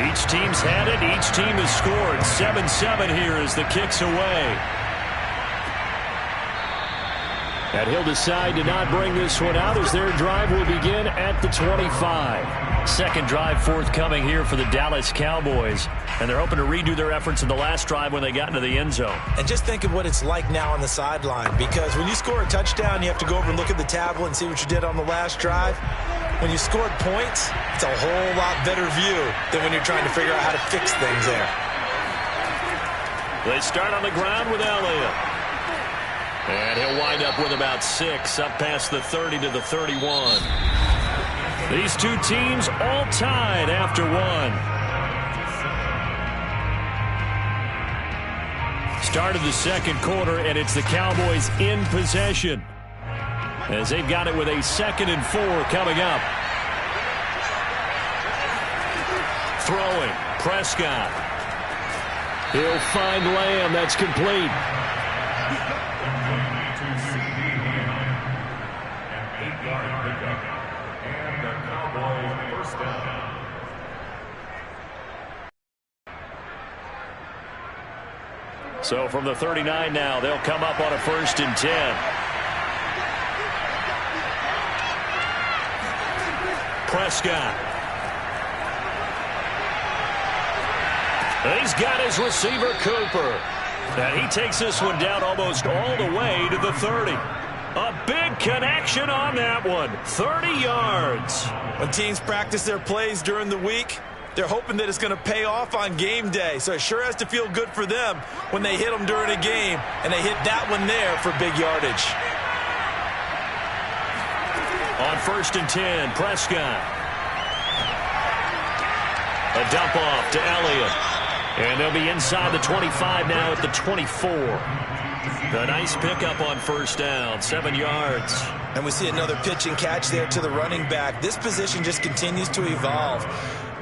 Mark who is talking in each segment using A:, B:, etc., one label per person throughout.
A: Each team's had it. Each team has scored. 7-7 here as the kick's away. And he'll decide to not bring this one out as their drive will begin at the 25. Second drive forthcoming here for the Dallas Cowboys. And they're hoping to redo their efforts in the last drive when they got into the end zone.
B: And just think of what it's like now on the sideline. Because when you score a touchdown, you have to go over and look at the tablet and see what you did on the last drive. When you scored points, it's a whole lot better view than when you're trying to figure out how to fix things there.
A: They start on the ground with Elliott. And he'll wind up with about 6, up past the 30 to the 31. These two teams all tied after one. Start of the second quarter, and it's the Cowboys in possession as they've got it with a 2nd and 4 coming up. Throwing, Prescott. He'll find Lamb. That's complete. So from the 39 now, they'll come up on a 1st and 10. Prescott. He's got his receiver, Cooper. And he takes this one down almost all the way to the 30. A big connection on that one. 30 yards.
B: When teams practice their plays during the week, they're hoping that it's going to pay off on game day. So it sure has to feel good for them when they hit them during a game, and they hit that one there for big yardage.
A: On 1st and 10, Prescott. A dump off to Elliott. And they'll be inside the 25 now at the 24. A nice pickup on 1st down, 7 yards.
B: And we see another pitch and catch there to the running back. This position just continues to evolve.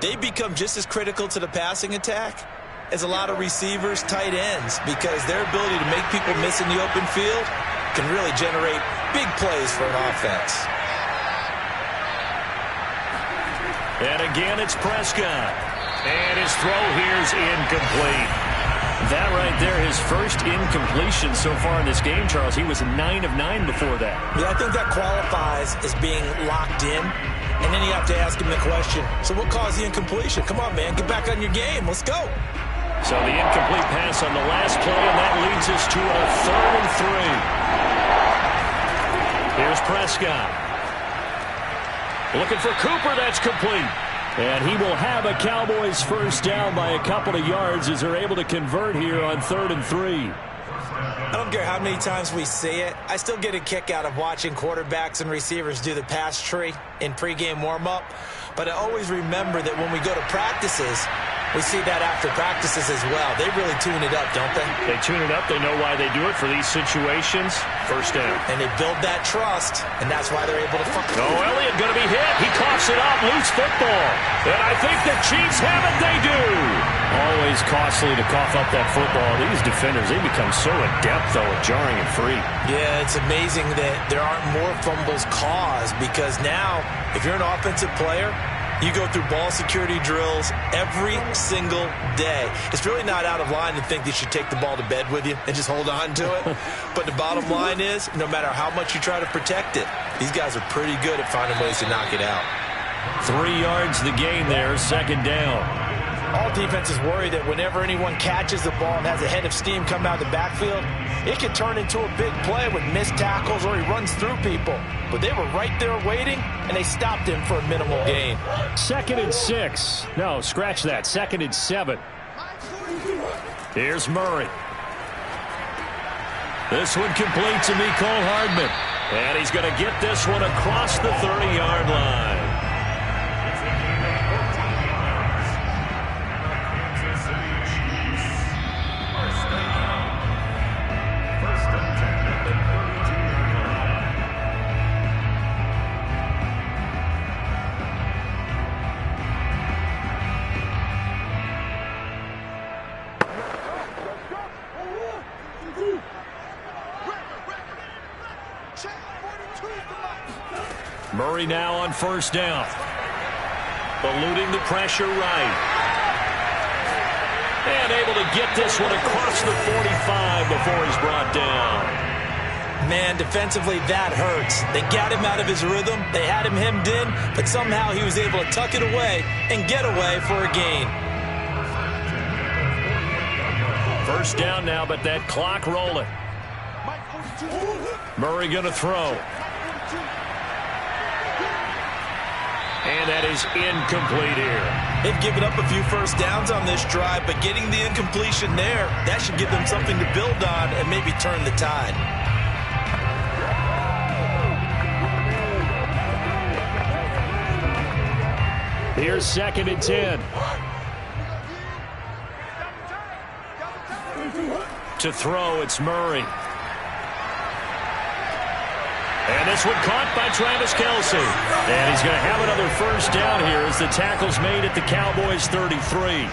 B: They become just as critical to the passing attack as a lot of receivers, tight ends, because their ability to make people miss in the open field can really generate big plays for an offense.
A: And again, it's Prescott. And his throw here's incomplete. That right there, his first incompletion so far in this game, Charles. He was 9 of 9 before that.
B: Yeah, I think that qualifies as being locked in. And then you have to ask him the question, so what caused the incompletion? Come on, man, get back on your game. Let's go.
A: So the incomplete pass on the last play, and that leads us to a 3rd and 3. Here's Prescott. Looking for Cooper. That's complete. And he will have a Cowboys 1st down by a couple of yards as they're able to convert here on 3rd and 3.
B: I don't care how many times we see it. I still get a kick out of watching quarterbacks and receivers do the pass tree in pregame warm-up. But I always remember that when we go to practices, we see that after practices as well. They really tune it up, don't they?
A: They tune it up. They know why they do it for these situations. 1st down.
B: And they build that trust, and that's why they're able to find.
A: Oh, Elliott going to be hit. He coughs it up. Loose football. And I think the Chiefs have it. They do. Always costly to cough up that football. These defenders, they become so adept, though, at jarring it free.
B: Yeah, it's amazing that there aren't more fumbles caused because now, if you're an offensive player, you go through ball security drills every single day. It's really not out of line to think that you should take the ball to bed with you and just hold on to it. But the bottom line is, no matter how much you try to protect it, these guys are pretty good at finding ways to knock it out.
A: 3 yards the gain there, 2nd down.
B: All defenses worry that whenever anyone catches the ball and has a head of steam come out of the backfield, it can turn into a big play with missed tackles or he runs through people. But they were right there waiting, and they stopped him for a minimal gain.
A: 2nd and 6. No, scratch that. 2nd and 7. Here's Murray. This one complete to Mecole Hardman. And he's going to get this one across the 30-yard line. Murray now on 1st down. Eluding the pressure right. And able to get this one across the 45 before he's brought down.
B: Man, defensively, that hurts. They got him out of his rhythm. They had him hemmed in, but somehow he was able to tuck it away and get away for a gain.
A: First down now, but that clock rolling. Murray going to throw. And that is incomplete here.
B: They've given up a few first downs on this drive, but getting the incompletion there, that should give them something to build on and maybe turn the tide.
A: Here's 2nd and 10. To throw, it's Murray. And this one caught by Travis Kelce. And he's going to have another first down here as the tackle's made at the Cowboys' 33.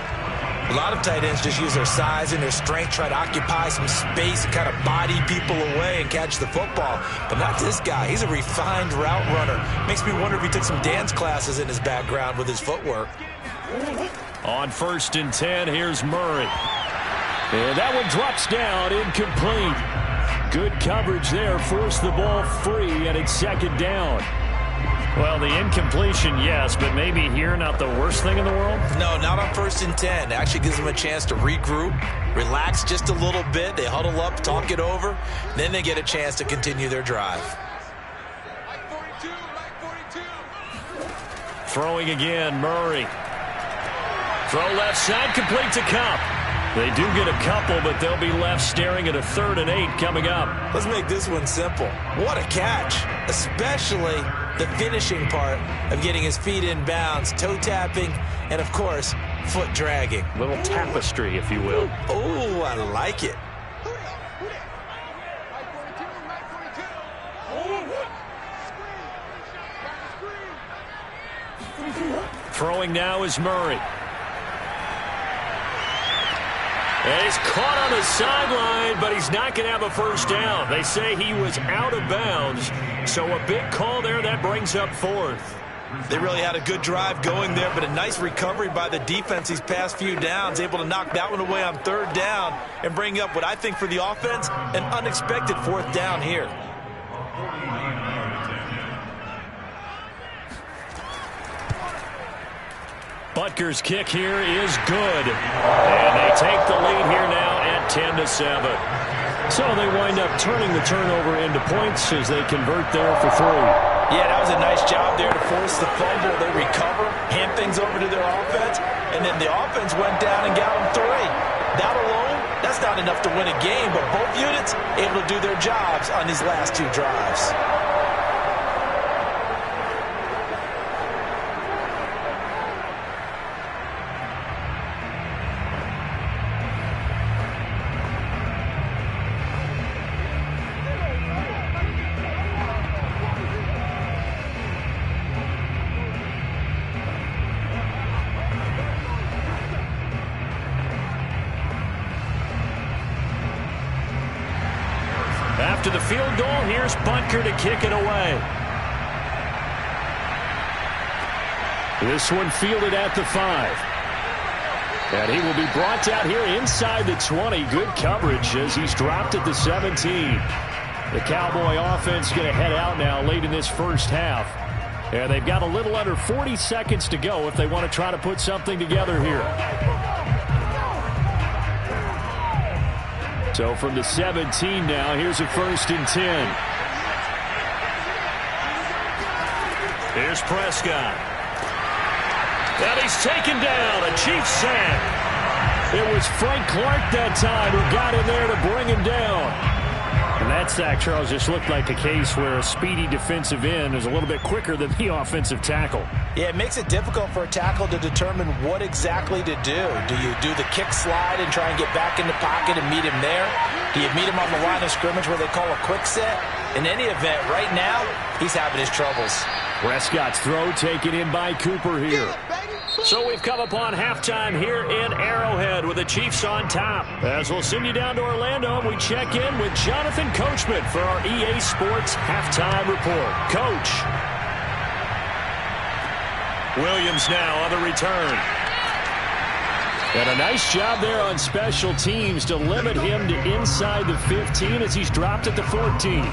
B: A lot of tight ends just use their size and their strength, try to occupy some space and kind of body people away and catch the football. But not this guy. He's a refined route runner. Makes me wonder if he took some dance classes in his background with his footwork.
A: On 1st and 10, here's Murray. And that one drops down, incomplete. Good coverage there, forced the ball free, and it's 2nd down. Well, the incompletion, yes, but maybe here not the worst thing in the world?
B: No, not on 1st and 10. It actually gives them a chance to regroup, relax just a little bit. They huddle up, talk it over, then they get a chance to continue their drive.
A: Throwing again, Murray. Throw left side, complete to Kupp. They do get a couple, but they'll be left staring at a 3rd and 8 coming up.
B: Let's make this one simple. What a catch, especially the finishing part of getting his feet in bounds, toe tapping, and of course, foot dragging.
A: Little tapestry, if you will.
B: Oh, I like it.
A: Throwing now is Murray. And he's caught on the sideline, but he's not going to have a first down. They say he was out of bounds, so a big call there that brings up 4th.
B: They really had a good drive going there, but a nice recovery by the defense these past few downs, able to knock that one away on 3rd down and bring up what I think for the offense, an unexpected 4th down here.
A: Butker's kick here is good. And they take the lead here now at 10-7. So they wind up turning the turnover into points as they convert there for 3.
B: Yeah, that was a nice job there to force the fumble. They recover, hand things over to their offense, and then the offense went down and got them 3. That alone, that's not enough to win a game, but both units able to do their jobs on these last 2 drives.
A: After the field goal, here's Butker to kick it away. This one fielded at the 5. And he will be brought out here inside the 20. Good coverage as he's dropped at the 17. The Cowboy offense going to head out now late in this first half. And they've got a little under 40 seconds to go if they want to try to put something together here. So from the 17 now, here's a 1st and 10. Here's Prescott. And he's taken down, a Chiefs sack. It was Frank Clark that time who got in there to bring him down. And that sack, Charles, just looked like a case where a speedy defensive end is a little bit quicker than the offensive tackle.
B: Yeah, it makes it difficult for a tackle to determine what exactly to do. Do you do the kick slide and try and get back in the pocket and meet him there? Do you meet him on the line of scrimmage where they call a quick set? In any event, right now, he's having his troubles.
A: Prescott's throw taken in by Cooper here. So we've come upon halftime here in Arrowhead with the Chiefs on top. As we'll send you down to Orlando, and we check in with Jonathan Coachman for our EA Sports Halftime Report. Coach. Williams now on the return. And a nice job there on special teams to limit him to inside the 15 as he's dropped at the 14.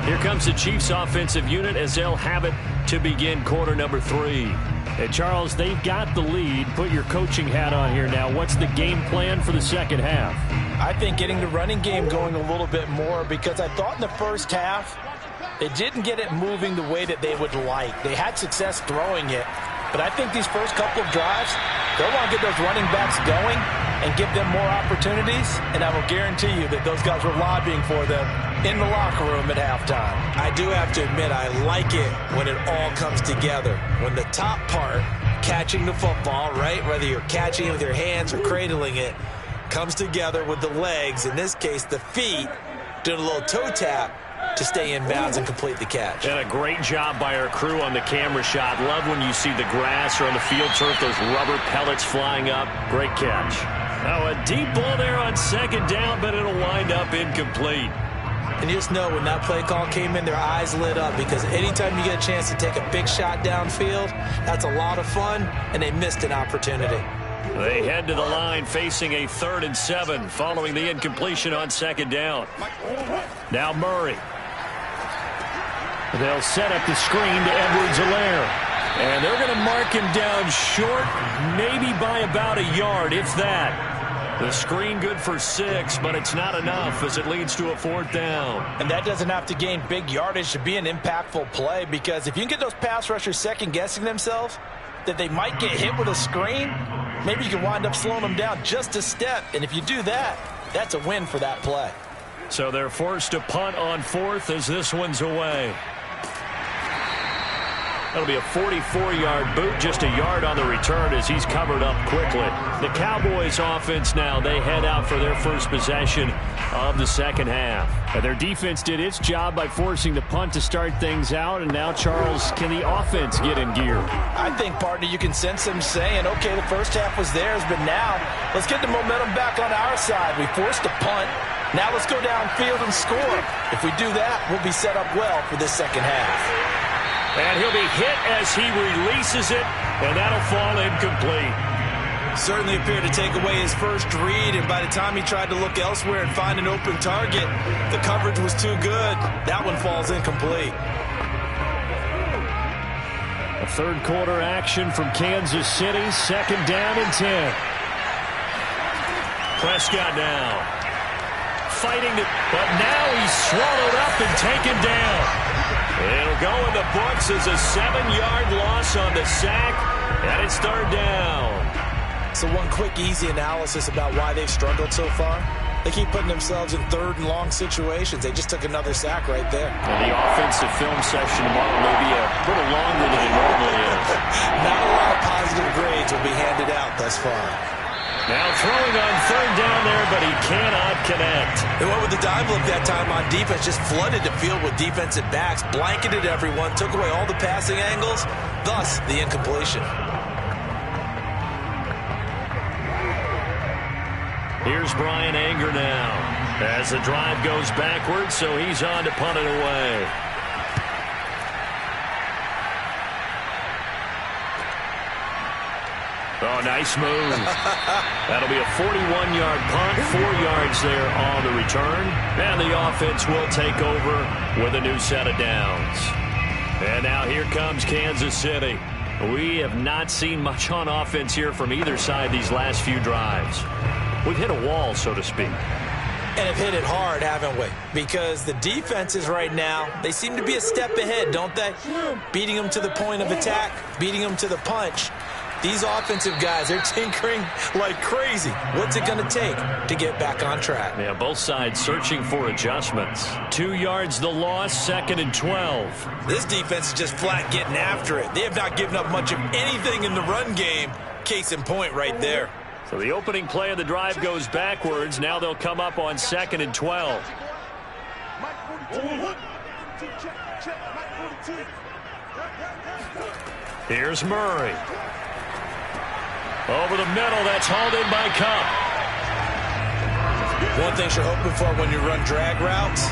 A: Here comes the Chiefs offensive unit as they'll have it to begin quarter number 3. And Charles, they've got the lead. Put your coaching hat on here now. What's the game plan for the second half?
B: I think getting the running game going a little bit more, because I thought in the first half they didn't get it moving the way that they would like. They had success throwing it, but I think these first couple of drives, they'll want to get those running backs going and give them more opportunities, and I will guarantee you that those guys were lobbying for them in the locker room at halftime. I do have to admit, I like it when it all comes together. When the top part, catching the football, right, whether you're catching it with your hands or cradling it, comes together with the legs, in this case the feet, doing a little toe tap to stay in bounds and complete the catch.
A: And a great job by our crew on the camera shot. Love when you see the grass or on the field turf, those rubber pellets flying up. Great catch. Now a deep ball there on second down, but it'll wind up incomplete.
B: And you just know when that play call came in, their eyes lit up, because anytime you get a chance to take a big shot downfield, that's a lot of fun, and they missed an opportunity.
A: They head to the line facing a 3rd and 7 following the incompletion on second down. Now Murray. They'll set up the screen to Edwards-Helaire. And they're going to mark him down short, maybe by about a yard, if that. The screen good for 6, but it's not enough as it leads to a 4th down.
B: And that doesn't have to gain big yardage to be an impactful play, because if you can get those pass rushers second-guessing themselves that they might get hit with a screen, maybe you can wind up slowing them down just a step. And if you do that, that's a win for that play.
A: So they're forced to punt on 4th as this one's away. That'll be a 44-yard boot, just a yard on the return as he's covered up quickly. The Cowboys offense now, they head out for their first possession of the second half. And their defense did its job by forcing the punt to start things out. And now, Charles, can the offense get in gear?
B: I think, partner, you can sense them saying, okay, the first half was theirs, but now let's get the momentum back on our side. We forced a punt. Now let's go downfield and score. If we do that, we'll be set up well for this second half.
A: And he'll be hit as he releases it, and that'll fall incomplete.
B: Certainly appeared to take away his first read, and by the time he tried to look elsewhere and find an open target, the coverage was too good. That one falls incomplete.
A: A third quarter action from Kansas City, 2nd down and 10. Prescott now. Fighting it, but now he's swallowed up and taken down. It'll go in the books as a 7-yard loss on the sack, and it's 3rd down.
B: So one quick, easy analysis about why they've struggled so far. They keep putting themselves in 3rd and long situations. They just took another sack right there.
A: And the offensive film session tomorrow may be a little longer than it normally is.
B: Not a lot of positive grades will be handed out thus far.
A: Now throwing on 3rd down there, but he cannot connect.
B: They went with the dive look that time on defense, just flooded the field with defensive backs, blanketed everyone, took away all the passing angles, thus the incompletion.
A: Here's Bryan Anger now as the drive goes backwards, so he's on to punt it away. Oh, nice move. That'll be a 41-yard punt, 4 yards there on the return. And the offense will take over with a new set of downs. And now here comes Kansas City. We have not seen much on offense here from either side these last few drives. We've hit a wall, so to speak.
B: And have hit it hard, haven't we? Because the defenses right now, they seem to be a step ahead, don't they? Beating them to the point of attack, beating them to the punch. These offensive guys, they're tinkering like crazy. What's it going to take to get back on track?
A: Yeah, both sides searching for adjustments. 2 yards the loss, 2nd and 12.
B: This defense is just flat getting after it. They have not given up much of anything in the run game. Case in point right there.
A: So the opening play of the drive goes backwards. Now they'll come up on 2nd and 12. Here's Murray. Over the middle, that's hauled in by Kupp.
B: One thing you're hoping for when you run drag routes,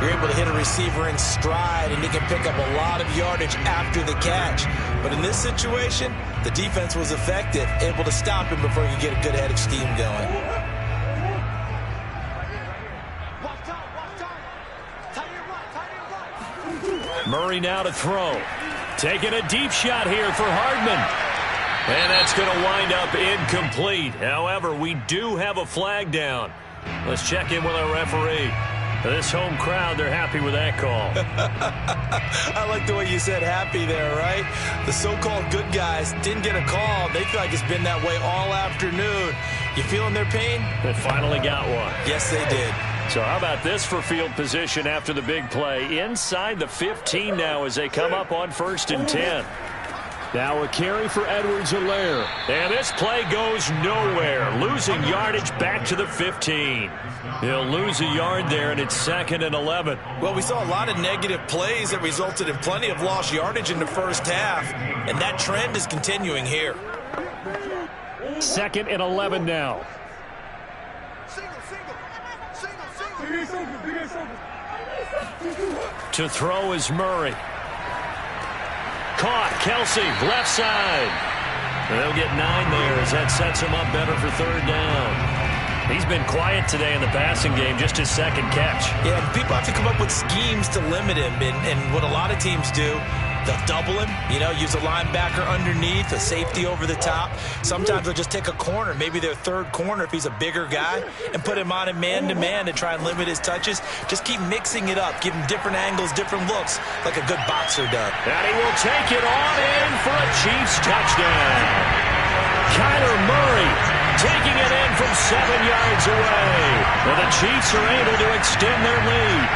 B: you're able to hit a receiver in stride, and he can pick up a lot of yardage after the catch. But in this situation, the defense was effective, able to stop him before you get a good head of steam going.
A: Murray now to throw. Taking a deep shot here for Hardman. And that's going to wind up incomplete. However, we do have a flag down. Let's check in with our referee. This home crowd, they're happy with that call.
B: I like the way you said happy there, right? The so-called good guys didn't get a call. They feel like it's been that way all afternoon. You feeling their pain?
A: They finally got one.
B: Yes, they did.
A: So how about this for field position after the big play? Inside the 15 now as they come up on 1st and 10. Now a carry for Edwards-Helaire. And this play goes nowhere. Losing yardage back to the 15. He'll lose a yard there, and it's 2nd and 11.
B: Well, we saw a lot of negative plays that resulted in plenty of lost yardage in the first half. And that trend is continuing here.
A: 2nd and 11 now. To throw is Murray. Caught. Kelsey, left side. They'll get 9 there as that sets him up better for 3rd down. He's been quiet today in the passing game, just his 2nd catch.
B: Yeah, people have to come up with schemes to limit him, and what a lot of teams do, they'll double him, use a linebacker underneath, a safety over the top. Sometimes they'll just take a corner, maybe their 3rd corner if he's a bigger guy, and put him on a man-to-man to try and limit his touches. Just keep mixing it up, give him different angles, different looks, like a good boxer does.
A: And he will take it on in for a Chiefs touchdown. Kyler Murray taking it in from 7 yards away. Well, the Chiefs are able to extend their lead.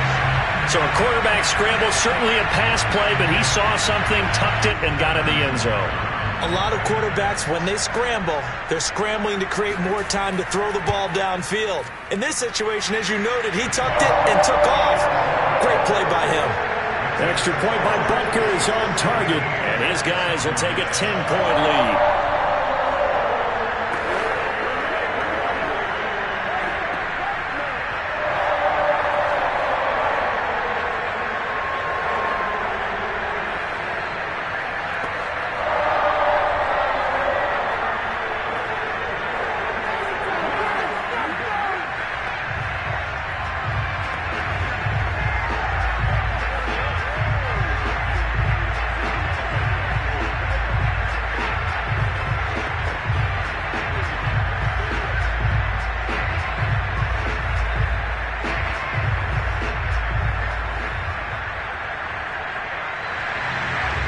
A: So a quarterback scramble, certainly a pass play, but he saw something, tucked it, and got in the end zone.
B: A lot of quarterbacks, when they scramble, they're scrambling to create more time to throw the ball downfield. In this situation, as you noted, he tucked it and took off. Great play by him.
A: Extra point by Butker is on target, and his guys will take a 10-point lead.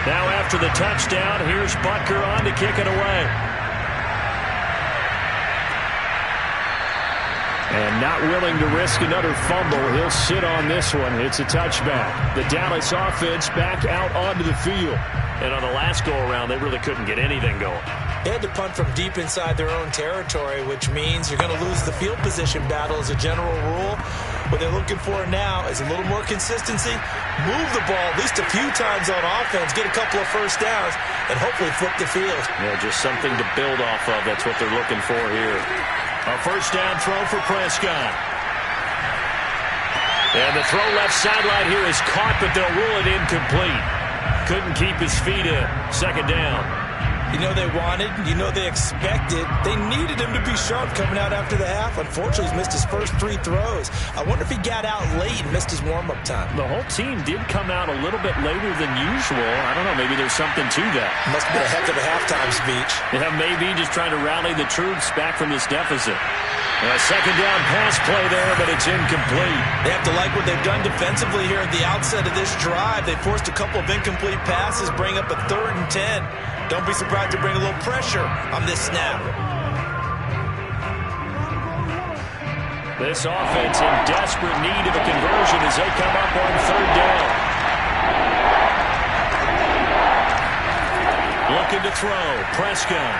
A: Now after the touchdown, here's Butker on to kick it away. And not willing to risk another fumble, he'll sit on this one. It's a touchback. The Dallas offense back out onto the field. And on the last go-around, they really couldn't get anything going.
B: They had to punt from deep inside their own territory, which means you're going to lose the field position battle as a general rule. What they're looking for now is a little more consistency, move the ball at least a few times on offense, get a couple of first downs, and hopefully flip the field.
A: Yeah, just something to build off of. That's what they're looking for here. A first down throw for Prescott. And the throw left sideline here is caught, but they'll rule it incomplete. Couldn't keep his feet in. 2nd down.
B: You know they wanted, you know they expected. They needed him to be sharp coming out after the half. Unfortunately, he's missed his first 3 throws. I wonder if he got out late and missed his warm-up time.
A: The whole team did come out a little bit later than usual. I don't know, maybe there's something to that.
B: Must have been a heck of a halftime speech.
A: Yeah, maybe just trying to rally the troops back from this deficit. A 2nd down pass play there, but it's incomplete.
B: They have to like what they've done defensively here at the outset of this drive. They forced a couple of incomplete passes, bring up a 3rd and 10. Don't be surprised to bring a little pressure on this snap.
A: This offense in desperate need of a conversion as they come up on 3rd down. Looking to throw. Prescott.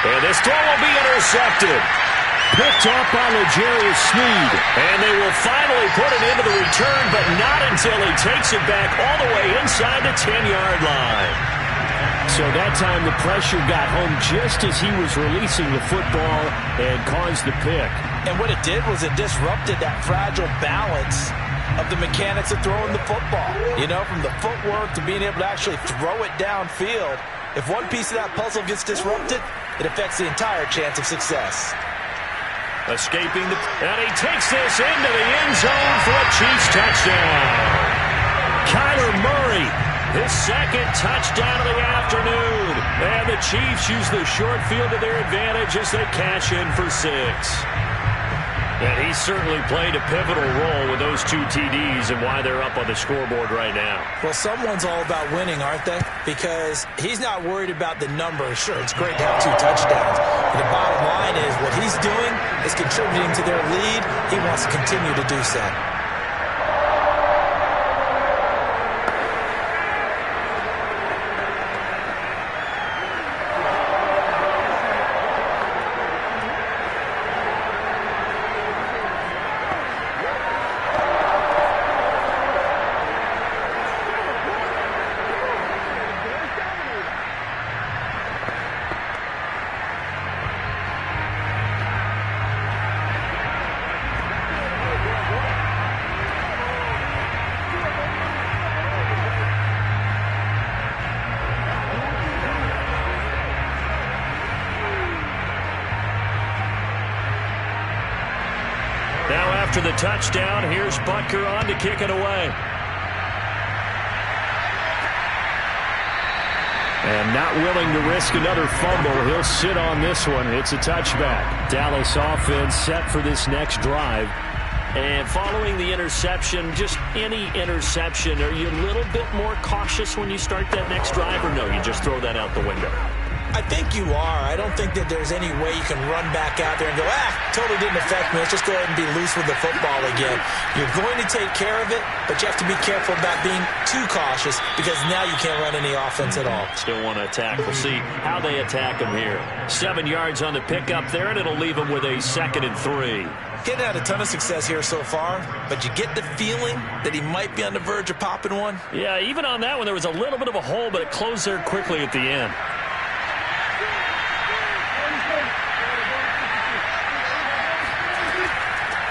A: And this throw will be intercepted. Picked off by L'Jarius Sneed. And they will finally put it into the return, but not until he takes it back all the way inside the 10-yard line. So that time the pressure got home just as he was releasing the football and caused the pick.
B: And what it did was it disrupted that fragile balance of the mechanics of throwing the football. You know, from the footwork to being able to actually throw it downfield. If one piece of that puzzle gets disrupted, it affects the entire chance of success.
A: Escaping and he takes this into the end zone for a Chiefs touchdown. Kyler Murray, his second touchdown of the afternoon. And the Chiefs use the short field to their advantage as they cash in for 6. And he certainly played a pivotal role with those 2 TDs and why they're up on the scoreboard right now.
B: Well, someone's all about winning, aren't they? Because he's not worried about the numbers. Sure, it's great to have 2 touchdowns. But the bottom line is what he's doing is contributing to their lead. He wants to continue to do so.
A: After the touchdown, here's Butker on to kick it away. And not willing to risk another fumble, he'll sit on this one. It's a touchback. Dallas offense set for this next drive. And following the interception, just any interception, are you a little bit more cautious when you start that next drive, or no, you just throw that out the window?
B: I think you are. I don't think that there's any way you can run back out there and go, totally didn't affect me. Let's just go ahead and be loose with the football again. You're going to take care of it, but you have to be careful about being too cautious because now you can't run any offense at all.
A: Still want to attack. We'll see how they attack him here. 7 yards on the pickup there, and it'll leave him with a 2nd and 3.
B: Getting had a ton of success here so far, but you get the feeling that he might be on the verge of popping one.
A: Yeah, even on that one, there was a little bit of a hole, but it closed there quickly at the end.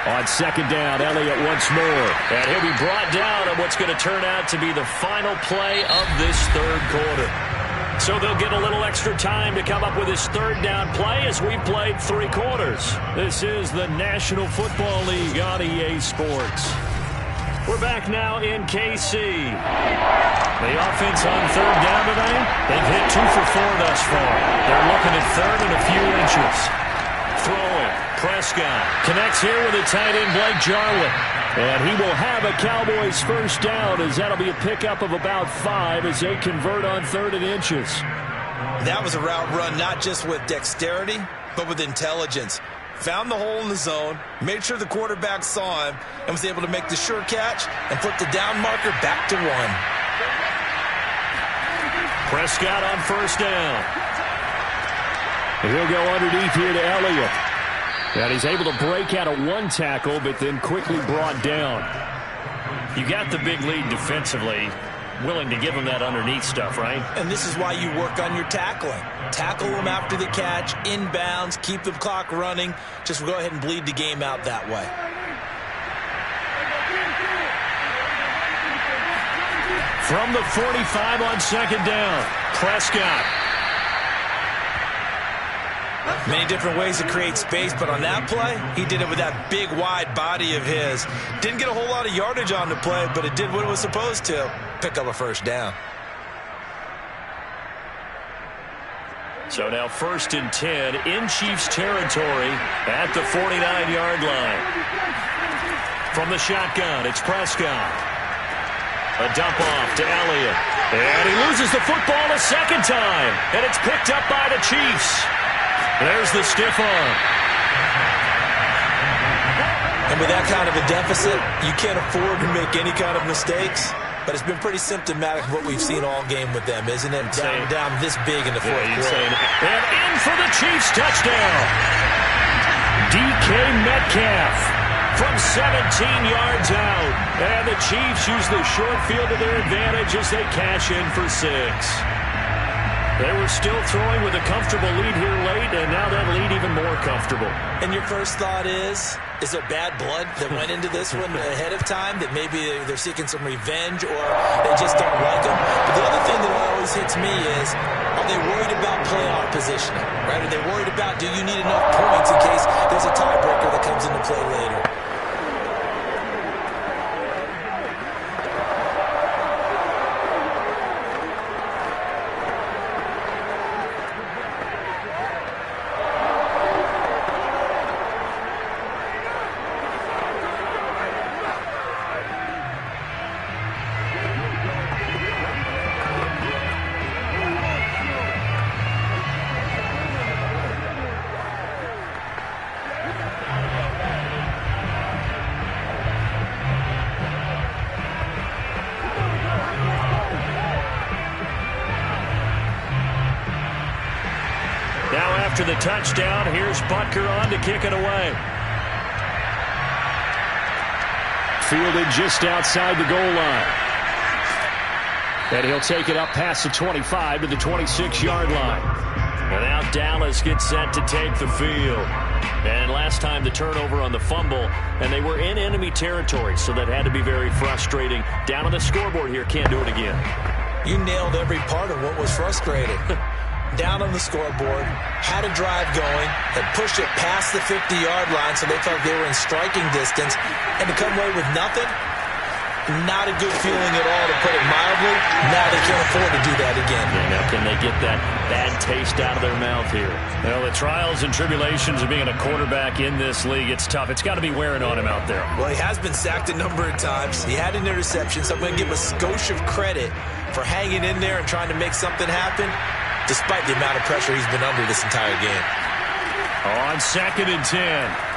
A: On 2nd down, Elliott once more. And he'll be brought down on what's going to turn out to be the final play of this 3rd quarter. So they'll get a little extra time to come up with his 3rd down play as we played 3 quarters. This is the National Football League on EA Sports. We're back now in KC. The offense on 3rd down today, they've hit 2 for 4 thus far. They're looking at 3rd and a few inches. Throwing. Prescott connects here with a tight end, Blake Jarwin. And he will have a Cowboys 1st down as that'll be a pickup of about 5 as they convert on 3rd and inches.
B: That was a route run not just with dexterity, but with intelligence. Found the hole in the zone, made sure the quarterback saw him, and was able to make the sure catch and flip the down marker back to 1.
A: Prescott on 1st down. And he'll go underneath here to Elliott. And he's able to break out of 1 tackle, but then quickly brought down. You got the big lead defensively. Willing to give him that underneath stuff, right?
B: And this is why you work on your tackling. Tackle him after the catch, inbounds, keep the clock running. Just go ahead and bleed the game out that way.
A: From the 45 on 2nd down, Prescott.
B: Many different ways to create space, but on that play, he did it with that big, wide body of his. Didn't get a whole lot of yardage on the play, but it did what it was supposed to. Pick up a 1st down.
A: So now 1st and 10 in Chiefs territory at the 49-yard line. From the shotgun, it's Prescott. A dump off to Elliott. And he loses the football a 2nd time. And it's picked up by the Chiefs. There's the stiff arm.
B: And with that kind of a deficit, you can't afford to make any kind of mistakes. But it's been pretty symptomatic of what we've seen all game with them, isn't it? Down this big in the 4th quarter.
A: And in for the Chiefs touchdown. DK Metcalf from 17 yards out. And the Chiefs use the short field to their advantage as they cash in for 6. They were still throwing with a comfortable lead here late, and now that lead even more comfortable.
B: And your first thought is there bad blood that went into this one ahead of time, that maybe they're seeking some revenge or they just don't like them? But the other thing that always hits me is, are they worried about playoff positioning? Right? Are they worried about, do you need enough points in case there's a tiebreaker that comes into play later?
A: After the touchdown, here's Butker on to kick it away. Fielded just outside the goal line. And he'll take it up past the 25 to the 26-yard line. And now Dallas gets set to take the field. And last time the turnover on the fumble, and they were in enemy territory, so that had to be very frustrating. Down on the scoreboard here, can't do it again.
B: You nailed every part of what was frustrating. Down on the scoreboard, had a drive going, had pushed it past the 50-yard line, so they felt they were in striking distance, and to come away with nothing, not a good feeling at all, to put it mildly. Now they can't afford to do that again.
A: Yeah, now can they get that bad taste out of their mouth here? Well, the trials and tribulations of being a quarterback in this league, it's tough. It's got to be wearing on him out there.
B: Well, he has been sacked a number of times. He had an interception, so I'm going to give a skosh of credit for hanging in there and trying to make something happen, despite the amount of pressure he's been under this entire game.
A: On 2nd and 10,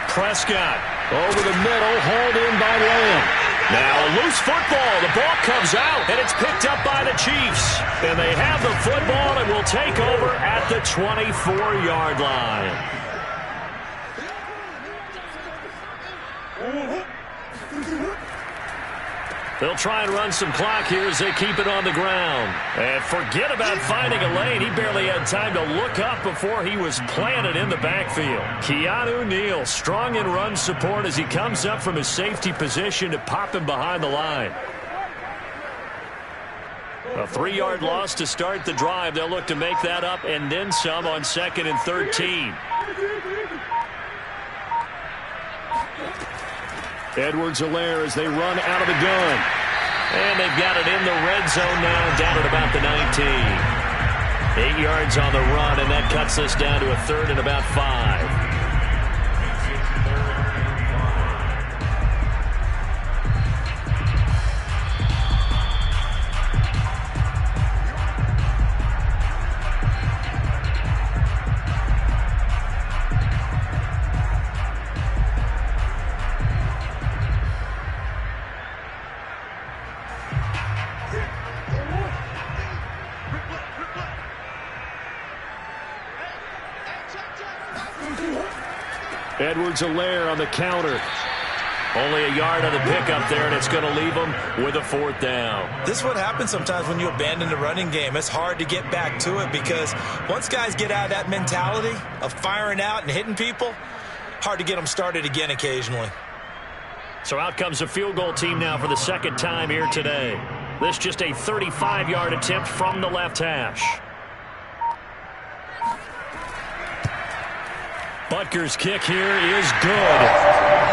A: Prescott over the middle, hauled in by Lamb. Now a loose football. The ball comes out, and it's picked up by the Chiefs. And they have the football and will take over at the 24-yard line. They'll try and run some clock here as they keep it on the ground. And forget about finding a lane. He barely had time to look up before he was planted in the backfield. Keanu Neal, strong in run support as he comes up from his safety position to pop him behind the line. A 3-yard loss to start the drive. They'll look to make that up and then some on 2nd and 13. Edwards-Helaire as they run out of the gun. And they've got it in the red zone now, down at about the 19. 8 yards on the run, and that cuts us down to a 3rd and about 5. Edwards-Helaire on the counter. Only a yard on the pickup there, and it's going to leave them with a 4th down.
B: This is what happens sometimes when you abandon the running game. It's hard to get back to it because once guys get out of that mentality of firing out and hitting people, hard to get them started again occasionally.
A: So out comes a field goal team now for the 2nd time here today. This just a 35-yard attempt from the left hash. Butker's kick here is good.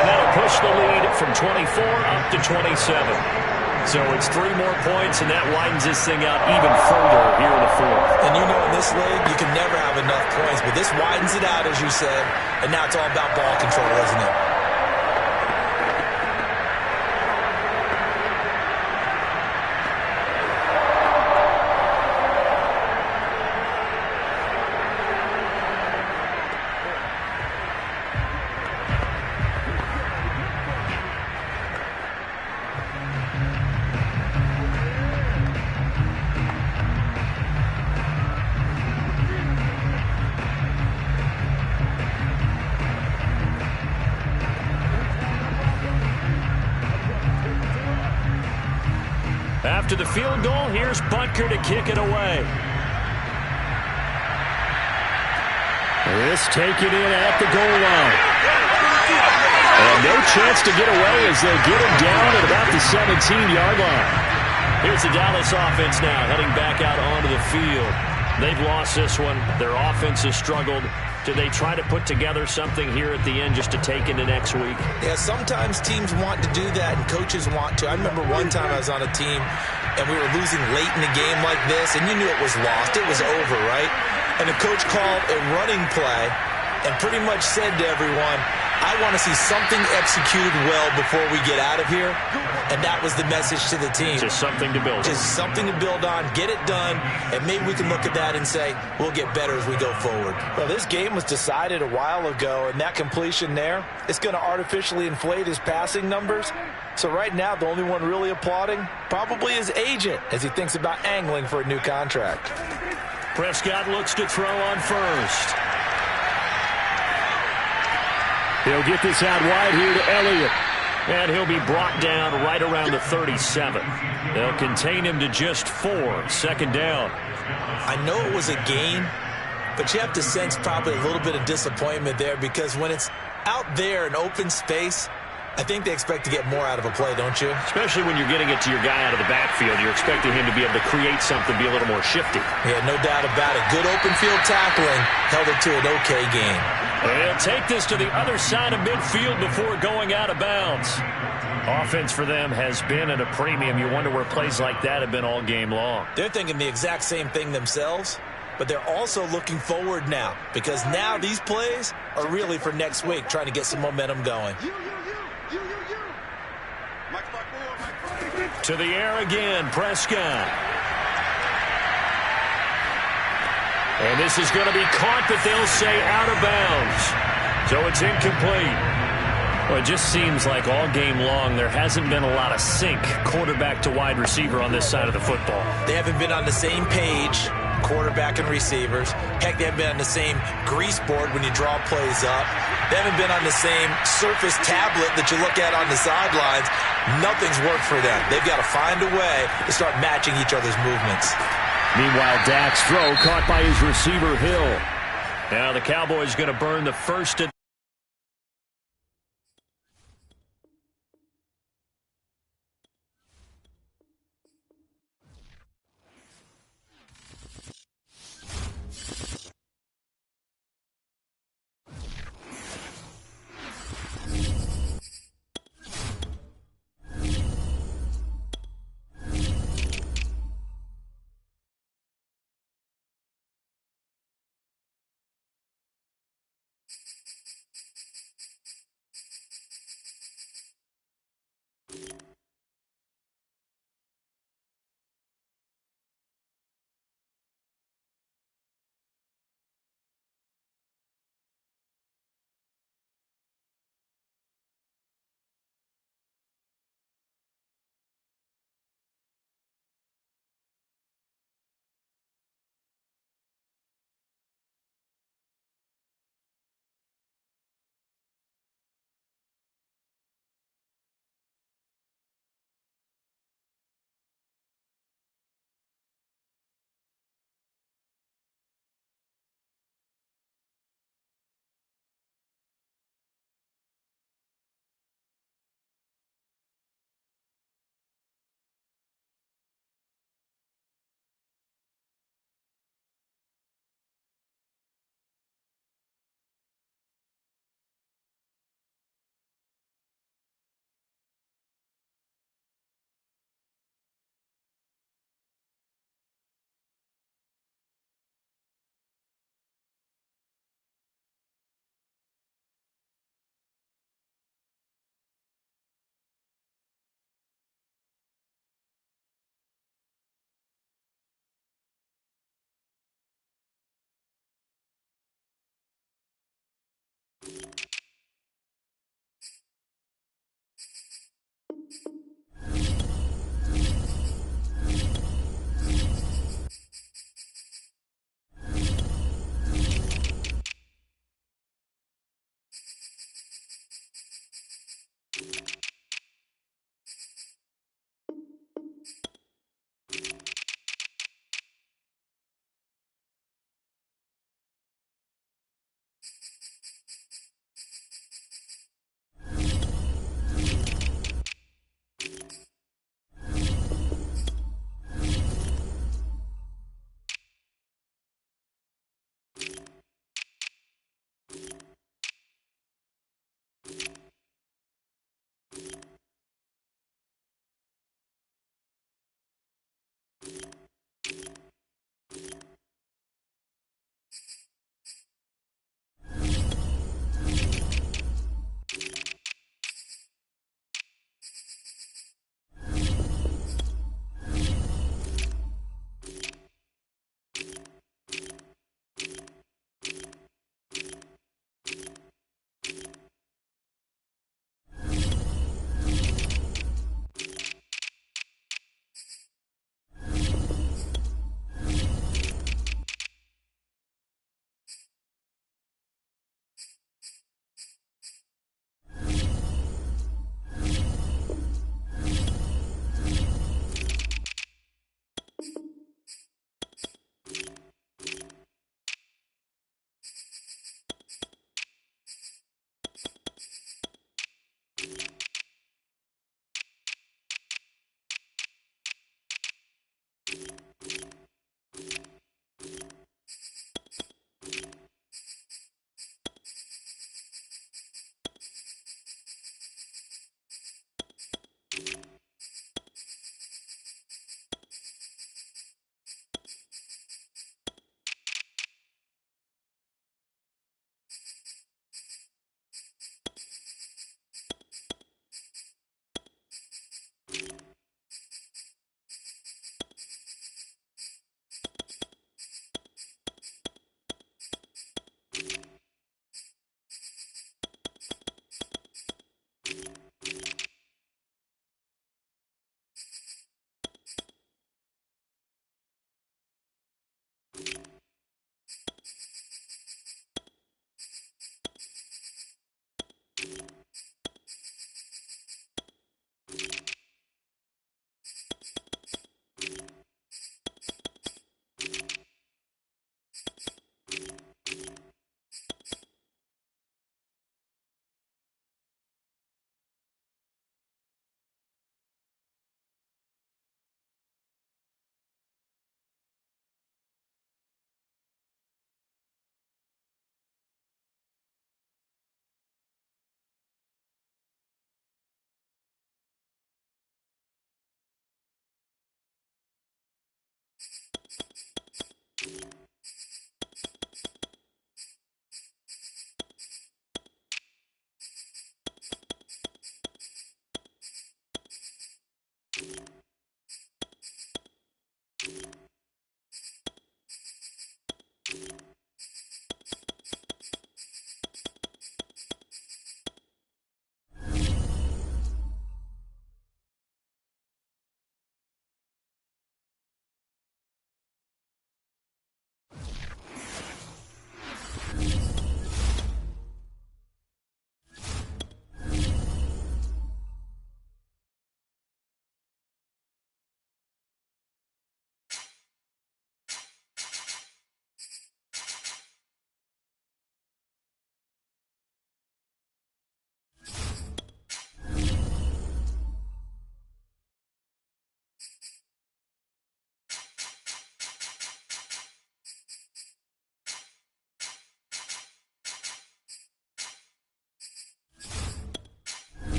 A: And that'll push the lead from 24 up to 27. So it's 3 more points, and that widens this thing out even further here in the 4th.
B: And you know in this league, you can never have enough points, but this widens it out, as you said, and now it's all about ball control, isn't it?
A: After the field goal, here's Butker to kick it away. This taken in at the goal line. And no chance to get away as they'll get him down at about the 17-yard line. Here's the Dallas offense now heading back out onto the field. They've lost this one. Their offense has struggled. Do they try to put together something here at the end just to take into next week?
B: Yeah, sometimes teams want to do that and coaches want to. I remember one time I was on a team and we were losing late in a game like this, and you knew it was lost. It was over, right? And the coach called a running play and pretty much said to everyone, I want to see something executed well before we get out of here. And that was the message to the team.
A: Just something to build on.
B: Just something to build on, get it done, and maybe we can look at that and say, we'll get better as we go forward. Well, this game was decided a while ago, and that completion there, it's going to artificially inflate his passing numbers. So right now, the only one really applauding probably his agent as he thinks about angling for a new contract.
A: Prescott looks to throw on first. He'll get this out wide here to Elliott. And he'll be brought down right around the 37. They'll contain him to just 4. Second down.
B: I know it was a gain, but you have to sense probably a little bit of disappointment there because when it's out there in open space, I think they expect to get more out of a play, don't you?
A: Especially when you're getting it to your guy out of the backfield. You're expecting him to be able to create something, be a little more shifty.
B: Yeah, no doubt about it. Good open field tackling held it to an okay gain.
A: They'll take this to the other side of midfield before going out of bounds. Offense for them has been at a premium. You wonder where plays like that have been all game long.
B: They're thinking the exact same thing themselves, but they're also looking forward now because now these plays are really for next week, trying to get some momentum going.
A: To the air again, Prescott. And this is going to be caught, but they'll say out of bounds. So it's incomplete. Well, it just seems like all game long there hasn't been a lot of sync quarterback to wide receiver on this side of the football.
B: They haven't been on the same page, quarterback and receivers. Heck, they haven't been on the same grease board when you draw plays up. They haven't been on the same surface tablet that you look at on the sidelines. Nothing's worked for them. They've got to find a way to start matching each other's movements.
A: Meanwhile, Dak's throw caught by his receiver, Hill. Now the Cowboys going to burn the first.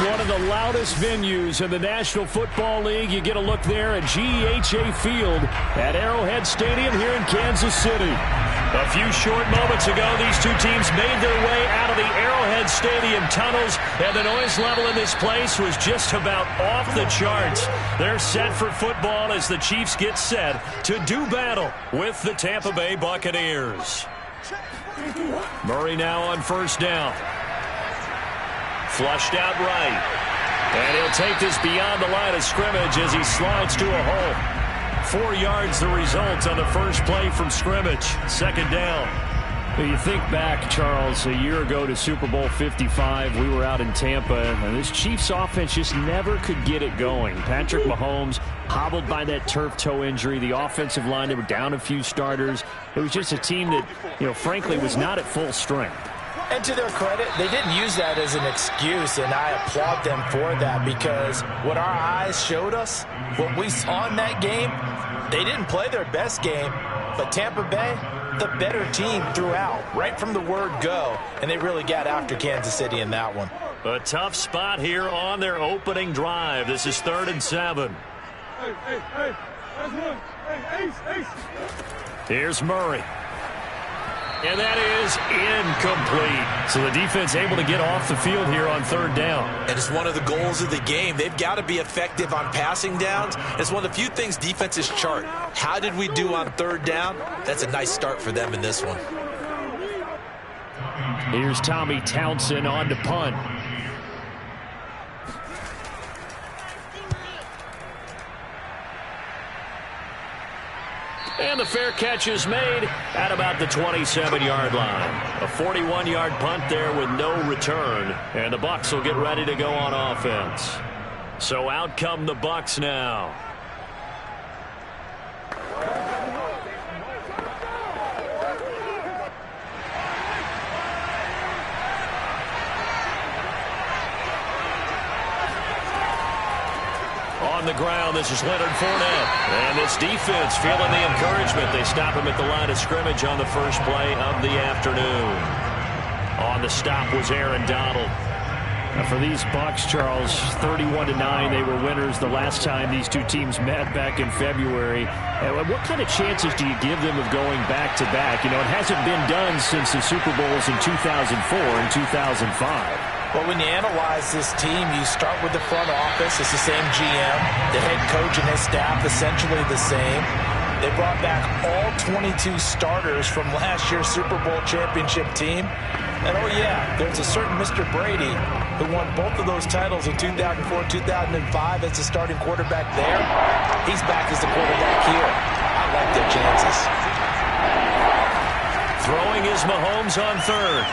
A: one of the loudest venues in the National Football League. You get a look there at GEHA Field at Arrowhead Stadium here in Kansas City. A few short moments ago, these two teams made their way out of the Arrowhead Stadium tunnels, and the noise level in this place was just about off the charts. They're set for football as the Chiefs get set to do battle with the Tampa Bay Buccaneers. Murray now on first down. Flushed out right. And he'll take this beyond the line of scrimmage as he slides to a hole. 4 yards the result on the first play from scrimmage. Second down. You think back, Charles, a year ago to Super Bowl 55. We were out in Tampa, and this Chiefs offense just never could get it going. Patrick Mahomes hobbled by that turf toe injury. The offensive line, they were down a few starters. It was just a team that, frankly, was not at full strength.
B: And to their credit, they didn't use that as an excuse, and I applaud them for that, because what our eyes showed us, what we saw in that game, they didn't play their best game, but Tampa Bay, the better team throughout, right from the word go, and they really got after Kansas City in that one.
A: A tough spot here on their opening drive. This is 3rd and 7. Here's Murray. And that is incomplete. So the defense able to get off the field here on 3rd down.
B: And it's one of the goals of the game. They've got to be effective on passing downs. It's one of the few things defenses chart. How did we do on 3rd down? That's a nice start for them in this one.
A: Here's Tommy Townsend on to punt. And the fair catch is made at about the 27-yard line. A 41-yard punt there with no return. And the Bucs will get ready to go on offense. So out come the Bucs now. On the ground, this is Leonard Fournette. And this defense feeling the encouragement. They stop him at the line of scrimmage on the first play of the afternoon. On the stop was Aaron Donald. Now for these Bucs, Charles, 31-9, they were winners the last time these two teams met back in February. What kind of chances do you give them of going back-to-back? It hasn't been done since the Super Bowls in 2004 and 2005.
B: Well, when you analyze this team, you start with the front office. It's the same GM. The head coach and his staff essentially the same. They brought back all 22 starters from last year's Super Bowl championship team. And, oh, yeah, there's a certain Mr. Brady who won both of those titles in 2004 and 2005 as the starting quarterback there. He's back as the quarterback here. I like their chances.
A: Throwing is Mahomes on 3rd.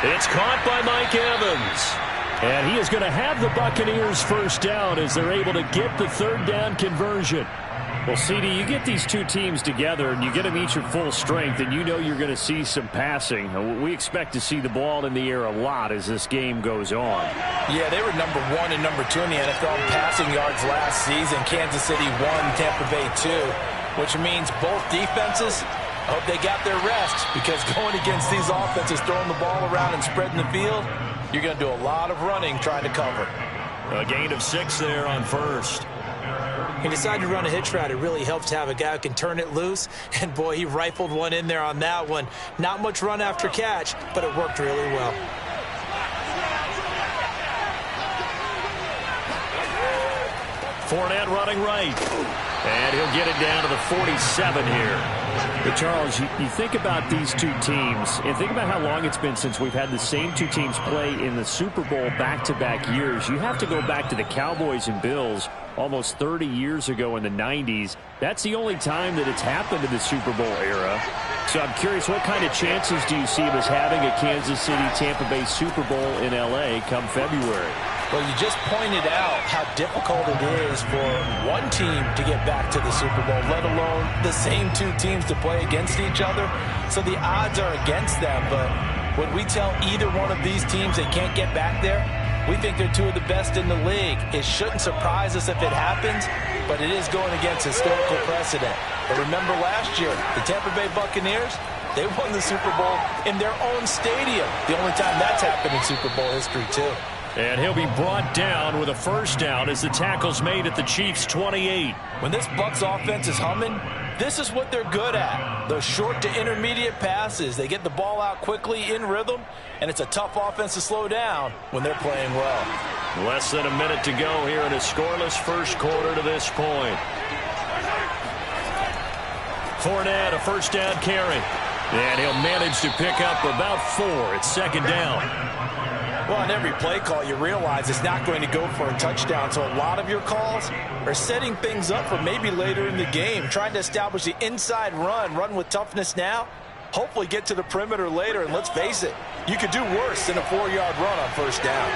A: It's caught by Mike Evans. And he is going to have the Buccaneers first down as they're able to get the 3rd down conversion. Well, CD, you get these two teams together and you get them each at full strength, and you know you're going to see some passing. We expect to see the ball in the air a lot as this game goes on.
B: Yeah, they were number 1 and number 2 in the NFL in passing yards last season. Kansas City 1, Tampa Bay 2, which means both defenses, I hope they got their rest, because going against these offenses, throwing the ball around and spreading the field, you're going to do a lot of running trying to cover.
A: A gain of 6 there on first.
B: He decided to run a hitch route. It really helps to have a guy who can turn it loose. And, boy, he rifled one in there on that one. Not much run after catch, but it worked really well.
A: Fournette running right. And he'll get it down to the 47 here. But, Charles, you think about these two teams, and think about how long it's been since we've had the same two teams play in the Super Bowl back-to-back years. You have to go back to the Cowboys and Bills almost 30 years ago in the 90s. That's the only time that it's happened in the Super Bowl era. So I'm curious, what kind of chances do you see of us having a Kansas City-Tampa Bay Super Bowl in L.A. come February?
B: Well, you just pointed out how difficult it is for one team to get back to the Super Bowl, let alone the same two teams to play against each other. So the odds are against them, but when we tell either one of these teams they can't get back there, we think they're two of the best in the league. It shouldn't surprise us if it happens, but it is going against historical precedent. But remember last year, the Tampa Bay Buccaneers, They won the Super Bowl in their own stadium. The only time that's happened in Super Bowl history, too.
A: And he'll be brought down with a first down as the tackle's made at the Chiefs' 28.
B: When this Bucs offense is humming, this is what they're good at. Those short to intermediate passes. They get the ball out quickly in rhythm, and it's a tough offense to slow down when they're playing well.
A: Less than a minute to go here in a scoreless first quarter to this point. Fournette, a first down carry. And he'll manage to pick up about 4. It's second down.
B: Well, on every play call, you realize it's not going to go for a touchdown. So a lot of your calls are setting things up for maybe later in the game, trying to establish the inside run with toughness now, hopefully get to the perimeter later. And let's face it, you could do worse than a 4-yard run on first down.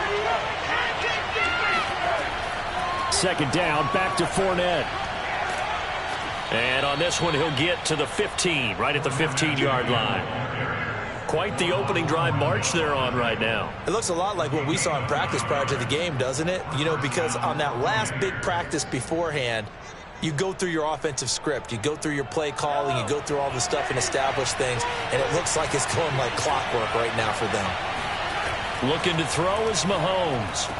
A: Second down, back to Fournette. And on this one, he'll get to the 15, right at the 15-yard line. Quite the opening drive march they're on right now.
B: It looks a lot like what we saw in practice prior to the game, doesn't it? You know, because on that last big practice beforehand, you go through your offensive script. You go through your play calling. You go through all the stuff and establish things. And it looks like it's going like clockwork right now for them.
A: Looking to throw is Mahomes.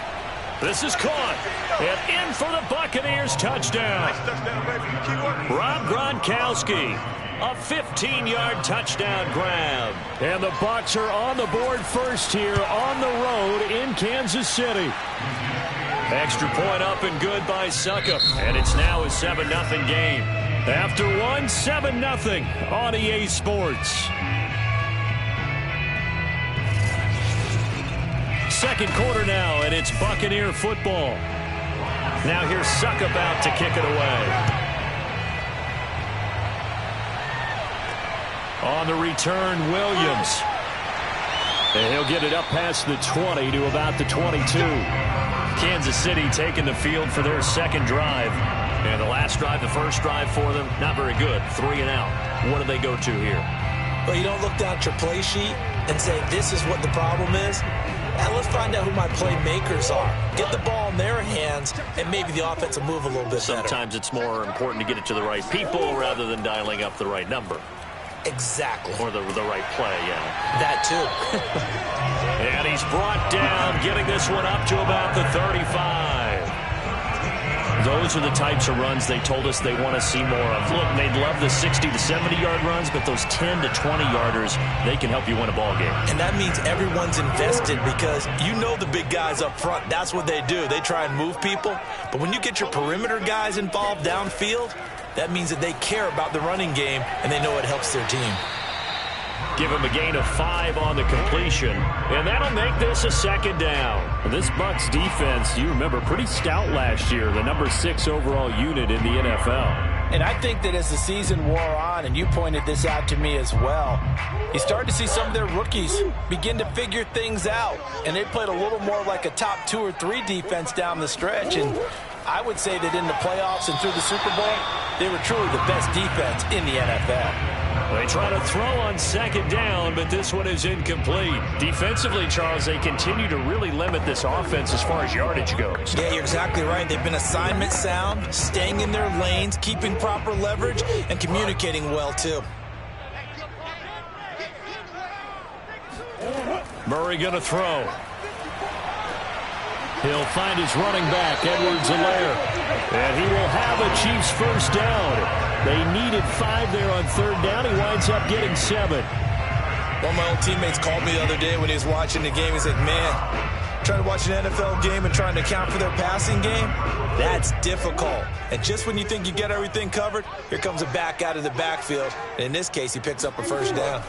A: This is caught. And in for the Buccaneers touchdown. Rob Gronkowski. A 15-yard touchdown grab. And the Bucs are on the board first here on the road in Kansas City. Extra point up and good by Succop. And it's now a 7-0 game. After one, 7-0 on EA Sports. Second quarter now, and it's Buccaneer football. Now here's Succop out to kick it away. On the return, Williams. And he'll get it up past the 20 to about the 22. Kansas City taking the field for their second drive. And the last drive, the first drive for them, not very good. 3 and out. What do they go to here?
B: Well, you don't look down at your play sheet and say, this is what the problem is. And let's find out who my playmakers are. Get the ball in their hands, and maybe the offense will move a little bit better.
A: Sometimes it's more important to get it to the right people rather than dialing up the right number.
B: Exactly.
A: Or the right play, yeah.
B: That too.
A: And he's brought down, getting this one up to about the 35. Those are the types of runs they told us they want to see more of. Look, they'd love the 60 to 70-yard runs, but those 10 to 20-yarders, they can help you win a ball game.
B: And that means everyone's invested because you know the big guys up front. That's what they do. They try and move people. But when you get your perimeter guys involved downfield, that means that they care about the running game, and they know it helps their team.
A: Give him a gain of 5 on the completion, and that'll make this a second down. This Bucs defense, you remember, pretty stout last year, the number 6 overall unit in the NFL.
B: And I think that as the season wore on, and you pointed this out to me as well, you started to see some of their rookies begin to figure things out, and they played a little more like a top 2 or 3 defense down the stretch, and I would say that in the playoffs and through the Super Bowl, they were truly the best defense in the NFL.
A: They try to throw on second down, but this one is incomplete. Defensively, Charles, they continue to really limit this offense as far as yardage goes.
B: Yeah, you're exactly right. They've been assignment sound, staying in their lanes, keeping proper leverage, and communicating well, too.
A: Murray going to throw. He'll find his running back, Edwards-Helaire. And he will have a Chiefs first down. They needed 5 there on third down. He winds up getting 7.
B: One of my old teammates called me the other day when he was watching the game. He's like, man, trying to watch an NFL game and trying to account for their passing game, that's difficult. And just when you think you get everything covered, here comes a back out of the backfield. And in this case, he picks up a first down.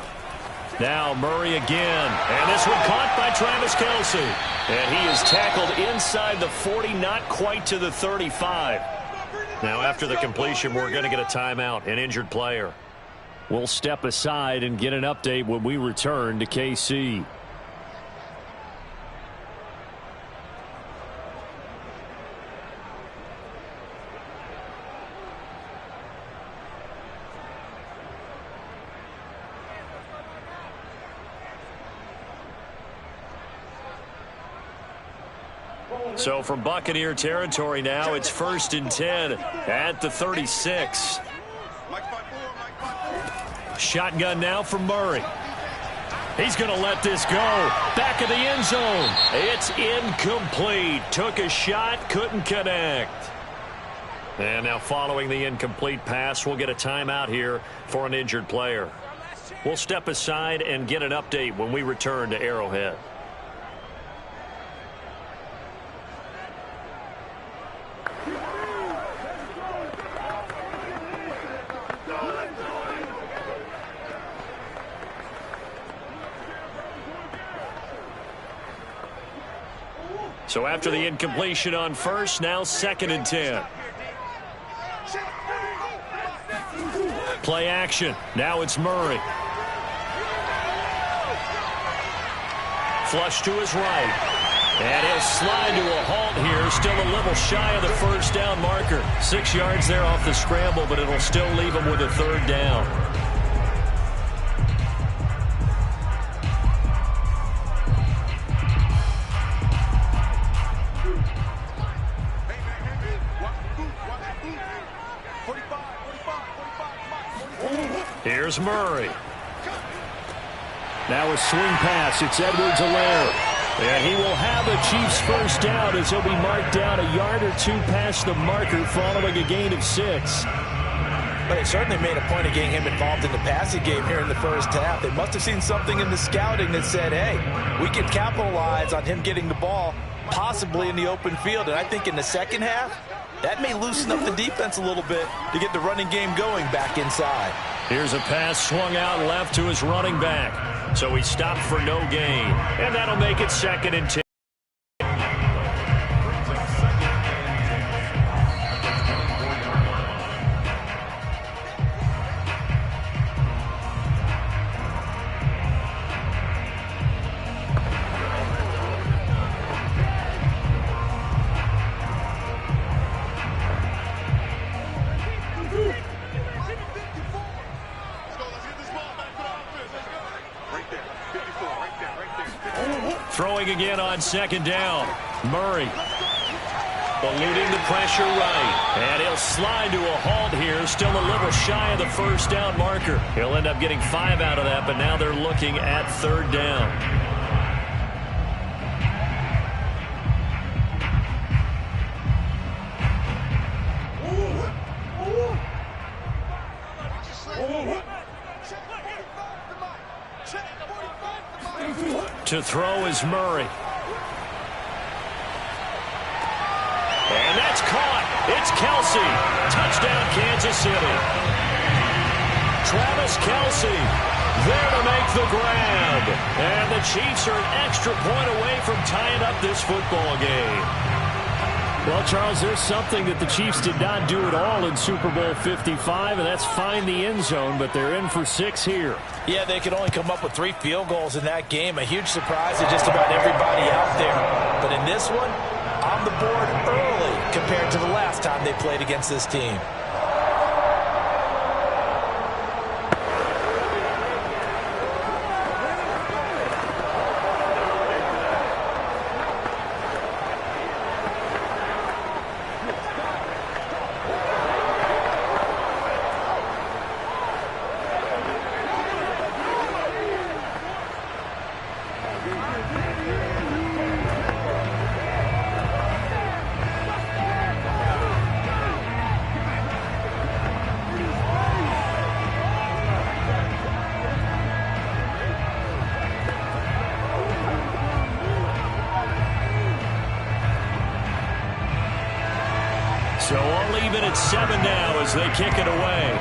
A: Now Murray again. And this one caught by Travis Kelce. And he is tackled inside the 40, not quite to the 35. Now after the completion, we're going to get a timeout, an injured player. We'll step aside and get an update when we return to KC. So from Buccaneer territory now, it's 1st and 10 at the 36. Shotgun now for Murray. He's going to let this go. Back of the end zone. It's incomplete. Took a shot, couldn't connect. And now following the incomplete pass, we'll get a timeout here for an injured player. We'll step aside and get an update when we return to Arrowhead. So after the incompletion on first, now 2nd and 10. Play action. Now it's Murray. Flush to his right. And he'll slide to a halt here. Still a little shy of the first down marker. 6 yards there off the scramble, but it'll still leave him with a 3rd down. Here's Murray. Now a swing pass. It's Edwards-Helaire. And he will have a Chiefs first down as he'll be marked down a yard or 2 past the marker following a gain of 6.
B: But they certainly made a point of getting him involved in the passing game here in the first half. They must have seen something in the scouting that said, hey, we can capitalize on him getting the ball possibly in the open field. And I think in the second half, that may loosen up the defense a little bit to get the running game going back inside.
A: Here's a pass swung out left to his running back. So he stopped for no gain. And that'll make it 2nd and 10. Throwing again on 2nd down. Murray eluding the pressure right. And he'll slide to a halt here. Still a little shy of the first down marker. He'll end up getting 5 out of that, but now they're looking at 3rd down. To throw is Murray. And that's caught. It's Kelce. Touchdown, Kansas City. Travis Kelce there to make the grab. And the Chiefs are an extra point away from tying up this football game. Well, Charles, there's something that the Chiefs did not do at all in Super Bowl 55, and that's find the end zone, but they're in for 6 here.
B: Yeah, they could only come up with 3 field goals in that game. A huge surprise to just about everybody out there. But in this one, on the board early compared to the last time they played against this team.
A: So all even at 7 now as they kick it away.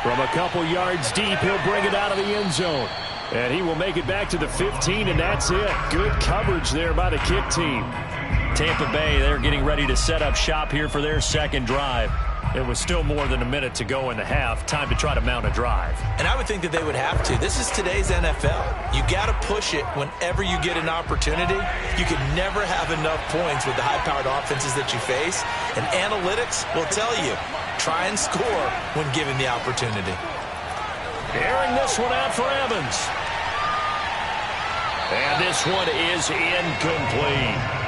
A: From a couple yards deep, he'll bring it out of the end zone. And he will make it back to the 15, and that's it. Good coverage there by the kick team. Tampa Bay, they're getting ready to set up shop here for their 2nd drive. It was still more than a minute to go in the half. Time to try to mount a drive.
B: And I would think that they would have to. This is today's NFL. You got to push it whenever you get an opportunity. You can never have enough points with the high-powered offenses that you face. And analytics will tell you, try and score when given the opportunity.
A: Airing this one out for Evans. And this one is incomplete.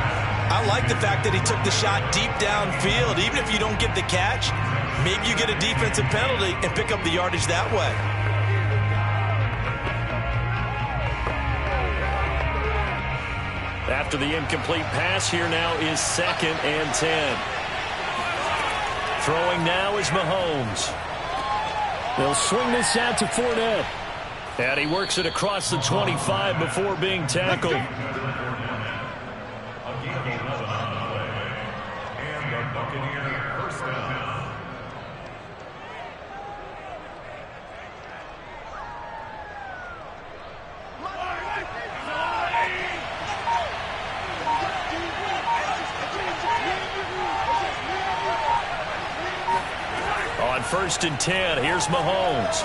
B: I like the fact that he took the shot deep downfield. Even if you don't get the catch, maybe you get a defensive penalty and pick up the yardage that way.
A: After the incomplete pass, here now is 2nd and 10. Throwing now is Mahomes. They'll swing this out to Fournette. And he works it across the 25 before being tackled. On 1st and 10, here's Mahomes.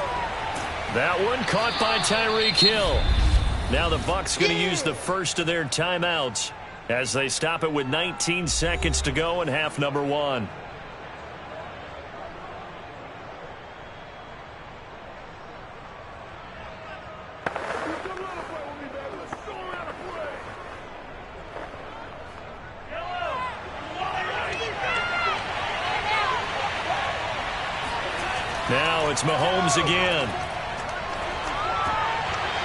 A: That one caught by Tyreek Hill. Now the Bucs going to use the first of their timeouts as they stop it with 19 seconds to go in half number 1. Now it's Mahomes again.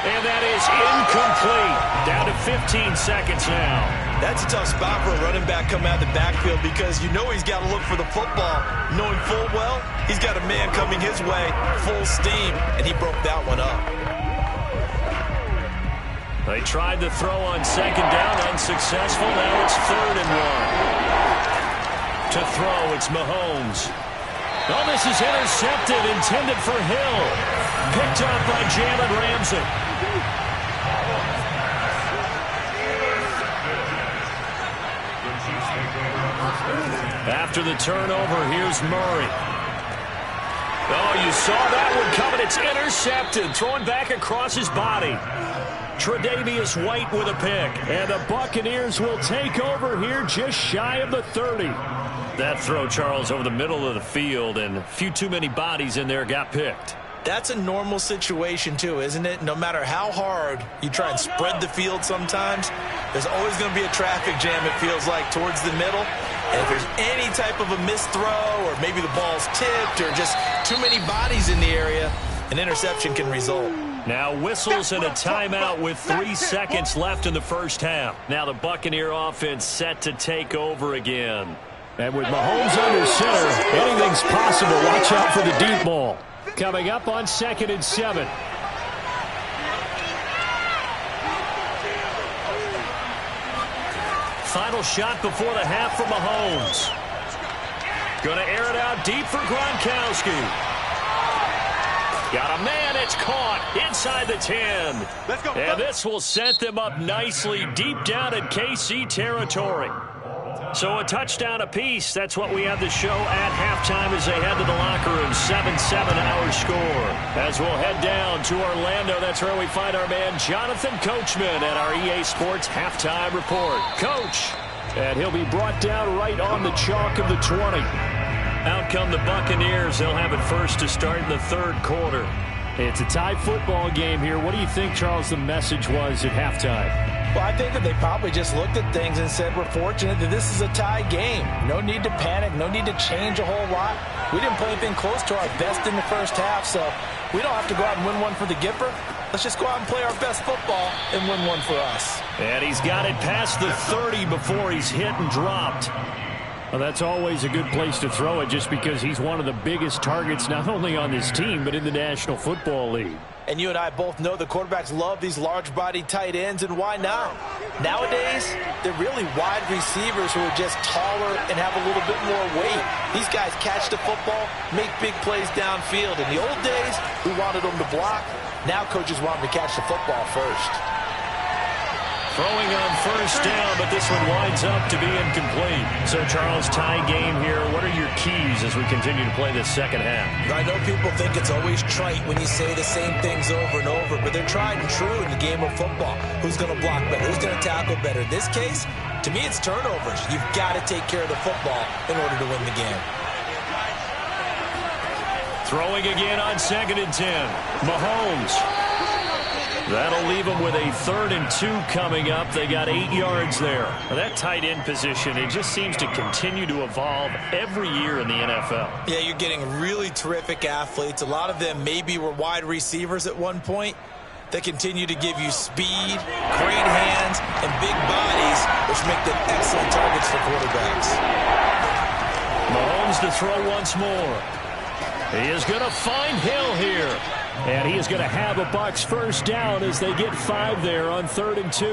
A: And that is incomplete. Down to 15 seconds now.
B: That's a tough spot for a running back coming out of the backfield because you know he's got to look for the football, knowing full well he's got a man coming his way, full steam, and he broke that one up.
A: They tried to throw on 2nd down, unsuccessful. Now it's 3rd and 1. To throw, it's Mahomes. Oh, this is intercepted, intended for Hill. Picked up by Jalen Ramsey. After the turnover, here's Murray. Oh, you saw that one coming. It's intercepted. Thrown back across his body. Tre'Davious White with a pick. And the Buccaneers will take over here just shy of the 30. That throw, Charles, over the middle of the field, and a few too many bodies in there got picked.
B: That's a normal situation, too, isn't it? No matter how hard you try and spread the field sometimes, there's always going to be a traffic jam, it feels like, towards the middle. And if there's any type of a missed throw or maybe the ball's tipped or just too many bodies in the area, an interception can result.
A: Now whistles and a timeout with 3 seconds left in the first half. Now the Buccaneer offense set to take over again. And with Mahomes under center, anything's possible. Watch out for the deep ball. Coming up on 2nd and 7. Final shot before the half for Mahomes. Going to air it out deep for Gronkowski. Got a man, it's caught inside the 10.
C: Let's go.
A: And this will set them up nicely deep down in KC territory. So a touchdown apiece. That's what we have to show at halftime as they head to the locker room. 7-7 our score. As we'll head down to Orlando, that's where we find our man Jonathan Coachman at our EA Sports Halftime Report. Coach, and he'll be brought down right on the chalk of the 20. Out come the Buccaneers. They'll have it first to start in the 3rd quarter. It's a tie football game here. What do you think, Charles, the message was at halftime?
B: Well, I think that they probably just looked at things and said, we're fortunate that this is a tie game. No need to panic. No need to change a whole lot. We didn't play anything close to our best in the first half, so we don't have to go out and win one for the Gipper. Let's just go out and play our best football and win one for us.
A: And he's got it past the 30 before he's hit and dropped. Well, that's always a good place to throw it just because he's one of the biggest targets not only on this team but in the National Football League.
B: And you and I both know the quarterbacks love these large-bodied tight ends, and why not? Nowadays, they're really wide receivers who are just taller and have a little bit more weight. These guys catch the football, make big plays downfield. In the old days, we wanted them to block. Now coaches want them to catch the football first.
A: Throwing on 1st down, but this one winds up to be incomplete. So, Charles, tie game here. What are your keys as we continue to play this second half?
B: I know people think it's always trite when you say the same things over and over, but they're tried and true in the game of football. Who's going to block better? Who's going to tackle better? In this case, to me, it's turnovers. You've got to take care of the football in order to win the game.
A: Throwing again on 2nd and 10. Mahomes. That'll leave them with a 3rd and 2 coming up. They got 8 yards there.
C: Well, that tight end position, it just seems to continue to evolve every year in the NFL.
B: Yeah, you're getting really terrific athletes. A lot of them maybe were wide receivers at one point. They continue to give you speed, great hands, and big bodies, which make them excellent targets for quarterbacks.
A: Mahomes to throw once more. He is going to find Hill here. And he is going to have a Bucs first down as they get 5 there on 3rd and 2.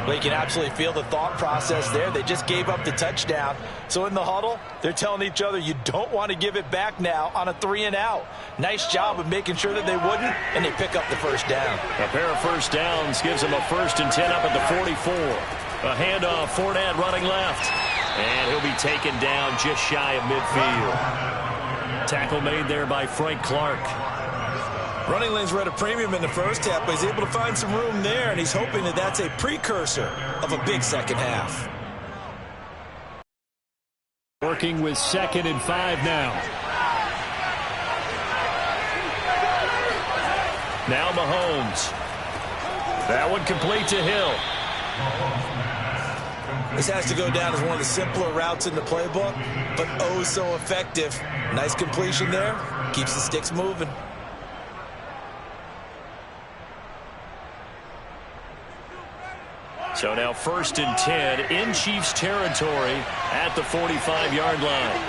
B: Well, you can absolutely feel the thought process there. They just gave up the touchdown. So in the huddle, they're telling each other, you don't want to give it back now on a 3-and-out. Nice job of making sure that they wouldn't, and they pick up the first down.
A: A pair of first downs gives them a 1st and 10 up at the 44. A handoff, Fournette running left. And he'll be taken down just shy of midfield. Tackle made there by Frank Clark.
B: Running lanes were at a premium in the first half, but he's able to find some room there, and he's hoping that that's a precursor of a big second half.
A: Working with 2nd and 5 now. Now Mahomes. That one complete to Hill.
B: This has to go down as one of the simpler routes in the playbook, but oh so effective. Nice completion there. Keeps the sticks moving.
A: So now 1st and 10 in Chiefs territory at the 45-yard line.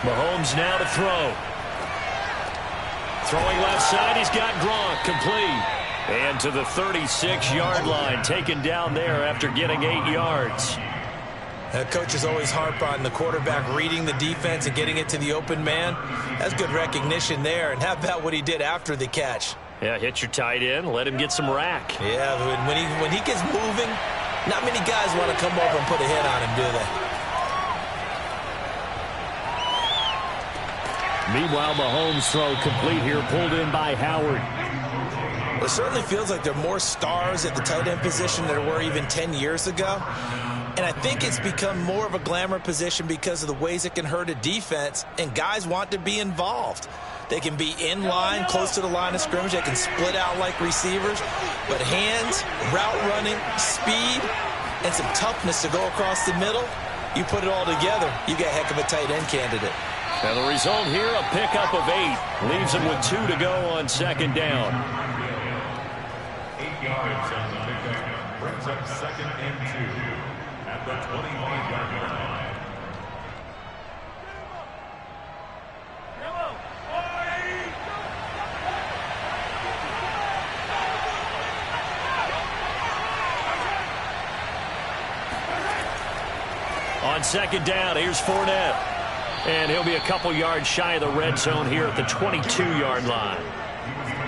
A: Mahomes now to throw. Throwing left side, he's got Gronk complete. And to the 36-yard line, taken down there after getting 8 yards.
B: Coaches always harp on the quarterback reading the defense and getting it to the open man. That's good recognition there. And how about what he did after the catch?
A: Yeah, hit your tight end, let him get some rack.
B: Yeah, when he gets moving, not many guys want to come over and put a hit on him, do they?
A: Meanwhile, Mahomes' throw complete here, pulled in by Howard.
B: It certainly feels like there are more stars at the tight end position than there were even 10 years ago. And I think it's become more of a glamour position because of the ways it can hurt a defense, and guys want to be involved. They can be in line, close to the line of scrimmage. They can split out like receivers. But hands, route running, speed, and some toughness to go across the middle, you put it all together, you got a heck of a tight end candidate.
A: And the result here, a pickup of 8. Leaves them with 2 to go on 2nd down.
D: 8 yards on the pickup. Brings up 2nd and 2 at the 25-yard line.
A: On 2nd down, here's Fournette. And he'll be a couple yards shy of the red zone here at the 22-yard line.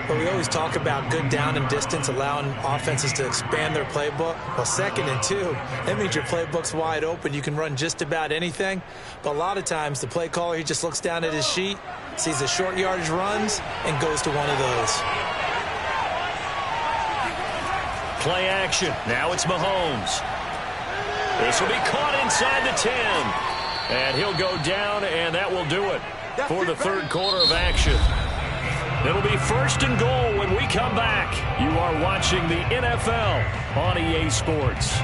B: But we always talk about good down and distance, allowing offenses to expand their playbook. Well, 2nd and 2, that means your playbook's wide open. You can run just about anything. But a lot of times, the play caller, he just looks down at his sheet, sees the short yardage runs, and goes to one of those.
A: Play action. Now it's Mahomes. This will be caught inside the 10. And he'll go down, and that will do it for the 3rd quarter of action. It'll be 1st and goal when we come back. You are watching the NFL on EA Sports.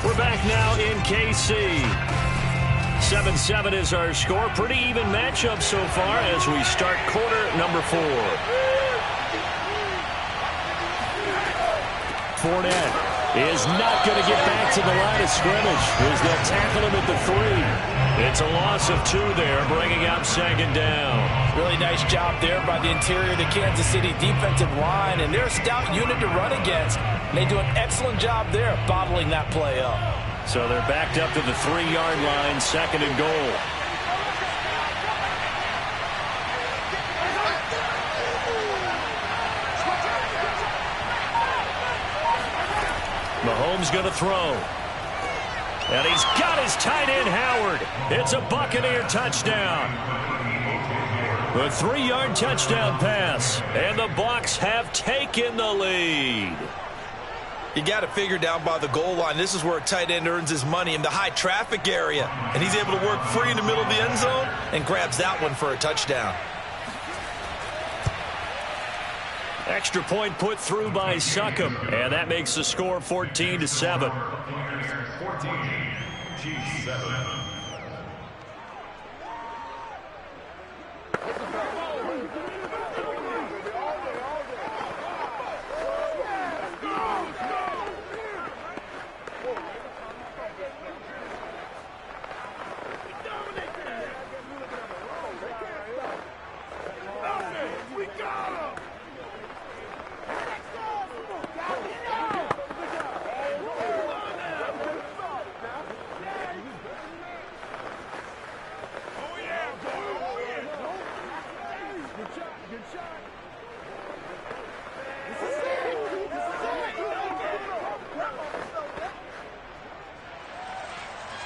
A: We're back now in KC. 7-7 is our score. Pretty even matchup so far as we start quarter number 4. Fournette is not going to get back to the line of scrimmage as they'll tackle him at the 3. It's a loss of 2 there, bringing up 2nd down.
B: Really nice job there by the interior of the Kansas City defensive line, and they're a stout unit to run against. And they do an excellent job there bottling that play up.
A: So they're backed up to the 3-yard line, 2nd and goal. Mahomes going to throw. And he's got his tight end, Howard. It's a Buccaneer touchdown. The 3-yard touchdown pass. And the Bucs have taken the lead.
B: You got to figure down by the goal line. This is where a tight end earns his money in the high traffic area. And he's able to work free in the middle of the end zone and grabs that one for a touchdown.
A: Extra point put through by Succop. And that makes the score 14-7.
D: 14-7.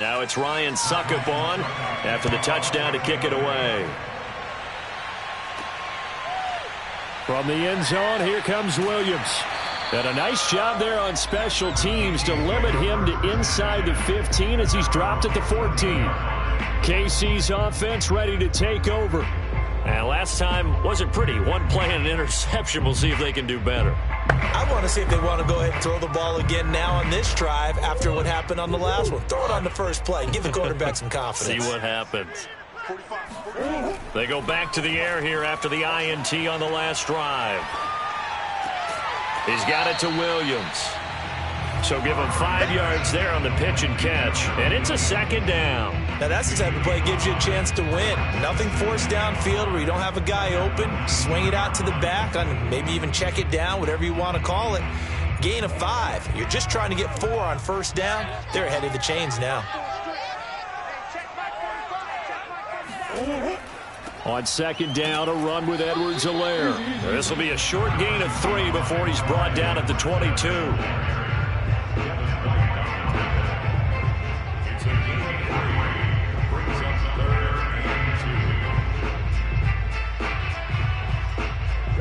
A: Now it's Ryan Succop on after the touchdown to kick it away. From the end zone, here comes Williams. And a nice job there on special teams to limit him to inside the 15 as he's dropped at the 14. KC's offense ready to take over. And last time wasn't pretty. One play and an interception. We'll see if they can do better.
B: I want to see if they want to go ahead and throw the ball again now on this drive after what happened on the last one. Throw it on the first play. Give the quarterback some confidence.
A: See what happens. They go back to the air here after the INT on the last drive. He's got it to Williams. So give him 5 yards there on the pitch and catch. And it's a second down.
B: Now that's the type of play that gives you a chance to win. Nothing forced downfield where you don't have a guy open. Swing it out to the back, and maybe even check it down, whatever you want to call it. Gain of 5. You're just trying to get 4 on first down. They're ahead of the chains now.
A: On second down, a run with Edwards-Helaire. This will be a short gain of 3 before he's brought down at the 22.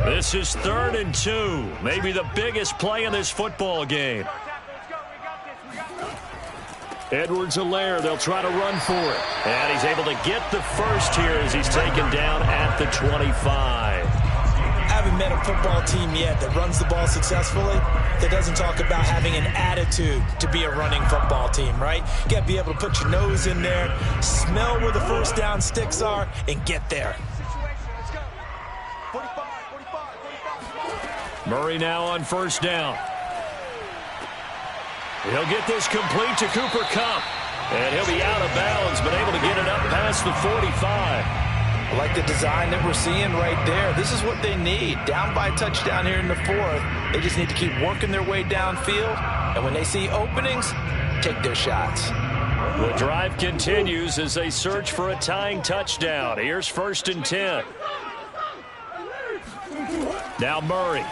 A: This is 3rd and 2. Maybe the biggest play in this football game. Edwards-Helaire, they'll try to run for it. And he's able to get the first here as he's taken down at the 25.
B: I haven't met a football team yet that runs the ball successfully that doesn't talk about having an attitude to be a running football team, right? You got to be able to put your nose in there, smell where the first down sticks are, and get there.
A: Murray now on first down. He'll get this complete to Cooper Kupp. And he'll be out of bounds, but able to get it up past the 45.
B: I like the design that we're seeing right there. This is what they need. Down by a touchdown here in the 4th. They just need to keep working their way downfield. And when they see openings, take their shots.
A: The drive continues as they search for a tying touchdown. Here's 1st and 10. Now Murray.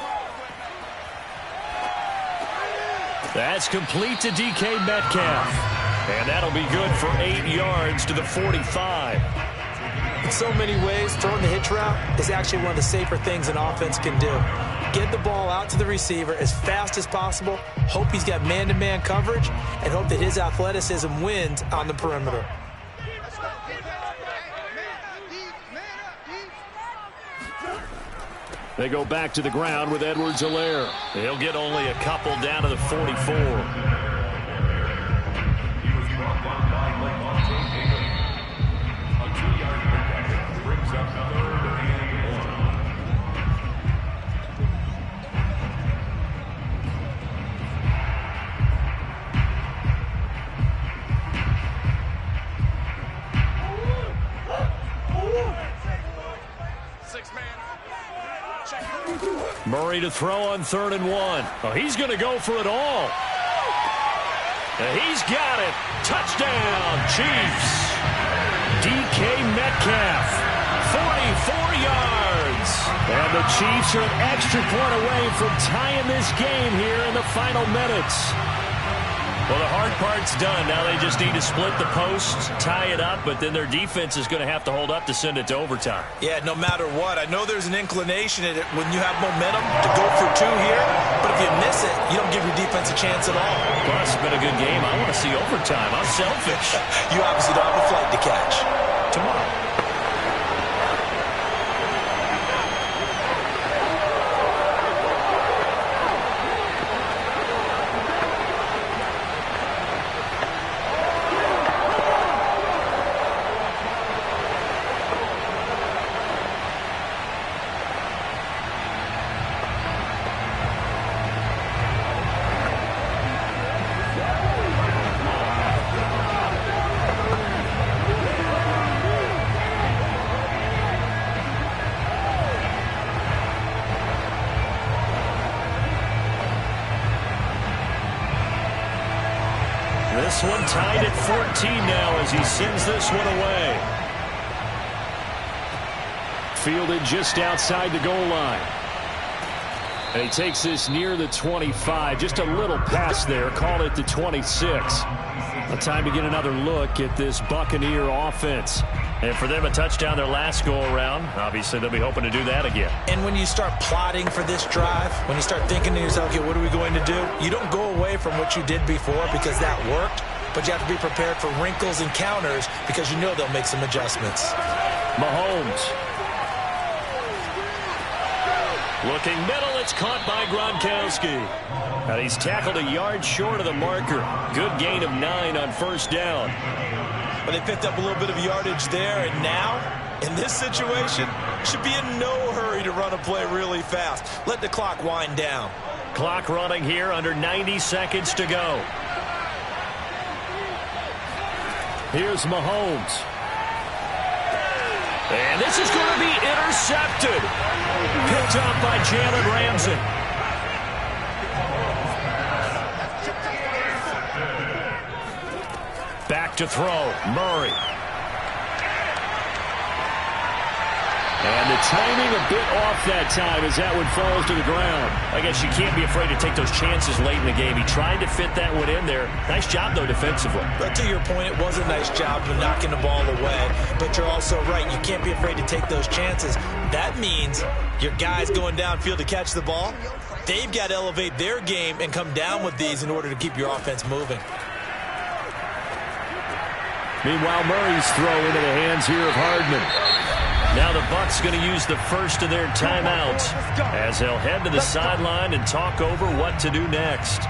A: That's complete to DK Metcalf. And that'll be good for 8 yards to the 45.
B: In so many ways, throwing the hitch route is actually one of the safer things an offense can do. Get the ball out to the receiver as fast as possible, hope he's got man-to-man coverage, and hope that his athleticism wins on the perimeter.
A: They go back to the ground with Edwards-Helaire. He'll get only a couple down to the 44. Murray to throw on 3rd and 1. Oh, he's going to go for it all. And he's got it. Touchdown, Chiefs. DK Metcalf, 44 yards. And the Chiefs are an extra point away from tying this game here in the final minutes. Well, the hard part's done. Now they just need to split the posts, tie it up, but then their defense is going to have to hold up to send it to overtime.
B: Yeah, no matter what. I know there's an inclination in it when you have momentum to go for 2 here, but if you miss it, you don't give your defense a chance at all.
A: Plus, it's been a good game. I want to see overtime. I'm selfish.
B: You obviously don't have a flight to catch.
A: Tomorrow. This one tied at 14 now as he sends this one away. Fielded just outside the goal line. And he takes this near the 25. Just a little pass there. Call it the 26. A time to get another look at this Buccaneer offense. And for them, a touchdown their last go-around. Obviously, they'll be hoping to do that again.
B: And when you start plotting for this drive, when you start thinking to yourself, okay, what are we going to do? You don't go away from what you did before because that worked, but you have to be prepared for wrinkles and counters because you know they'll make some adjustments.
A: Mahomes. Looking middle, it's caught by Gronkowski. And he's tackled a yard short of the marker. Good gain of 9 on first down.
B: But they picked up a little bit of yardage there, and now, in this situation, should be in no hurry to run a play really fast. Let the clock wind down.
A: Clock running here, under 90 seconds to go. Here's Mahomes. And this is going to be intercepted. Picked up by Jalen Ramsey. Back to throw, Murray. And the timing a bit off that time as that one falls to the ground. I guess you can't be afraid to take those chances late in the game. He tried to fit that one in there. Nice job, though, defensively.
B: But to your point, it was a nice job of knocking the ball away. But you're also right. You can't be afraid to take those chances. That means your guys going downfield to catch the ball, they've got to elevate their game and come down with these in order to keep your offense moving.
A: Meanwhile, Murray's throw into the hands here of Hardman. Now the Bucs going to use the first of their timeouts as they'll head to the sideline and talk over what to do next.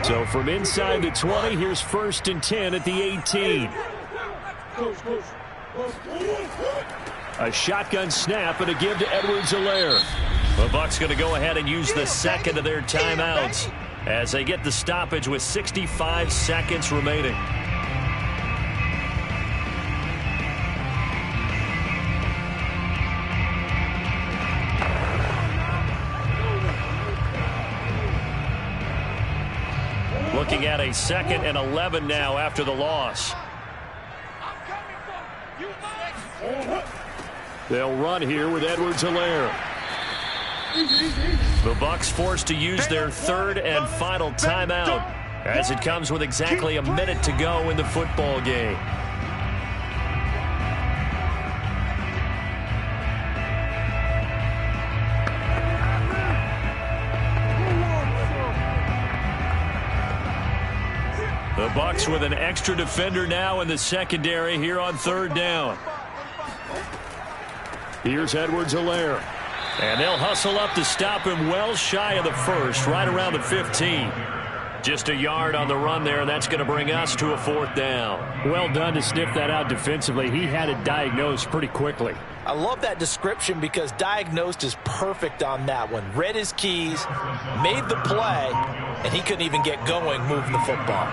A: So from inside the 20, here's 1st and 10 at the 18. A shotgun snap and a give to Edwards-Helaire. The Bucs going to go ahead and use the second of their timeouts as they get the stoppage with 65 seconds remaining. Looking at a 2nd and 11 now after the loss. They'll run here with Edwards-Helaire. The Bucs forced to use their 3rd and final timeout as it comes with exactly a minute to go in the football game. The Bucs with an extra defender now in the secondary here on 3rd down. Here's Edwards-Helaire. And they'll hustle up to stop him well shy of the 1st, right around the 15. Just a yard on the run there, and that's going to bring us to a 4th down. Well done to sniff that out defensively. He had it diagnosed pretty quickly.
B: I love that description because diagnosed is perfect on that one. Read his keys, made the play, and he couldn't even get going moving the football.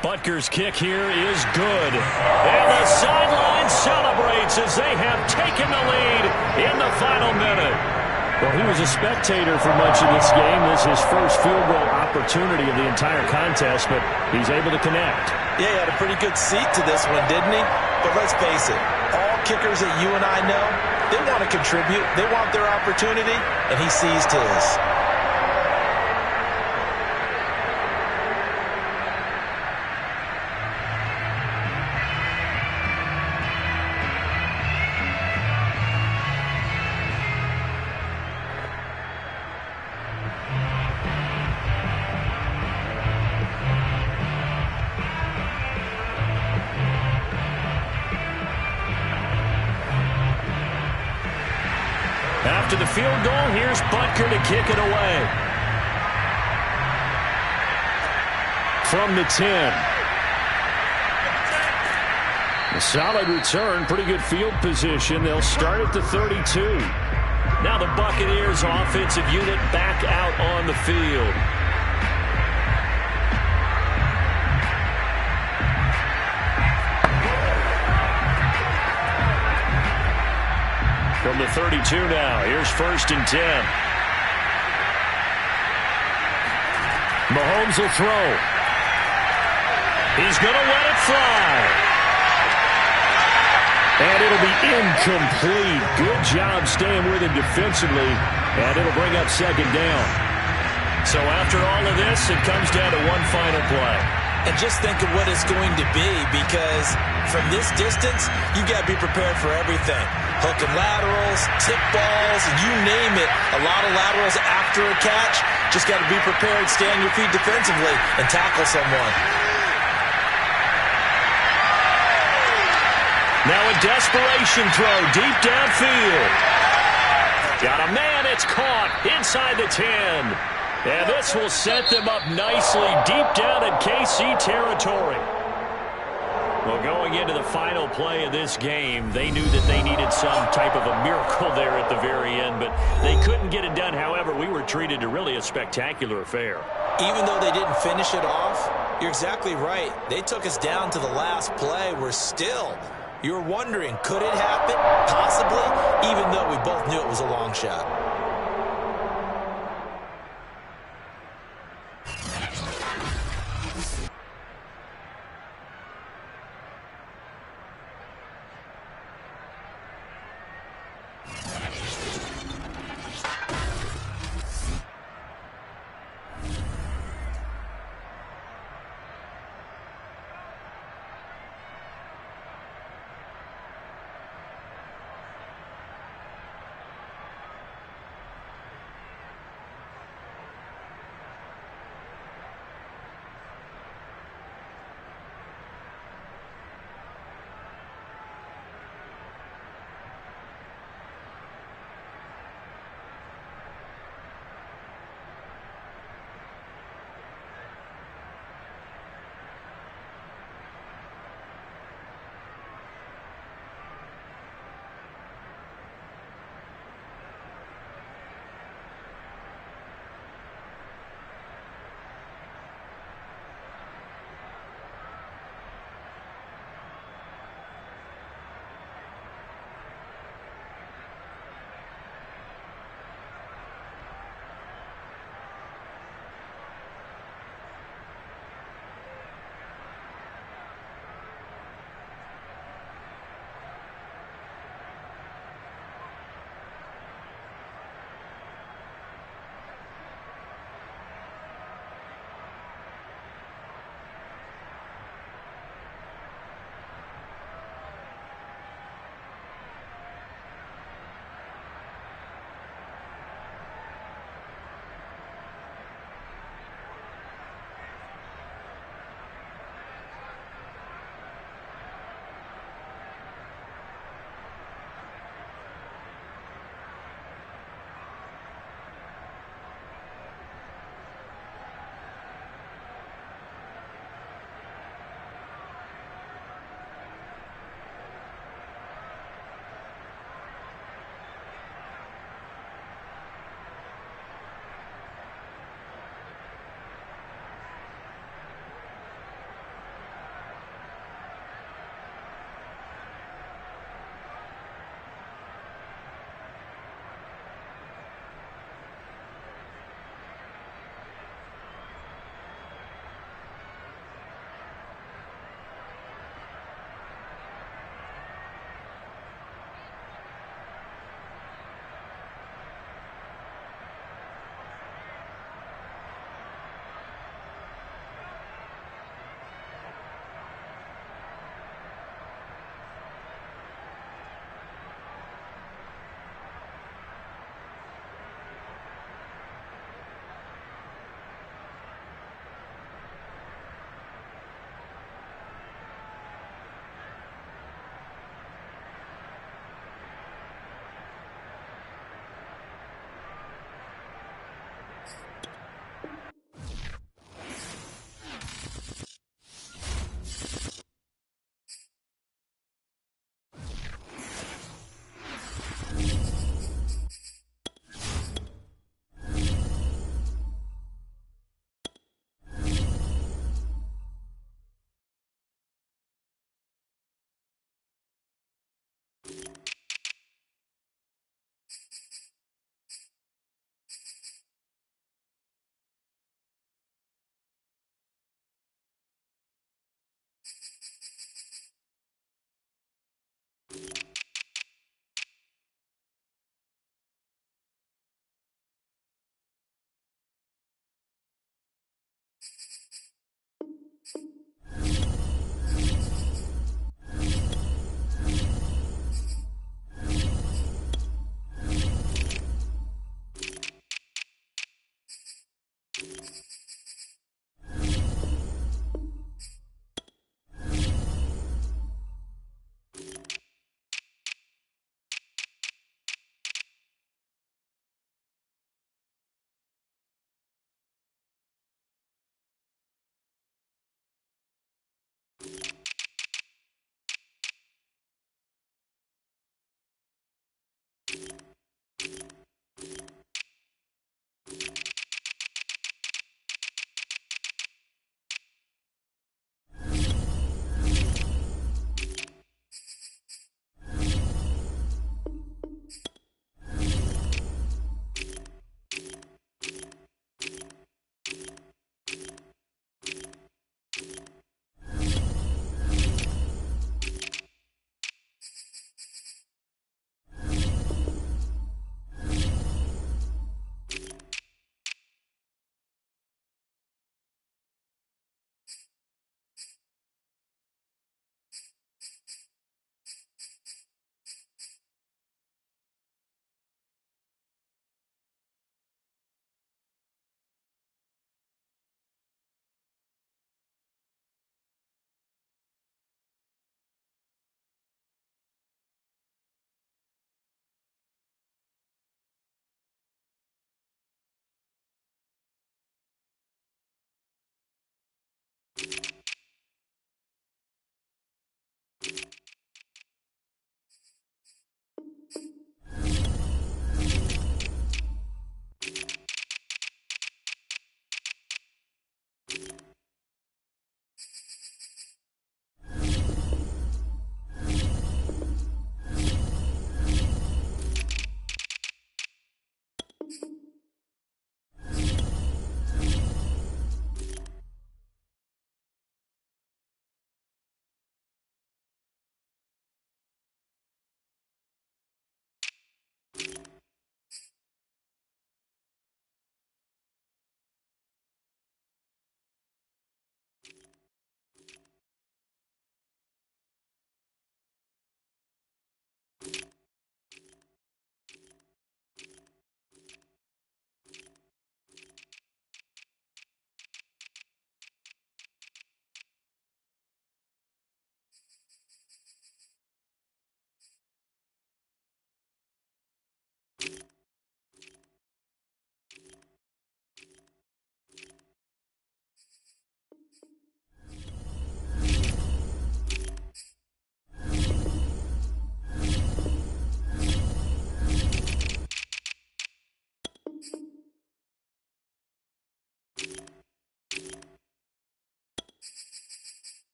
A: Butker's kick here is good. And the sideline celebrates as they have taken the lead in the final minute. Well, he was a spectator for much of this game. This is his first field goal opportunity of the entire contest, but he's able to connect.
B: Yeah, he had a pretty good seat to this one, didn't he? But let's face it, all kickers that you and I know, They want to contribute. They want their opportunity, and he seized his.
A: After the field goal, here's Butker to kick it away. From the 10. A solid return, pretty good field position. They'll start at the 32. Now the Buccaneers offensive unit back out on the field. From the 32 now, here's 1st and 10. Mahomes will throw. He's going to let it fly. And it'll be incomplete. Good job staying with him defensively. And it'll bring up 2nd down. So after all of this, it comes down to one final play.
B: And just think of what it's going to be, because from this distance, you've got to be prepared for everything. Hook and laterals, tip balls, and you name it. A lot of laterals after a catch. Just got to be prepared, stay on your feet defensively, and tackle someone.
A: Now a desperation throw deep downfield. Got a man, it's caught inside the 10. And this will set them up nicely deep down in KC territory. Well, going into the final play of this game, they knew that they needed some type of a miracle there at the very end, but they couldn't get it done. However, we were treated to really a spectacular affair.
B: Even though they didn't finish it off, you're exactly right. They took us down to the last play. We're still, you were wondering, could it happen? Possibly, even though we both knew it was a long shot.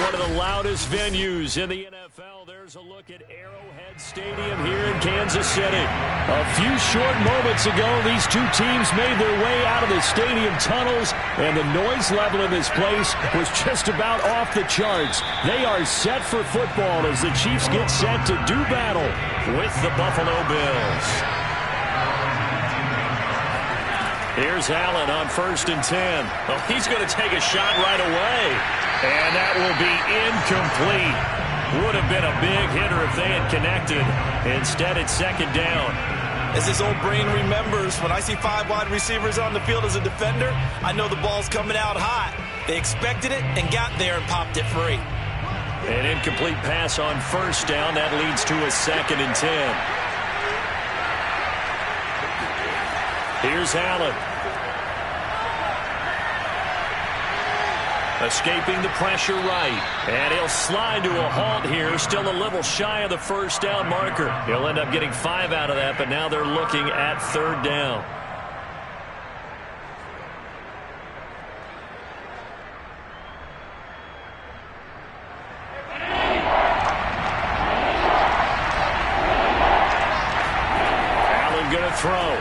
A: One of the loudest venues in the NFL. There's a look at Arrowhead Stadium here in Kansas City. A few short moments ago, these two teams made their way out of the stadium tunnels, and the noise level in this place was just about off the charts. They are set for football as the Chiefs get set to do battle with the Buffalo Bills. Here's Allen on 1st and 10.
C: Well, he's going to take a shot right away.
A: And that will be incomplete. Would have been a big hitter if they had connected. Instead, it's 2nd down.
B: As this old brain remembers, when I see 5 wide receivers on the field as a defender, I know the ball's coming out hot. They expected it and got there and popped it free.
A: An incomplete pass on 1st down. That leads to a 2nd and 10. Here's Allen. Escaping the pressure right. And he'll slide to a halt here. Still a little shy of the 1st down marker. He'll end up getting 5 out of that, but now they're looking at 3rd down. Allen going to throw.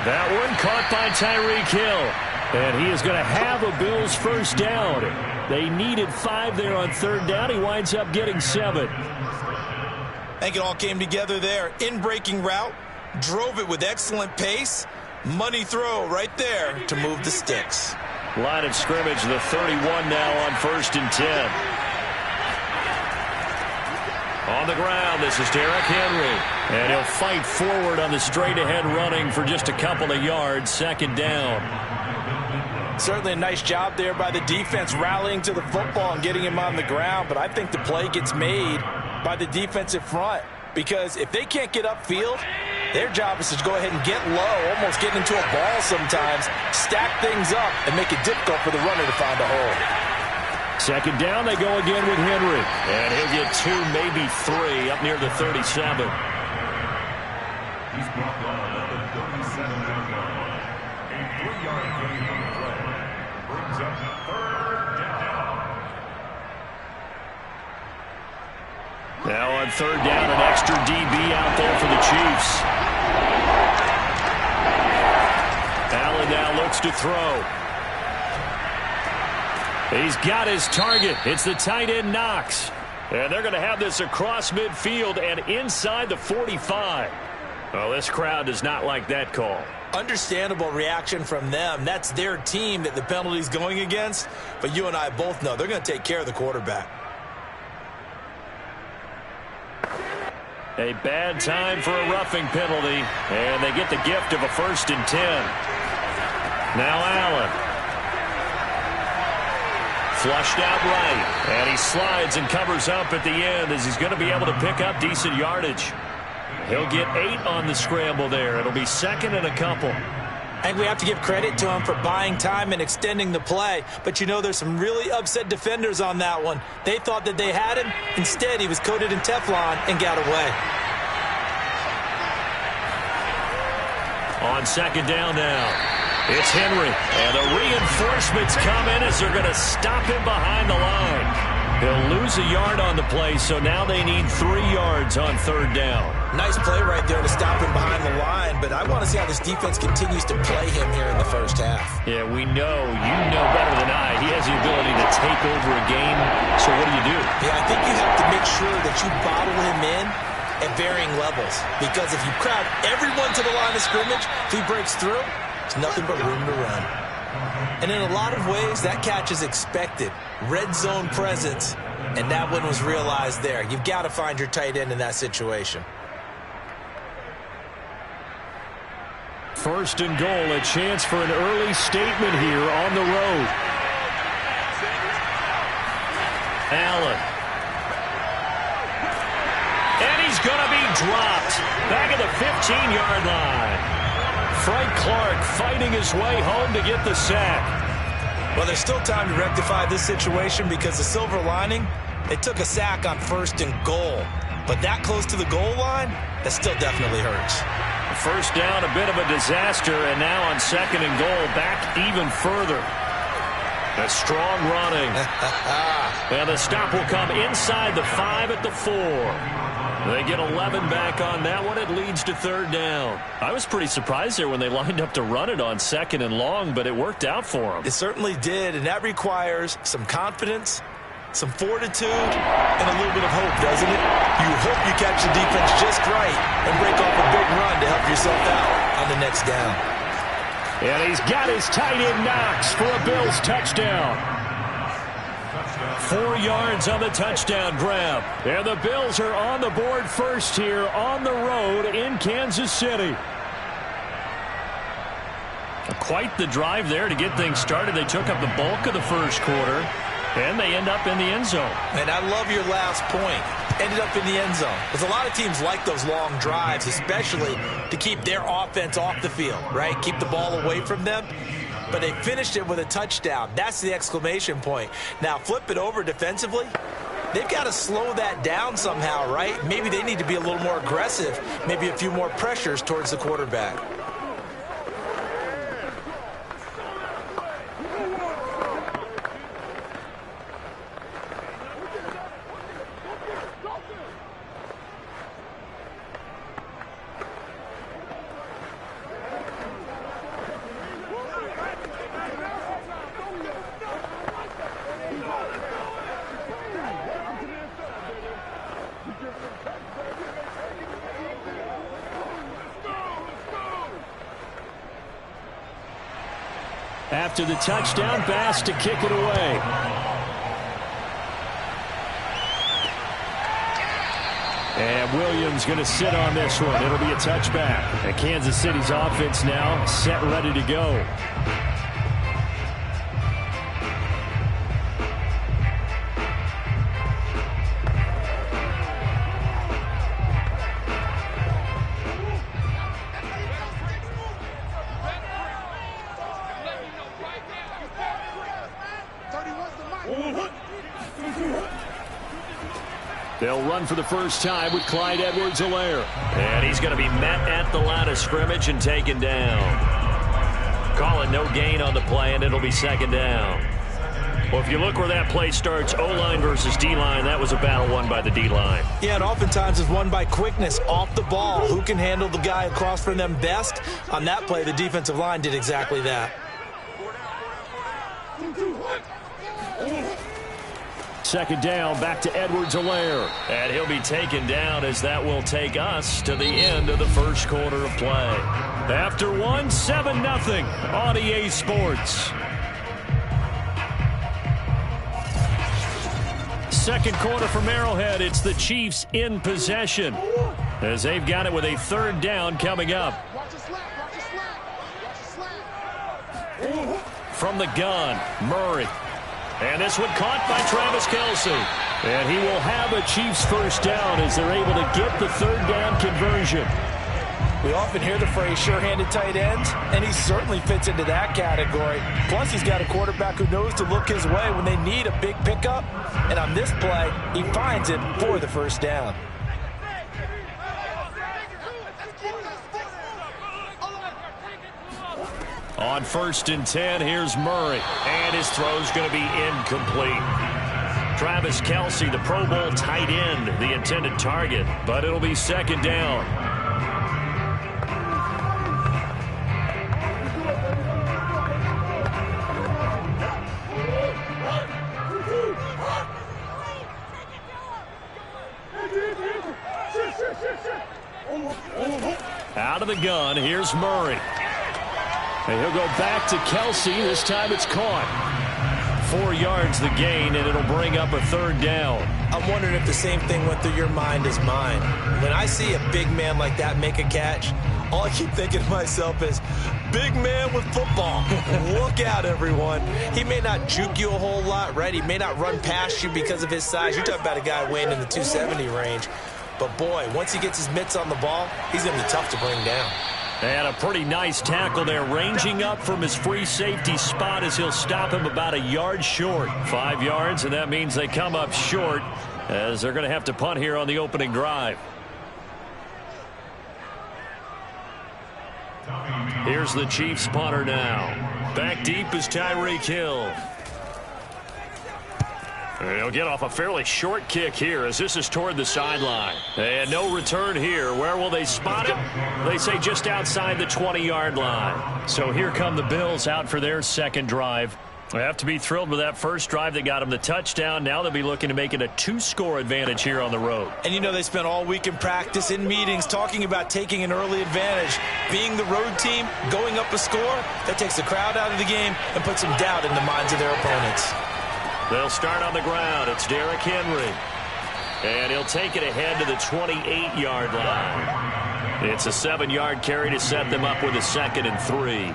A: That one caught by Tyreek Hill. And he is going to have a Bills 1st down. They needed 5 there on 3rd down. He winds up getting 7.
B: I think it all came together there. In-breaking route, drove it with excellent pace. Money throw right there to move the sticks.
A: Line of scrimmage, the 31 now on 1st and 10. On the ground, this is Derrick Henry. And he'll fight forward on the straight-ahead running for just a couple of yards. 2nd down.
B: Certainly a nice job there by the defense rallying to the football and getting him on the ground, but I think the play gets made by the defensive front because if they can't get upfield, their job is to go ahead and get low, almost get into a ball sometimes, stack things up, and make it difficult for the runner to find a hole.
A: 2nd down, they go again with Henry. And he'll get 2, maybe 3, up near the 37.
D: He's brought on at the 37-yard line. A 3-yard gain on the play brings up 3rd down.
A: Now on 3rd down, an extra DB out there for the Chiefs. Allen now looks to throw. He's got his target. It's the tight end Knox. And they're going to have this across midfield and inside the 45. Well, this crowd does not like that call.
B: Understandable reaction from them. That's their team that the penalty's going against. But you and I both know they're going to take care of the quarterback.
A: A bad time for a roughing penalty. And they get the gift of a 1st and 10. Now Allen. Flushed out right, and he slides and covers up at the end as he's going to be able to pick up decent yardage. He'll get 8 on the scramble there. It'll be 2nd and a couple.
B: I think we have to give credit to him for buying time and extending the play. But, you know, there's some really upset defenders on that one. They thought that they had him. Instead, he was coated in Teflon and got away.
A: On 2nd down now. It's Henry, and the reinforcements come in as they're going to stop him behind the line. He'll lose a yard on the play, so now they need 3 yards on 3rd down.
B: Nice play right there to stop him behind the line, but I want to see how this defense continues to play him here in the 1st half.
A: Yeah, we know, you know better than I, he has the ability to take over a game, so what do?
B: Yeah, I think you have to make sure that you bottle him in at varying levels, because if you crowd everyone to the line of scrimmage, if he breaks through, there's nothing but room to run. And in a lot of ways, that catch is expected. Red zone presence. And that one was realized there. You've got to find your tight end in that situation.
A: 1st and goal, a chance for an early statement here on the road. Allen. And he's going to be dropped. Back at the 15-yard line. Frank Clark fighting his way home to get the sack.
B: Well, there's still time to rectify this situation because the silver lining, they took a sack on 1st and goal. But that close to the goal line, that still definitely hurts.
A: First down, a bit of a disaster, and now on second and goal, back even further. A strong running. And the stop will come inside the 5 at the 4. They get 11 back on that one. It leads to third down. I was pretty surprised there when they lined up to run it on second and long, but it worked out for them.
B: It certainly did, and that requires some confidence, some fortitude, and a little bit of hope, doesn't it? You hope you catch the defense just right and break off a big run to help yourself out on the next down.
A: And he's got his tight end Knox for a Bills touchdown. 4 yards on the touchdown grab. And the Bills are on the board first here on the road in Kansas City. Quite the drive there to get things started. They took up the bulk of the first quarter, and they end up in the end zone.
B: And I love your last point. Ended up in the end zone. Because a lot of teams like those long drives, especially to keep their offense off the field, right? Keep the ball away from them. But they finished it with a touchdown. That's the exclamation point. Now, flip it over defensively. They've got to slow that down somehow, right? Maybe they need to be a little more aggressive. Maybe a few more pressures towards the quarterback.
A: After the touchdown, Bass to kick it away. And Williams going to sit on this one. It'll be a touchback. And Kansas City's offense now set, ready to go. They'll run for the first time with Clyde Edwards-Helaire. And he's going to be met at the line of scrimmage and taken down. Call it no gain on the play, and it'll be second down. Well, if you look where that play starts, O-line versus D-line, that was a battle won by the D-line.
B: Yeah, and oftentimes it's won by quickness off the ball. Who can handle the guy across from them best? On that play, the defensive line did exactly that.
A: Second down, back to Edwards-Helaire. And he'll be taken down as that will take us to the end of the first quarter of play. After one, 7-0 on EA Sports. Second quarter from Arrowhead. It's the Chiefs in possession as they've got it with a third down coming up. From the gun, Murray. And this one caught by Travis Kelce. And he will have a Chiefs first down as they're able to get the third down conversion.
B: We often hear the phrase sure-handed tight ends, and he certainly fits into that category. Plus, he's got a quarterback who knows to look his way when they need a big pickup. And on this play, he finds it for the first down.
A: On 1st and 10, here's Murray. And his throw's going to be incomplete. Travis Kelce, the Pro Bowl tight end, the intended target. But it'll be second down. Out of the gun, here's Murray. And he'll go back to Kelce. This time it's caught. 4 yards the gain, and it'll bring up a third down.
B: I'm wondering if the same thing went through your mind as mine. When I see a big man like that make a catch, all I keep thinking to myself is, big man with football. Look out, everyone. He may not juke you a whole lot, right? He may not run past you because of his size. You're talking about a guy weighing in the 270 range. But, boy, once he gets his mitts on the ball, he's going to be tough to bring down.
A: And a pretty nice tackle there, ranging up from his free safety spot as he'll stop him about a yard short. 5 yards, and that means they come up short. as they're going to have to punt here on the opening drive. Here's the Chiefs punter now. Back deep is Tyreek Hill. He'll get off a fairly short kick here as this is toward the sideline. And no return here. Where will they spot him? They say just outside the 20-yard line. So here come the Bills out for their second drive. They have to be thrilled with that first drive that got them the touchdown. Now they'll be looking to make it a 2-score advantage here on the road.
B: And you know they spent all week in practice, in meetings, talking about taking an early advantage. Being the road team, going up a score, that takes the crowd out of the game and puts some doubt in the minds of their opponents.
A: They'll start on the ground. It's Derrick Henry. And he'll take it ahead to the 28-yard line. It's a 7-yard carry to set them up with a 2nd and 3.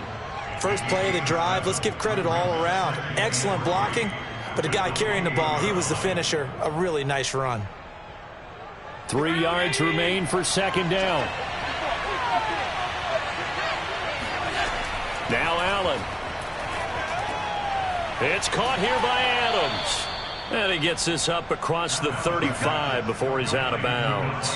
B: First play of the drive, let's give credit all around. Excellent blocking, but the guy carrying the ball, he was the finisher. A really nice run.
A: 3 yards remain for 2nd down. Now Allen. It's caught here by Adams. And he gets this up across the 35 before he's out of bounds.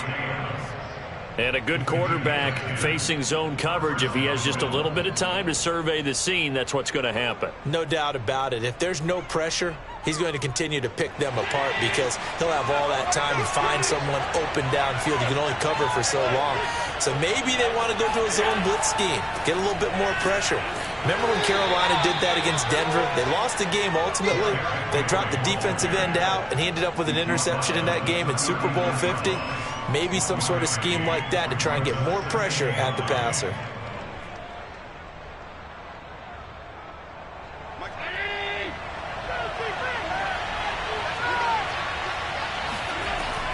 A: And a good quarterback facing zone coverage. If he has just a little bit of time to survey the scene, that's what's going to happen.
B: No doubt about it. If there's no pressure, he's going to continue to pick them apart because he'll have all that time to find someone open downfield. You can only cover for so long. So maybe they want to go to a zone blitz scheme, get a little bit more pressure. Remember when Carolina did that against Denver? They lost the game ultimately. They dropped the defensive end out, and he ended up with an interception in that game in Super Bowl 50. Maybe some sort of scheme like that to try and get more pressure at the passer.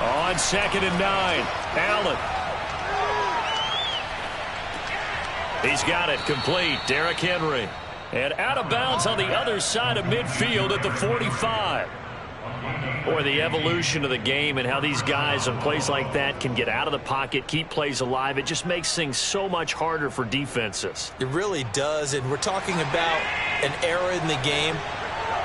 A: On 2nd and 9, Allen. He's got it complete. Derrick Henry. And out of bounds on the other side of midfield at the 45. Boy, the evolution of the game and how these guys on plays like that can get out of the pocket, keep plays alive, it just makes things so much harder for defenses.
B: It really does, and we're talking about an era in the game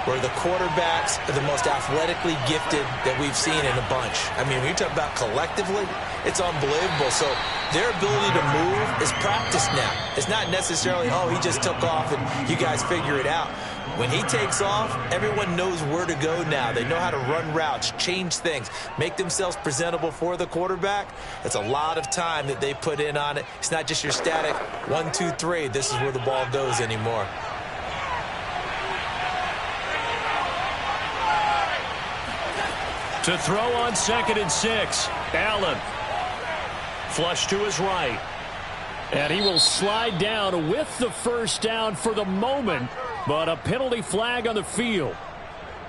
B: where the quarterbacks are the most athletically gifted that we've seen in a bunch. I mean, when you talk about collectively, it's unbelievable. So their ability to move is practiced now. It's not necessarily, oh, he just took off and you guys figure it out. When he takes off, everyone knows where to go now. They know how to run routes, change things, make themselves presentable for the quarterback. It's a lot of time that they put in on it. It's not just your static 1, 2, 3. This is where the ball goes anymore.
A: To throw on 2nd and 6, Allen. Flush to his right. And he will slide down with the first down for the moment, but a penalty flag on the field.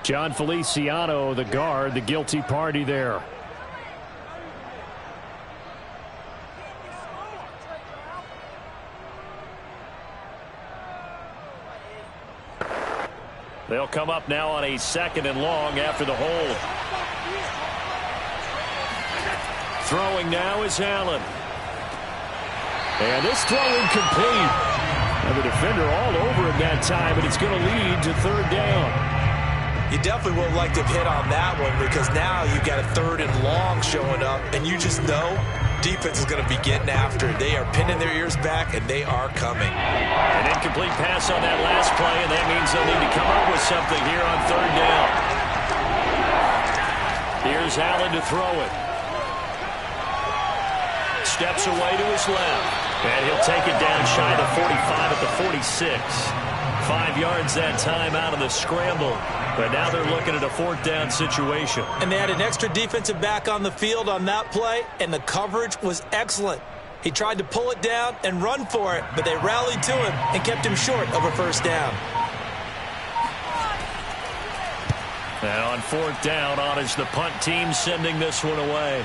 A: John Feliciano, the guard, the guilty party there. They'll come up now on a 2nd and long after the hold. Throwing now is Allen. And this throw incomplete. And the defender all over him that time, and it's going to lead to 3rd down.
B: You definitely would have liked to have hit on that one because now you've got a 3rd and long showing up, and you just know defense is going to be getting after it. They are pinning their ears back, and they are coming.
A: An incomplete pass on that last play, and that means they'll need to come up with something here on 3rd down. Here's Allen to throw it. Steps away to his left. And he'll take it down shy of the 45 at the 46. 5 yards that time out of the scramble. But now they're looking at a 4th down situation.
B: And they had an extra defensive back on the field on that play, and the coverage was excellent. He tried to pull it down and run for it, but they rallied to him and kept him short of a 1st down.
A: And on 4th down, on is the punt team sending this one away.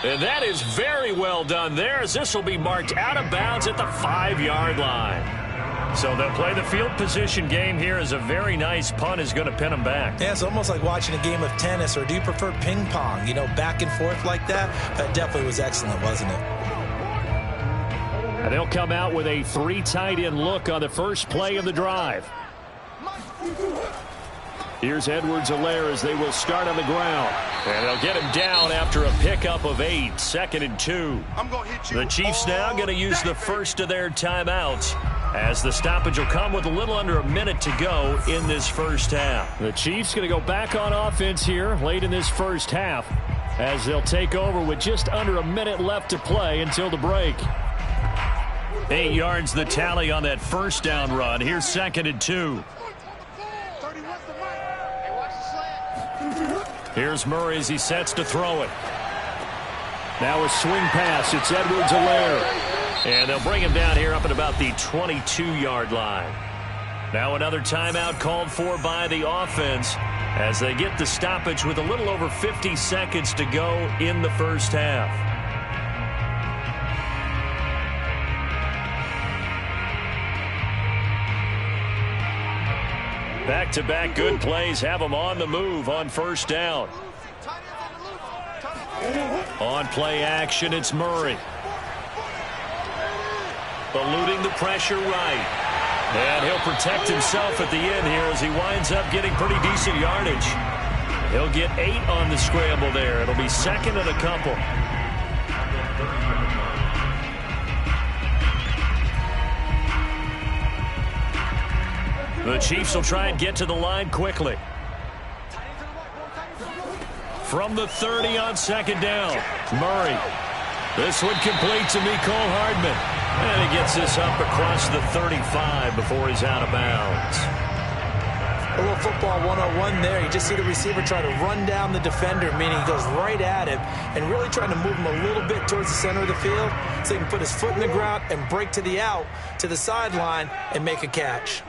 A: And that is very well done there, as this will be marked out of bounds at the 5-yard line. So they'll play the field position game here as a very nice punt is going to pin them back.
B: Yeah, it's almost like watching a game of tennis, or do you prefer ping pong? You know, back and forth like that? That definitely was excellent, wasn't it?
A: And they'll come out with a 3 tight end look on the first play of the drive. Here's Edwards-Helaire as they will start on the ground. And they'll get him down after a pickup of 8, 2nd and 2. The Chiefs now going to use the first of their timeouts, as the stoppage will come with a little under a minute to go in this first half. The Chiefs going to go back on offense here late in this first half, as they'll take over with just under a minute left to play until the break. 8 yards the tally on that first down run. Here's 2nd and 2. Here's Murray as he sets to throw it. Now a swing pass. It's Edwards-Helaire. And they'll bring him down here up at about the 22-yard line. Now another timeout called for by the offense as they get the stoppage with a little over 50 seconds to go in the first half. Back-to-back good plays have them on the move on first down. On play action, it's Murray. Eluding the pressure right. And he'll protect himself at the end here as he winds up getting pretty decent yardage. He'll get 8 on the scramble there. It'll be 2nd and a couple. The Chiefs will try and get to the line quickly. From the 30 on 2nd down, Murray. This one complete to Mecole Hardman. And he gets this up across the 35 before he's out of bounds.
B: A little football 101 there. You just see the receiver try to run down the defender, meaning he goes right at him and really trying to move him a little bit towards the center of the field so he can put his foot in the ground and break to the out, to the sideline, and make a catch.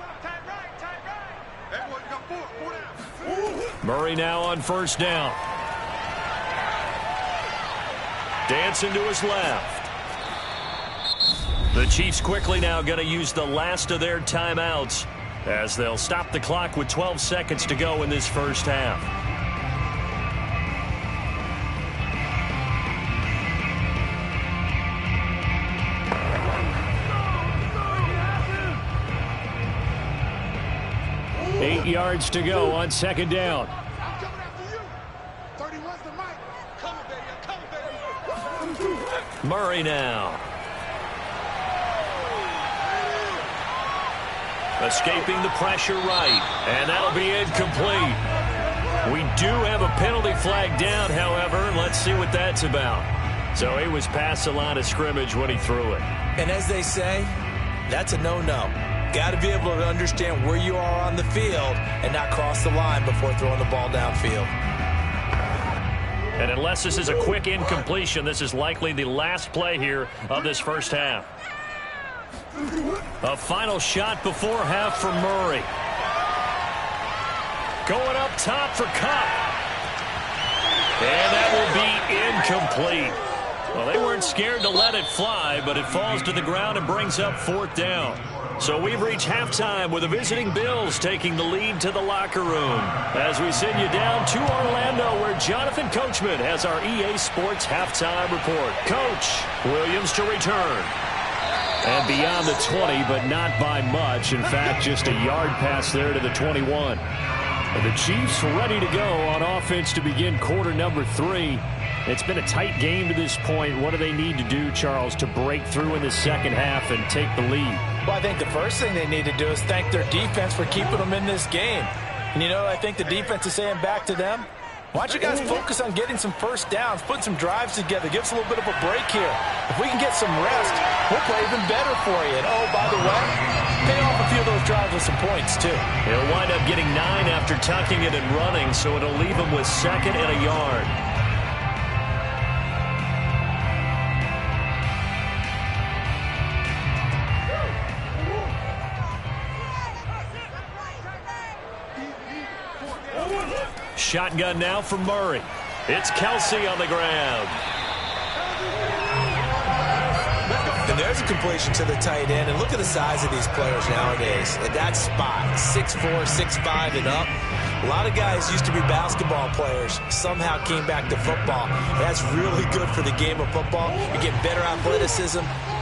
A: Murray now on first down. Dancing to his left. The Chiefs quickly now going to use the last of their timeouts as they'll stop the clock with 12 seconds to go in this first half. Eight yards to go on 2nd down. Murray now. Escaping the pressure right. And that'll be incomplete. We do have a penalty flag down, however. Let's see what that's about. So he was past the line of scrimmage when he threw it.
B: And as they say, that's a no-no. Got to be able to understand where you are on the field and not cross the line before throwing the ball downfield.
A: And unless this is a quick incompletion, this is likely the last play here of this first half. A final shot before half for Murray. Going up top for Kupp. And that will be incomplete. Well, they weren't scared to let it fly, but it falls to the ground and brings up 4th down. So we've reached halftime with the visiting Bills taking the lead to the locker room. As we send you down to Orlando, where Jonathan Coachman has our EA Sports halftime report. Coach, Williams to return. And beyond the 20, but not by much. In fact, just a yard pass there to the 21. The Chiefs ready to go on offense to begin quarter number 3. It's been a tight game to this point. What do they need to do, Charles, to break through in the second half and take the lead?
B: Well, I think the first thing they need to do is thank their defense for keeping them in this game. And, you know, I think the defense is saying back to them, why don't you guys focus on getting some first downs, put some drives together, give us a little bit of a break here. If we can get some rest, we'll play even better for you. And, oh, by the way, pay off a few of those drives with some points, too.
A: He'll wind up getting 9 after tucking it and running, so it'll leave him with 2nd and a yard. Shotgun now for Murray. It's Kelce on the ground.
B: And there's a completion to the tight end. And look at the size of these players nowadays. At that spot, 6'4", 6'5", and up. A lot of guys used to be basketball players. Somehow came back to football. And that's really good for the game of football. You get better athleticism,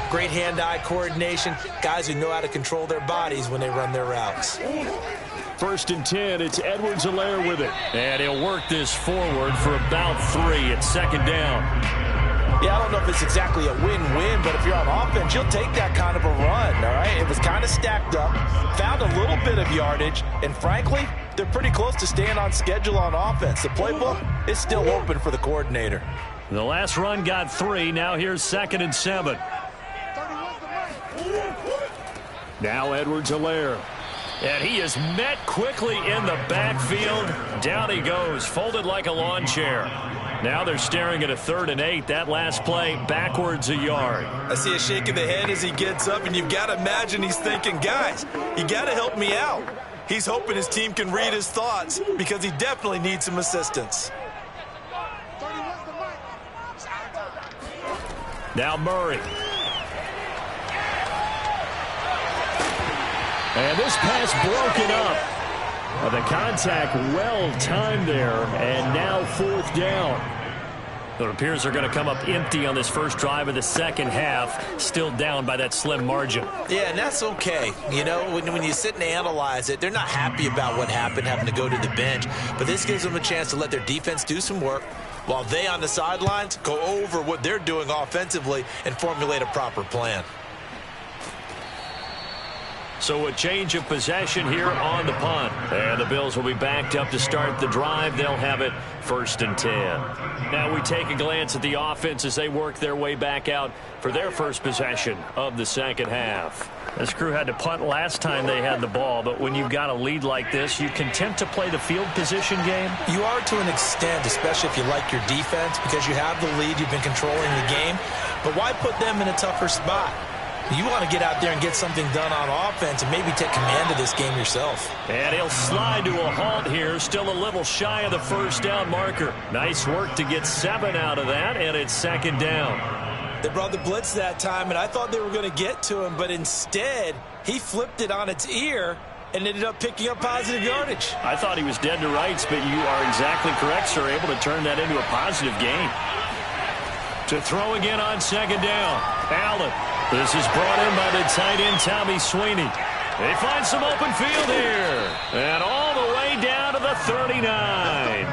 B: great hand-eye coordination, guys who know how to control their bodies when they run their routes.
A: First and 10, it's Edwards-Helaire with it. And he'll work this forward for about 3 at second down.
B: Yeah, I don't know if it's exactly a win-win, but if you're on offense, you'll take that kind of a run, all right? It was kind of stacked up, found a little bit of yardage, and frankly, they're pretty close to staying on schedule on offense. The playbook is still open for the coordinator.
A: The last run got 3. Now here's 2nd and 7. Now Edwards-Helaire. And he is met quickly in the backfield. Down he goes, folded like a lawn chair. Now they're staring at a 3rd and 8. That last play, backwards a yard.
B: I see a shake of the head as he gets up, and you've got to imagine he's thinking, guys, you got to help me out. He's hoping his team can read his thoughts because he definitely needs some assistance.
A: Now Murray. And this pass broken up. The contact well timed there, and now 4th down. It appears they're going to come up empty on this first drive of the second half, still down by that slim margin.
B: Yeah, and that's okay. You know, when you sit and analyze it, they're not happy about what happened, having to go to the bench. But this gives them a chance to let their defense do some work while they on the sidelines go over what they're doing offensively and formulate a proper plan.
A: So a change of possession here on the punt. And the Bills will be backed up to start the drive. They'll have it 1st and 10. Now we take a glance at the offense as they work their way back out for their first possession of the second half. This crew had to punt last time they had the ball, but when you've got a lead like this, you content to play the field position game?
B: You are to an extent, especially if you like your defense, because you have the lead, you've been controlling the game. But why put them in a tougher spot? You want to get out there and get something done on offense and maybe take command of this game yourself.
A: And he'll slide to a halt here, still a little shy of the first down marker. Nice work to get 7 out of that, and it's 2nd down.
B: They brought the blitz that time, and I thought they were going to get to him, but instead he flipped it on its ear and ended up picking up positive yardage.
A: I thought he was dead to rights, but you are exactly correct, sir, able to turn that into a positive gain. To throw again on 2nd down, Allen. This is brought in by the tight end, Tommy Sweeney. They find some open field here. And all the way down to the 39.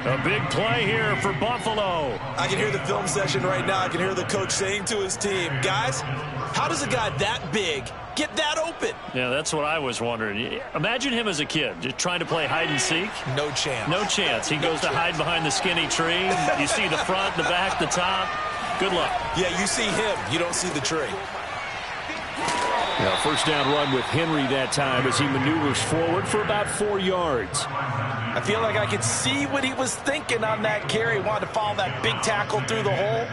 A: A big play here for Buffalo.
B: I can hear the film session right now. I can hear the coach saying to his team, guys, how does a guy that big get that open?
A: Yeah, that's what I was wondering. Imagine him as a kid, just trying to play hide and seek.
B: No chance.
A: No chance. He goes to hide behind the skinny tree. You see the front, the back, the top. Good luck.
B: Yeah, you see him. You don't see the tree.
A: Now, first down run with Henry that time as he maneuvers forward for about 4 yards.
B: I feel like I could see what he was thinking on that carry. Wanted to follow that big tackle through the hole.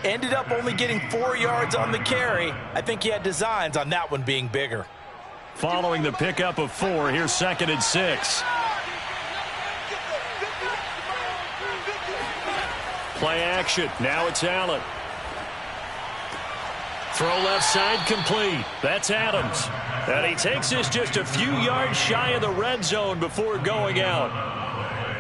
B: Ended up only getting 4 yards on the carry. I think he had designs on that one being bigger.
A: Following the pickup of 4, here's 2nd and 6. Play action. Now it's Allen. Throw left side complete. That's Adams. And he takes this just a few yards shy of the red zone before going out.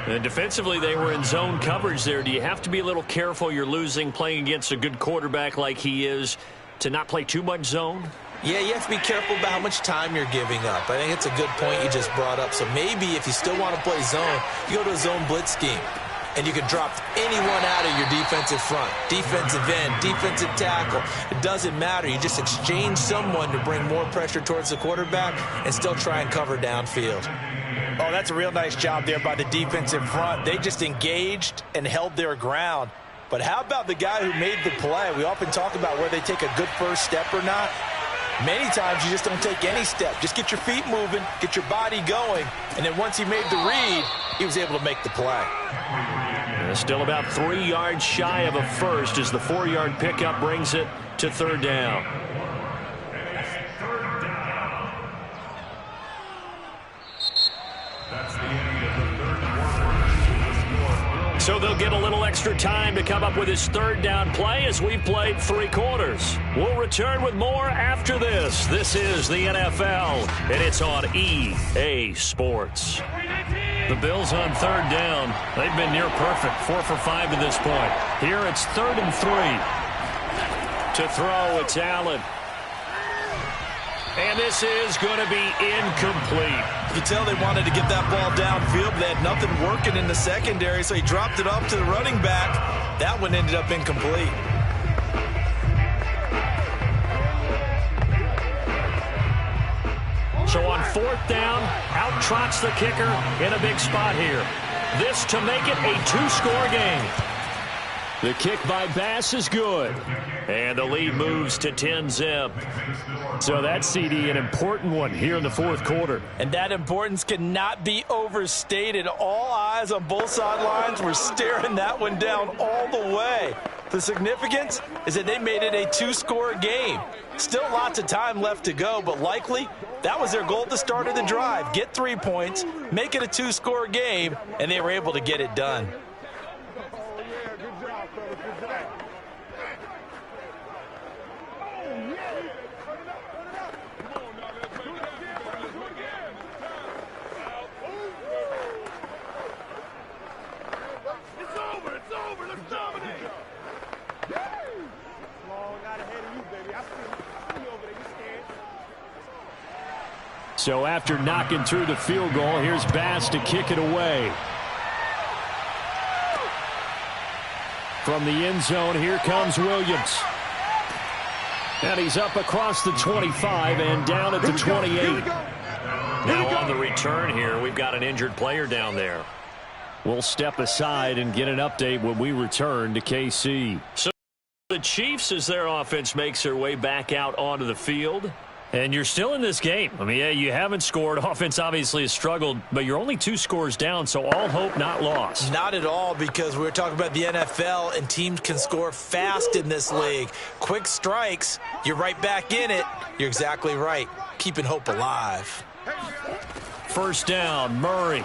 A: And defensively, they were in zone coverage there. Do you have to be a little careful? You're losing, playing against a good quarterback like he is, to not play too much zone?
B: Yeah, you have to be careful about how much time you're giving up. I think it's a good point you just brought up. So maybe if you still want to play zone, you go to a zone blitz scheme. And you can drop anyone out of your defensive front, defensive end, defensive tackle. It doesn't matter. You just exchange someone to bring more pressure towards the quarterback and still try and cover downfield. Oh, that's a real nice job there by the defensive front. They just engaged and held their ground. But how about the guy who made the play? We often talk about where they take a good first step or not. Many times you just don't take any step. Just get your feet moving, get your body going, and then once he made the read, he was able to make the play.
A: Still about 3 yards shy of a first as the 4-yard pickup brings it to 3rd down.
D: That's the end of the 3rd quarter.
A: So they'll get a little extra time to come up with his 3rd down play as we've played 3 quarters. We'll return with more after this. This is the NFL, and it's on EA Sports. The Bills on 3rd down. They've been near perfect, 4 for 5 to this point. Here it's 3rd and 3. To throw, it's Allen. And this is going to be incomplete.
B: You could tell they wanted to get that ball downfield, but they had nothing working in the secondary, so he dropped it off to the running back. That one ended up incomplete.
A: So on 4th down, out trots the kicker in a big spot here. This to make it a 2-score game. The kick by Bass is good. And the lead moves to 10-zip. So that CD, an important one here in the 4th quarter.
B: And that importance cannot be overstated. All eyes on both sidelines were staring that one down all the way. The significance is that they made it a 2-score game. Still lots of time left to go, but likely that was their goal at the start of the drive. Get 3 points, make it a 2-score game, and they were able to get it done.
A: So after knocking through the field goal, here's Bass to kick it away. From the end zone, here comes Williams. And he's up across the 25 and down at the 28. Now on the return here, we've got an injured player down there. We'll step aside and get an update when we return to KC. So the Chiefs, as their offense makes their way back out onto the field. And you're still in this game. I mean, yeah, you haven't scored. Offense obviously has struggled, but you're only 2 scores down, so all hope not lost.
B: Not at all, because we were talking about the NFL, and teams can score fast in this league. Quick strikes, you're right back in it. You're exactly right. Keeping hope alive.
A: 1st down, Murray.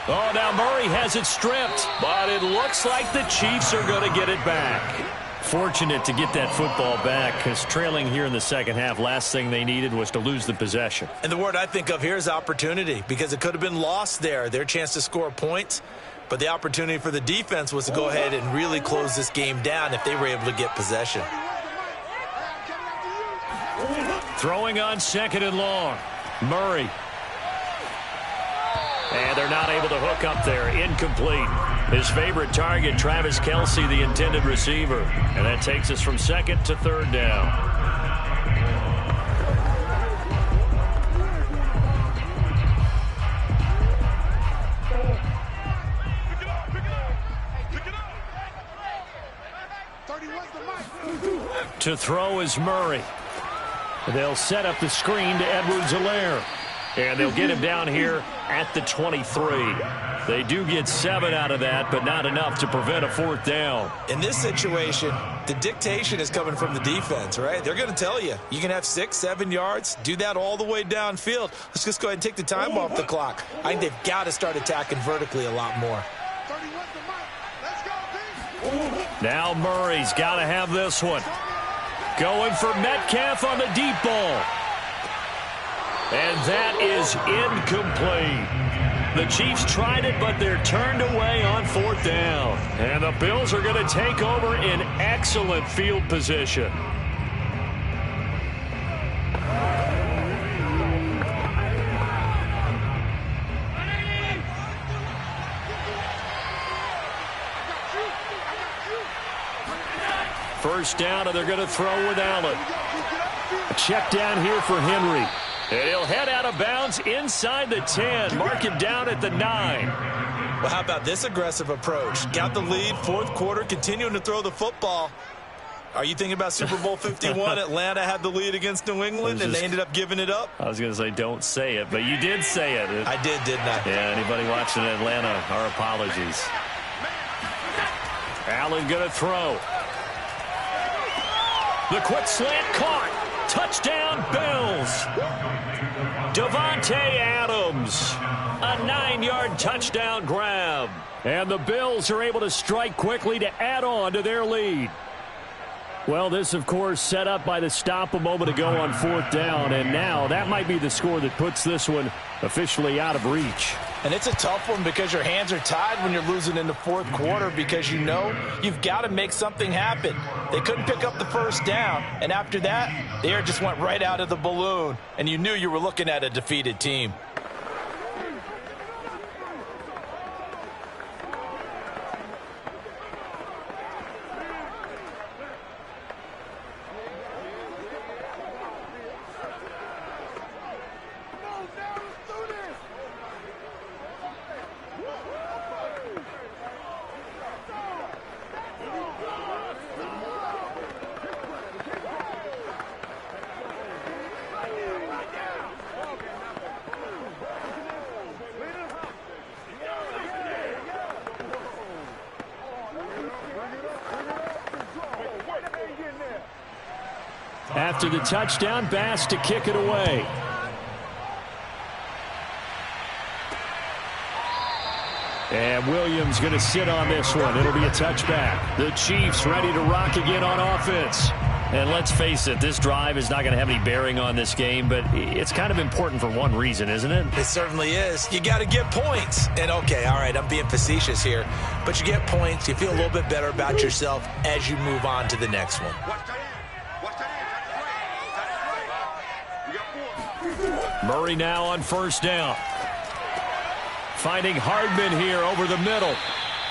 A: Oh, now Murray has it stripped, but it looks like the Chiefs are going to get it back. Fortunate to get that football back, because trailing here in the second half, last thing they needed was to lose the possession.
B: And the word I think of here is opportunity, because it could have been lost there. Their chance to score points, but the opportunity for the defense was to go ahead and really close this game down if they were able to get possession.
A: Throwing on 2nd and long. Murray. And they're not able to hook up there. Incomplete. His favorite target, Travis Kelce, the intended receiver. And that takes us from 2nd to 3rd down. To throw is Murray. They'll set up the screen to Edwards-Helaire. And they'll get him down here at the 23. They do get 7 out of that, but not enough to prevent a 4th down.
B: In this situation, the dictation is coming from the defense, right? They're going to tell you, you can have 6, 7 yards, do that all the way downfield. Let's just go ahead and take the time off the clock. I think they've got to start attacking vertically a lot more.
A: Now Murray's got to have this one. Going for Metcalf on the deep ball. And that is incomplete. The Chiefs tried it, but they're turned away on 4th down. And the Bills are going to take over in excellent field position. First down, and they're going to throw with Allen. A check down here for Henry. And he'll head out of bounds inside the 10. Mark him down at the 9.
B: Well, how about this aggressive approach? Got the lead, 4th quarter, continuing to throw the football. Are you thinking about Super Bowl 51? Atlanta had the lead against New England, and they ended up giving it up?
A: I was going to say don't say it, but you did say it.
B: I did, didn't I?
A: Yeah, anybody watching Atlanta, our apologies. Allen going to throw. The quick slant caught. Touchdown, Bills. Davante Adams. A 9-yard touchdown grab. And the Bills are able to strike quickly to add on to their lead. Well, this, of course, set up by the stop a moment ago on 4th down, and now that might be the score that puts this one officially out of reach.
B: And it's a tough one because your hands are tied when you're losing in the 4th quarter because you know you've got to make something happen. They couldn't pick up the first down, and after that, the air just went right out of the balloon, and you knew you were looking at a defeated team.
A: After the touchdown, Bass to kick it away. And Williams going to sit on this one. It'll be a touchback. The Chiefs ready to rock again on offense.
C: And let's face it, this drive is not going to have any bearing on this game, but it's kind of important for one reason, isn't it?
B: It certainly is. You got to get points. And, okay, all right, I'm being facetious here, but you get points. You feel a little bit better about yourself as you move on to the next one.
A: Murray now on 1st down. Finding Hardman here over the middle.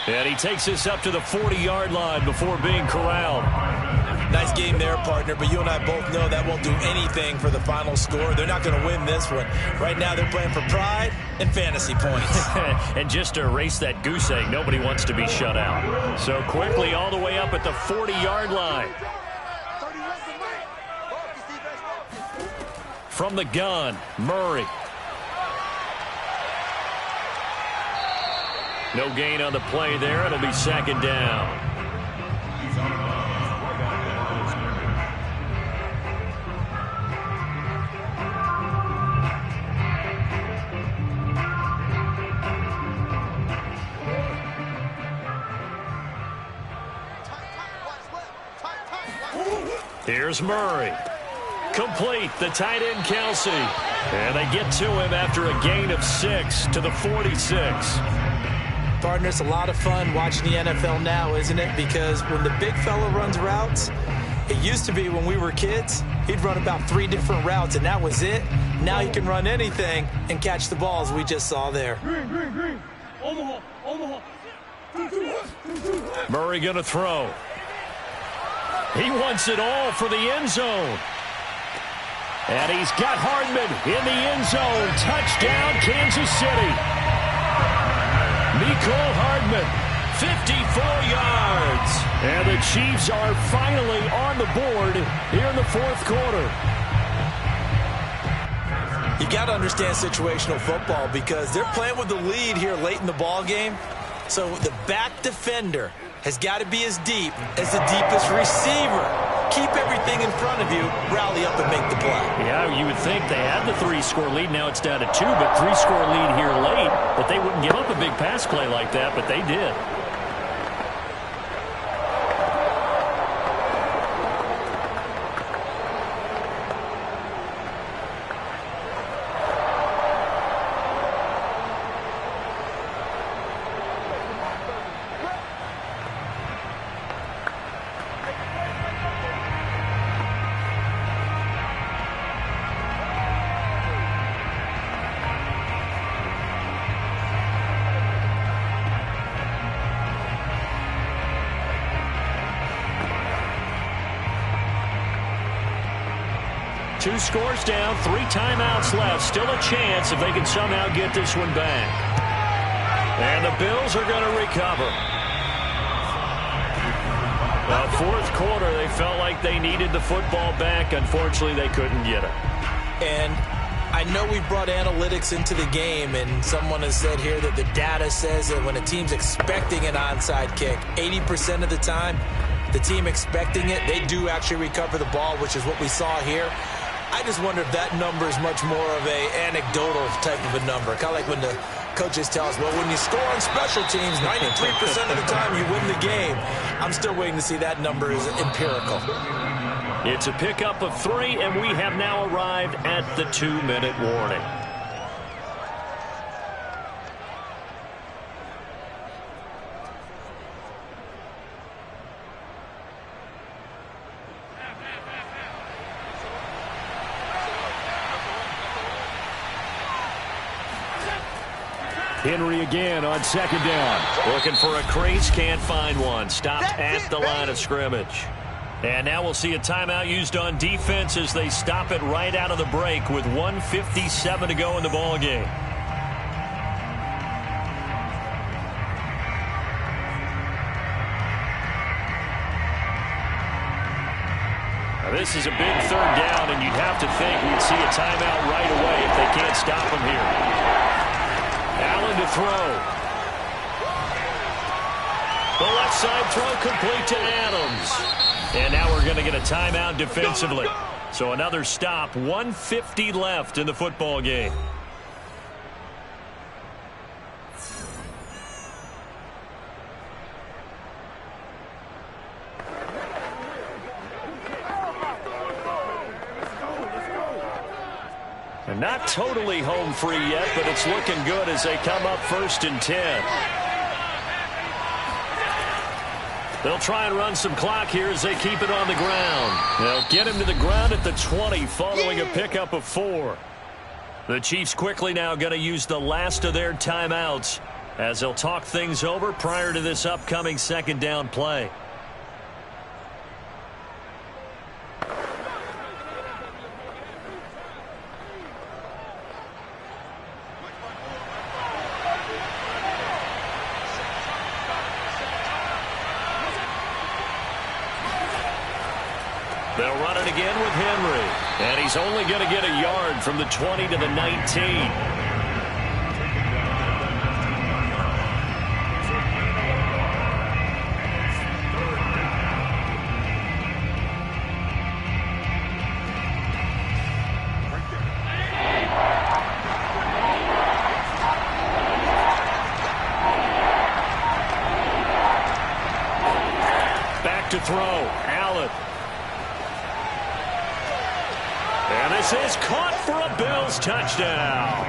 A: And he takes this up to the 40-yard line before being corralled.
B: Nice game there, partner, but you and I both know that won't do anything for the final score. They're not going to win this one. Right now they're playing for pride and fantasy points.
C: And just to erase that goose egg, nobody wants to be shut out.
A: So quickly all the way up at the 40-yard line. From the gun, Murray. No gain on the play there. It'll be 2nd down. Here's Murray. Complete, the tight end Kelsey. And they get to him after a gain of 6 to the 46.
B: Partner, it's a lot of fun watching the NFL now, isn't it? Because when the big fella runs routes, it used to be when we were kids, he'd run about 3 different routes, and that was it. Now he can run anything and catch the balls we just saw there.
A: Murray going to throw. He wants it all for the end zone. And he's got Hardman in the end zone. Touchdown, Kansas City. Mecole Hardman, 54 yards. And the Chiefs are finally on the board here in the 4th quarter.
B: You got to understand situational football because they're playing with the lead here late in the ball game. So the back defender has got to be as deep as the deepest receiver. Keep everything in front of you, rally up and make the play.
A: Yeah, you would think they had the 3-score lead. Now it's down to 2, but 3-score lead here late. But they wouldn't give up a big pass play like that, but they did. Two scores down, 3 timeouts left. Still a chance if they can somehow get this one back. And the Bills are going to recover. The 4th quarter, they felt like they needed the football back. Unfortunately, they couldn't get it.
B: And I know we brought analytics into the game, and someone has said here that the data says that when a team's expecting an onside kick, 80% of the time, the team expecting it, they do actually recover the ball, which is what we saw here. I just wonder if that number is much more of a anecdotal type of a number. Kind of like when the Coaches tell us, well, when you score on special teams, 93% of the time you win the game. I'm still waiting to see that number is empirical.
A: It's a pickup of 3, and we have now arrived at the 2-minute warning. Henry again on second down. Looking for a crease, can't find one. Stopped at the line of scrimmage. And now we'll see a timeout used on defense as they stop it right out of the break with 1:57 to go in the ballgame. This is a big third down, and you'd have to think we'd see a timeout right away if they can't stop him here. Allen to throw. The left side throw complete to Adams. And now we're going to get a timeout defensively. So another stop, 1:50 left in the football game. And not totally home free yet, but it's looking good as they come up 1st and 10. They'll try and run some clock here as they keep it on the ground. They'll get him to the ground at the 20 following a pickup of 4. The Chiefs quickly now going to use the last of their timeouts as they'll talk things over prior to this upcoming second down play. They'll run it again with Henry. And he's only going to get a yard from the 20 to the 19. Back to throw. Allen. And this is caught for a Bills touchdown.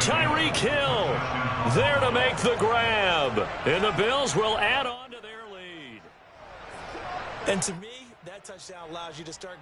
A: Tyreek Hill there to make the grab. And the Bills will add on to their lead.
B: And to me, that touchdown allows you to start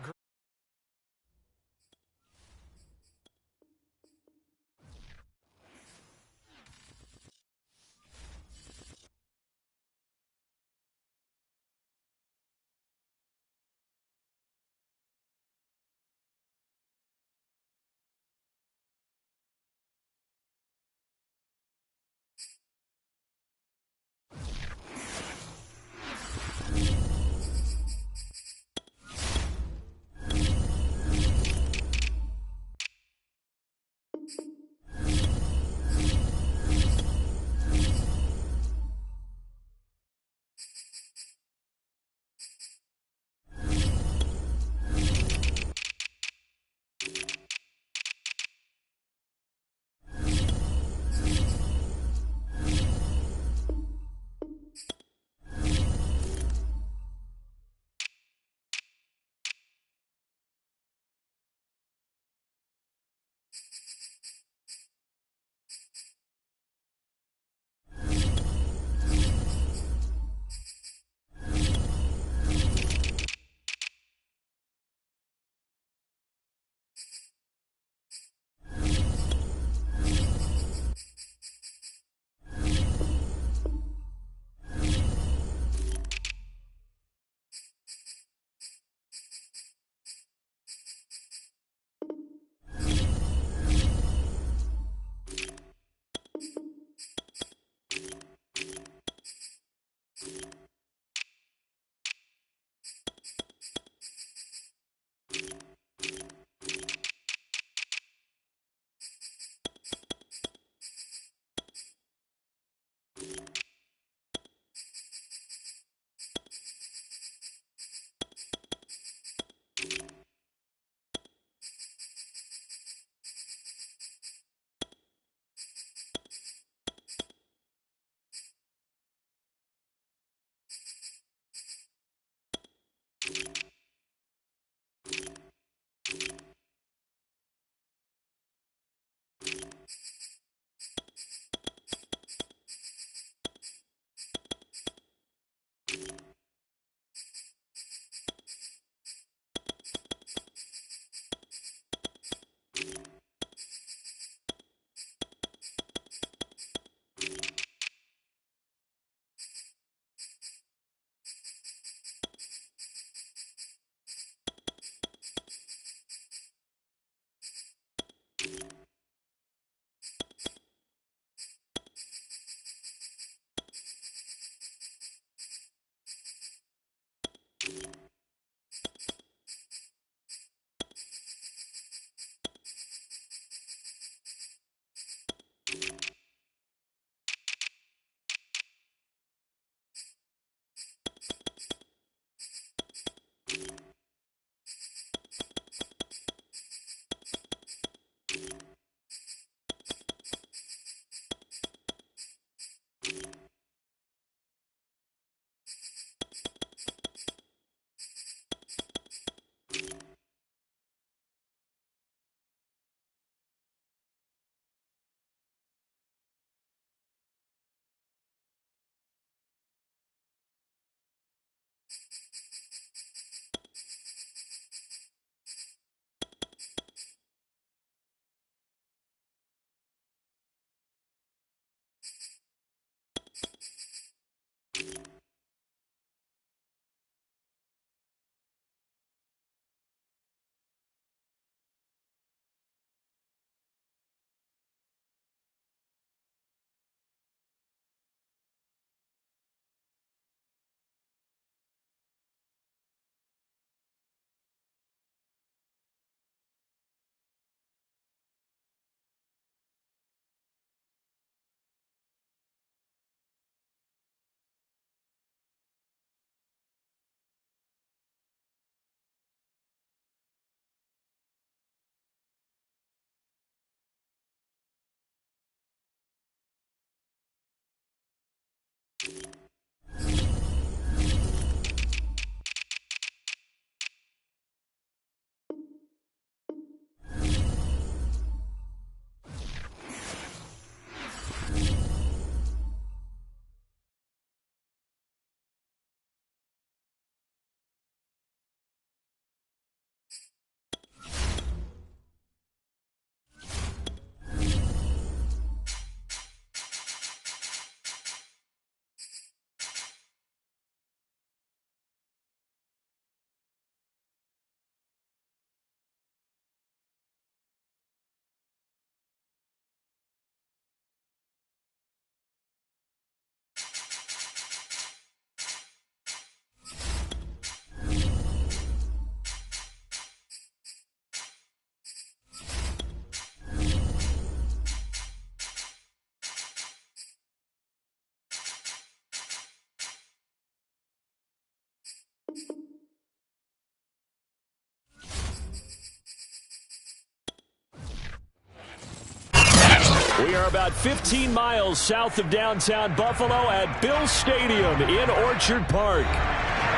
A: We are about 15 miles south of downtown Buffalo at Bills Stadium in Orchard Park.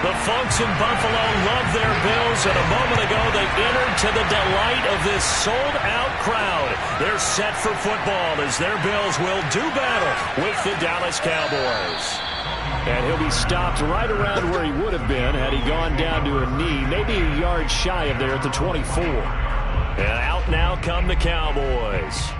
A: The folks in Buffalo love their Bills, and a moment ago they entered to the delight of this sold-out crowd. They're set for football as their Bills will do battle with the Dallas Cowboys. And he'll be stopped right around where he would have been had he gone down to a knee, maybe a yard shy of there at the 24. And out now come the Cowboys.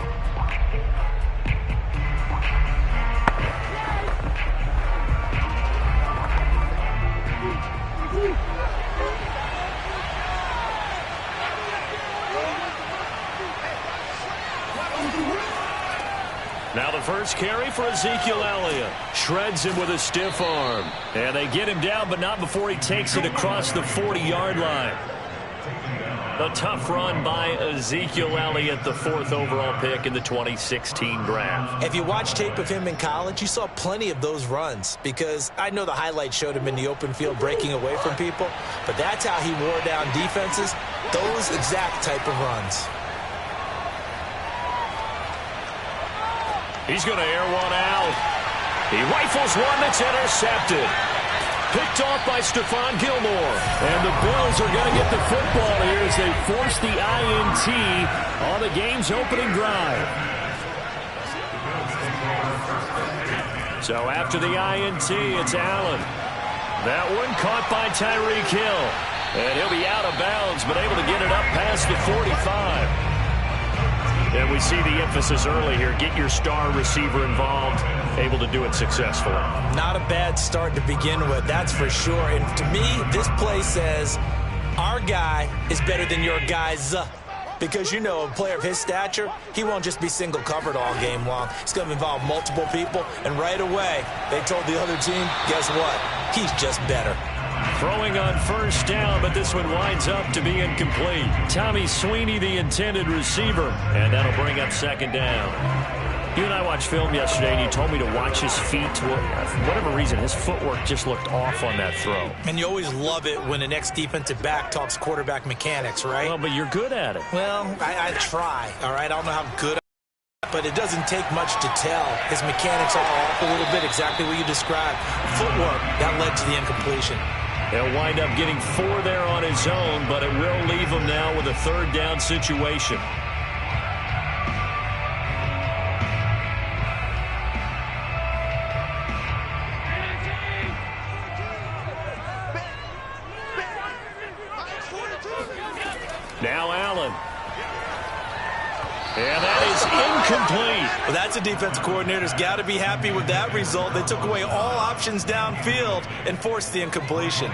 A: Now the first carry for Ezekiel Elliott. Shreds him with a stiff arm. And they get him down, but not before he takes it across the 40-yard line. A tough run by Ezekiel Elliott, the 4th overall pick in the 2016 draft.
B: If you watch tape of him in college, you saw plenty of those runs, because I know the highlights showed him in the open field breaking away from people, but that's how he wore down defenses, those exact type of runs.
A: He's going to air one out. He rifles one that's intercepted. Picked off by Stephon Gilmore. And the Bills are going to get the football here as they force the INT on the game's opening drive. So after the INT, it's Allen. That one caught by Tyreek Hill. And he'll be out of bounds, but able to get it up past the 45. And we see the emphasis early here. Get your star receiver involved, able to do it successfully.
B: Not a bad start to begin with, that's for sure. And to me, this play says our guy is better than your guys. Because, you know, a player of his stature, he won't just be single covered all game long. It's going to involve multiple people. And right away, they told the other team, guess what? He's just better.
A: Throwing on first down, but this one winds up to be incomplete. Tommy Sweeney, the intended receiver, and that'll bring up second down. You and I watched film yesterday, and you told me to watch his feet. For whatever reason, his footwork just looked off on that throw.
B: And you always love it when the next defensive back talks quarterback mechanics, right?
A: Well, but you're good at it.
B: Well, I try, all right? I don't know how good I am, but it doesn't take much to tell. His mechanics are off a little bit, exactly what you described. Footwork, that led to the incompletion.
A: He'll wind up getting 4 there on his own, but it will leave him now with a third down situation. Now Allen. And that is incomplete.
B: Well, that's a defensive coordinator's got to be happy with that result. They took away all options downfield and forced the incompletion.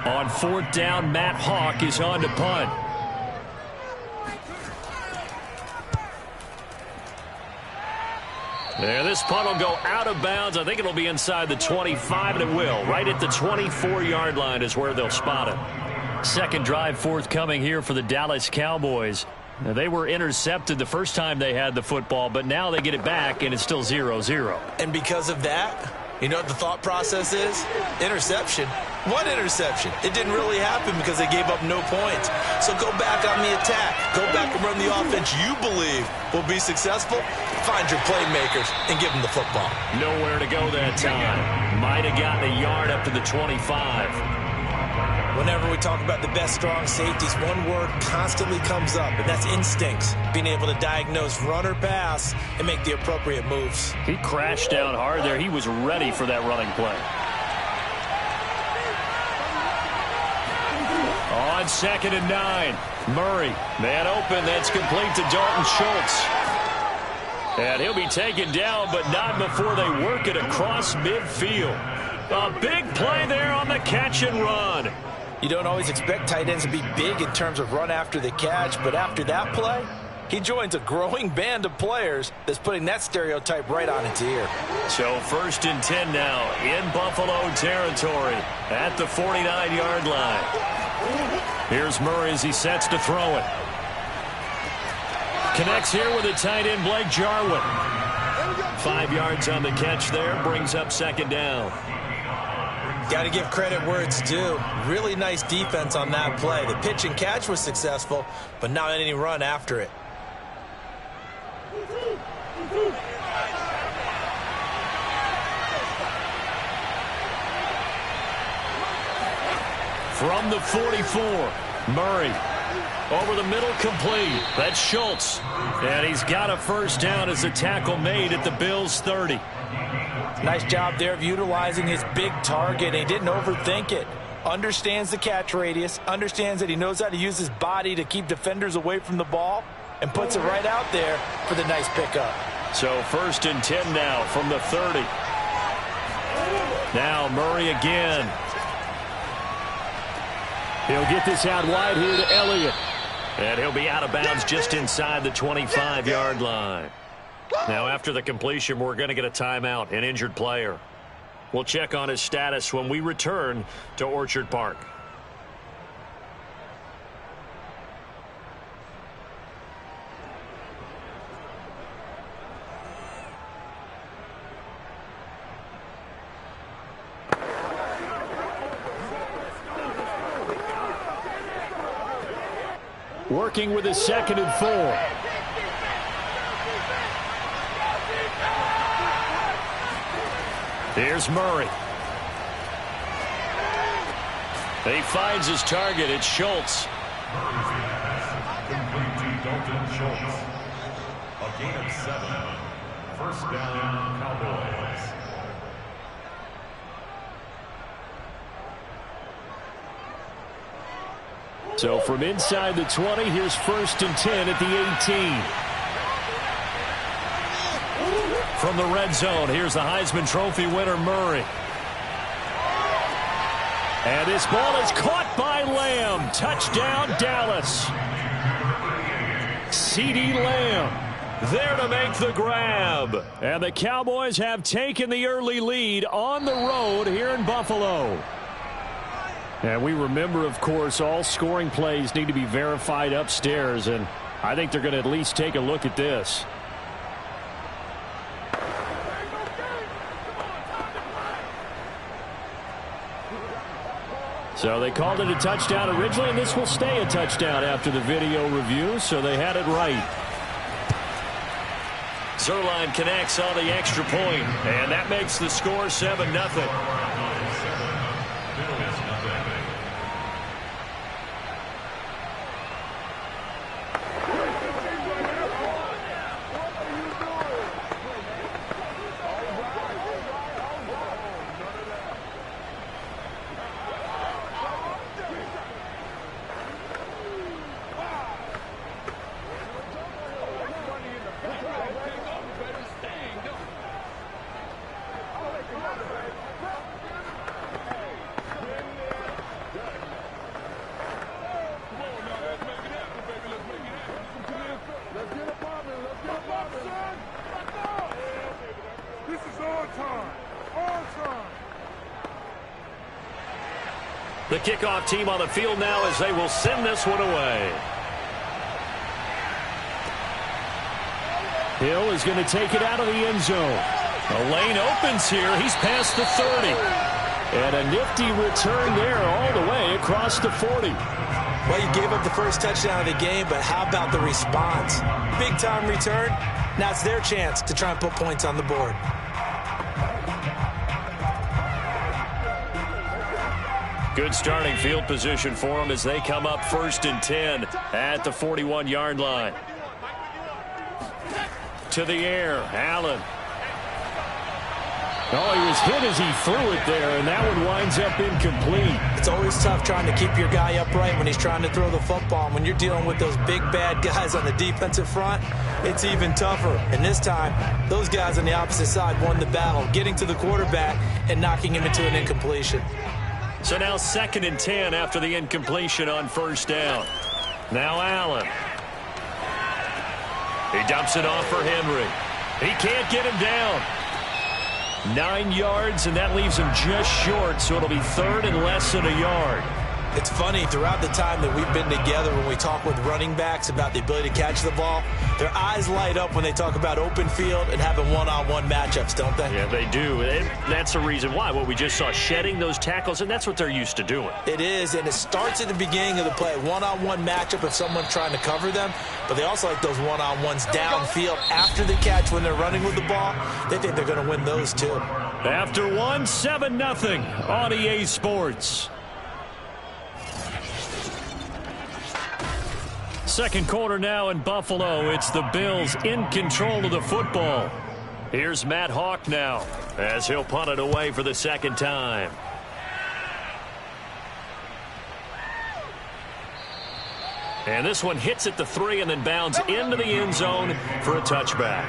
A: On 4th down, Matt Hawk is on to punt. There, this punt will go out of bounds. I think it'll be inside the 25, and it will. Right at the 24-yard line is where they'll spot it. Second drive forthcoming here for the Dallas Cowboys. Now, they were intercepted the first time they had the football, but now they get it back, and it's still 0-0.
B: And because of that, you know what the thought process is? Interception. What interception? It didn't really happen because they gave up no points. So go back on the attack. Go back and run the offense you believe will be successful. Find your playmakers and give them the football.
A: Nowhere to go that time. Might have gotten a yard up to the 25.
B: Whenever we talk about the best strong safeties, one word constantly comes up, and that's instincts. Being able to diagnose run or pass and make the appropriate moves.
A: He crashed down hard there. He was ready for that running play. On 2nd and 9, Murray. Man open, that's complete to Dalton Schultz. And he'll be taken down, but not before they work it across midfield. A big play there on the catch and run.
B: You don't always expect tight ends to be big in terms of run after the catch, but after that play, he joins a growing band of players that's putting that stereotype right on its ear.
A: So 1st and 10 now in Buffalo territory at the 49-yard line. Here's Murray as he sets to throw it. Connects here with the tight end Blake Jarwin. 5 yards on the catch there, brings up 2nd down.
B: Got to give credit where it's due. Really nice defense on that play. The pitch and catch was successful, but not any run after it.
A: From the 44, Murray. Over the middle, complete. That's Schultz. And he's got a 1st down as the tackle made at the Bills' 30.
B: Nice job there of utilizing his big target. He didn't overthink it. Understands the catch radius. Understands that he knows how to use his body to keep defenders away from the ball. And puts it right out there for the nice pickup.
A: So 1st and 10 now from the 30. Now Murray again. He'll get this out wide here to Elliott. And he'll be out of bounds just inside the 25-yard line. Now, after the completion, we're going to get a timeout, an injured player. We'll check on his status when we return to Orchard Park. Working with his 2nd and 4. Here's Murray. He finds his target. It's Schultz.
D: Complete to Dalton Schultz. A gain of 7. 1st down, Cowboys.
A: So from inside the 20, here's 1st and 10 at the 18. From the red zone, here's the Heisman Trophy winner, Murray. And this ball is caught by Lamb. Touchdown, Dallas. CeeDee Lamb there to make the grab. And the Cowboys have taken the early lead on the road here in Buffalo. And we remember, of course, all scoring plays need to be verified upstairs, and I think they're going to at least take a look at this. So they called it a touchdown originally, and this will stay a touchdown after the video review, so they had it right. Zuerlein connects on the extra point, and that makes the score 7-0. The kickoff team on the field now as they will send this one away. Hill is going to take it out of the end zone. A lane opens here. He's past the 30. And a nifty return there all the way across the 40.
B: Well, you gave up the first touchdown of the game, but how about the response? Big-time return. Now it's their chance to try and put points on the board.
A: Good starting field position for them as they come up 1st and 10 at the 41-yard line. To the air, Allen. Oh, he was hit as he threw it there, and that one winds up incomplete.
B: It's always tough trying to keep your guy upright when he's trying to throw the football. And when you're dealing with those big, bad guys on the defensive front, it's even tougher. And this time, those guys on the opposite side won the battle, getting to the quarterback and knocking him into an incompletion.
A: So now 2nd and 10 after the incompletion on 1st down. Now Allen. He dumps it off for Henry. He can't get him down. 9 yards, and that leaves him just short, so it'll be 3rd and less than a yard.
B: It's funny, throughout the time that we've been together, when we talk with running backs about the ability to catch the ball, their eyes light up when they talk about open field and having one-on-one matchups, don't they?
A: Yeah, they do. And that's the reason why. What we just saw, shedding those tackles, and that's what they're used to doing.
B: It is, and it starts at the beginning of the play. One-on-one matchup if someone's trying to cover them, but they also like those one-on-ones downfield after the catch when they're running with the ball. They think they're going to win those, too.
A: After 1, 7-0 on EA Sports. Second quarter now in Buffalo. It's the Bills in control of the football. Here's Matt Hawk now as he'll punt it away for the 2nd time. And this one hits at the 3 and then bounds into the end zone for a touchback.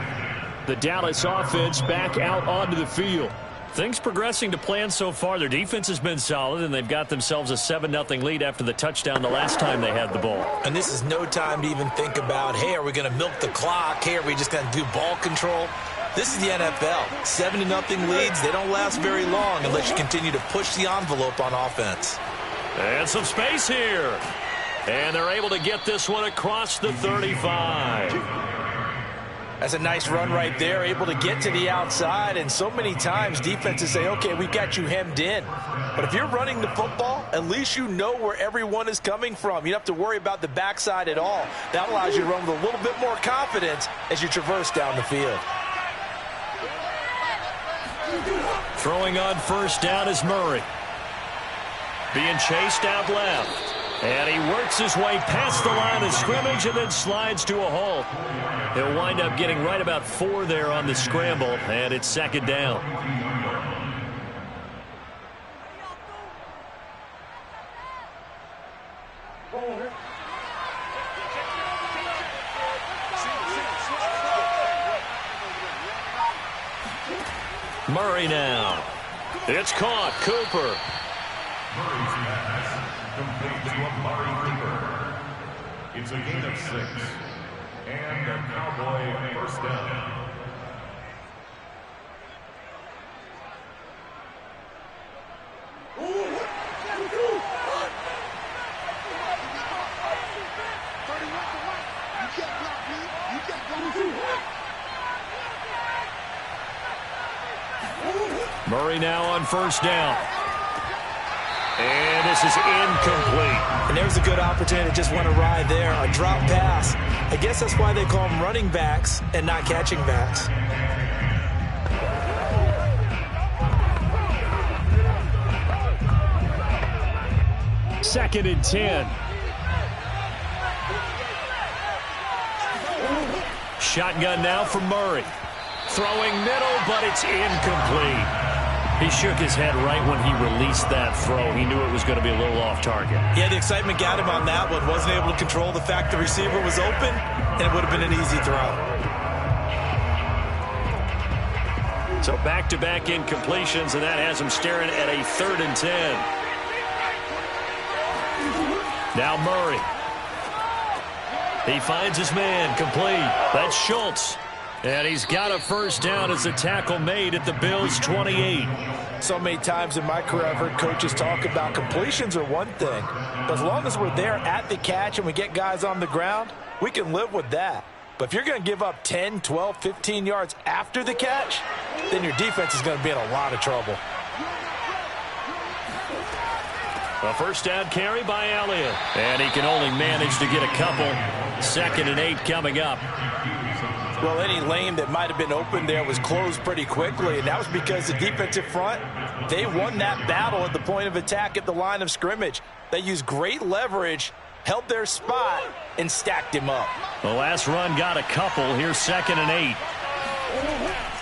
A: The Dallas offense back out onto the field. Things progressing to plan so far. Their defense has been solid, and they've got themselves a 7-0 lead after the touchdown the last time they had the ball.
B: And this is no time to even think about, hey, are we going to milk the clock? Hey, are we just going to do ball control? This is the NFL. 7-0 leads, they don't last very long unless you continue to push the envelope on offense.
A: And some space here. And they're able to get this one across the 35.
B: That's a nice run right there, able to get to the outside. And so many times defenses say, okay, we've got you hemmed in. But if you're running the football, at least you know where everyone is coming from. You don't have to worry about the backside at all. That allows you to run with a little bit more confidence as you traverse down the field.
A: Throwing on 1st down is Murray. Being chased out left. And he works his way past the line of scrimmage and then slides to a halt. He'll wind up getting right about 4 there on the scramble, and it's 2nd down. Murray now. It's caught. Cooper.
D: Murray's pass complete to Amari Cooper. It's a gain of 6. And a Cowboy 1st down.
A: Murray now on 1st down. And this is incomplete.
B: And there's a good opportunity to just went awry there. A drop pass. I guess that's why they call them running backs and not catching backs.
A: Second and 10. Shotgun now for Murray. Throwing middle, but it's incomplete. He shook his head right when he released that throw. He knew it was going to be a little off target.
B: Yeah, the excitement got him on that one. Wasn't able to control the fact the receiver was open, and it would have been an easy throw.
A: So back-to-back incompletions, and that has him staring at a 3rd and 10. Now Murray. He finds his man complete. That's Schultz. And he's got a first down as a tackle made at the Bills' 28.
B: So many times in my career I've heard coaches talk about completions are one thing. But as long as we're there at the catch and we get guys on the ground, we can live with that. But if you're going to give up 10, 12, 15 yards after the catch, then your defense is going to be in a lot of trouble.
A: A first down carry by Elliott. And he can only manage to get a couple. 2nd and 8 coming up.
B: Well, any lane that might have been open there was closed pretty quickly, and that was because the defensive front, they won that battle at the point of attack at the line of scrimmage. They used great leverage, held their spot, and stacked him up.
A: The last run got a couple. Here's 2nd and 8.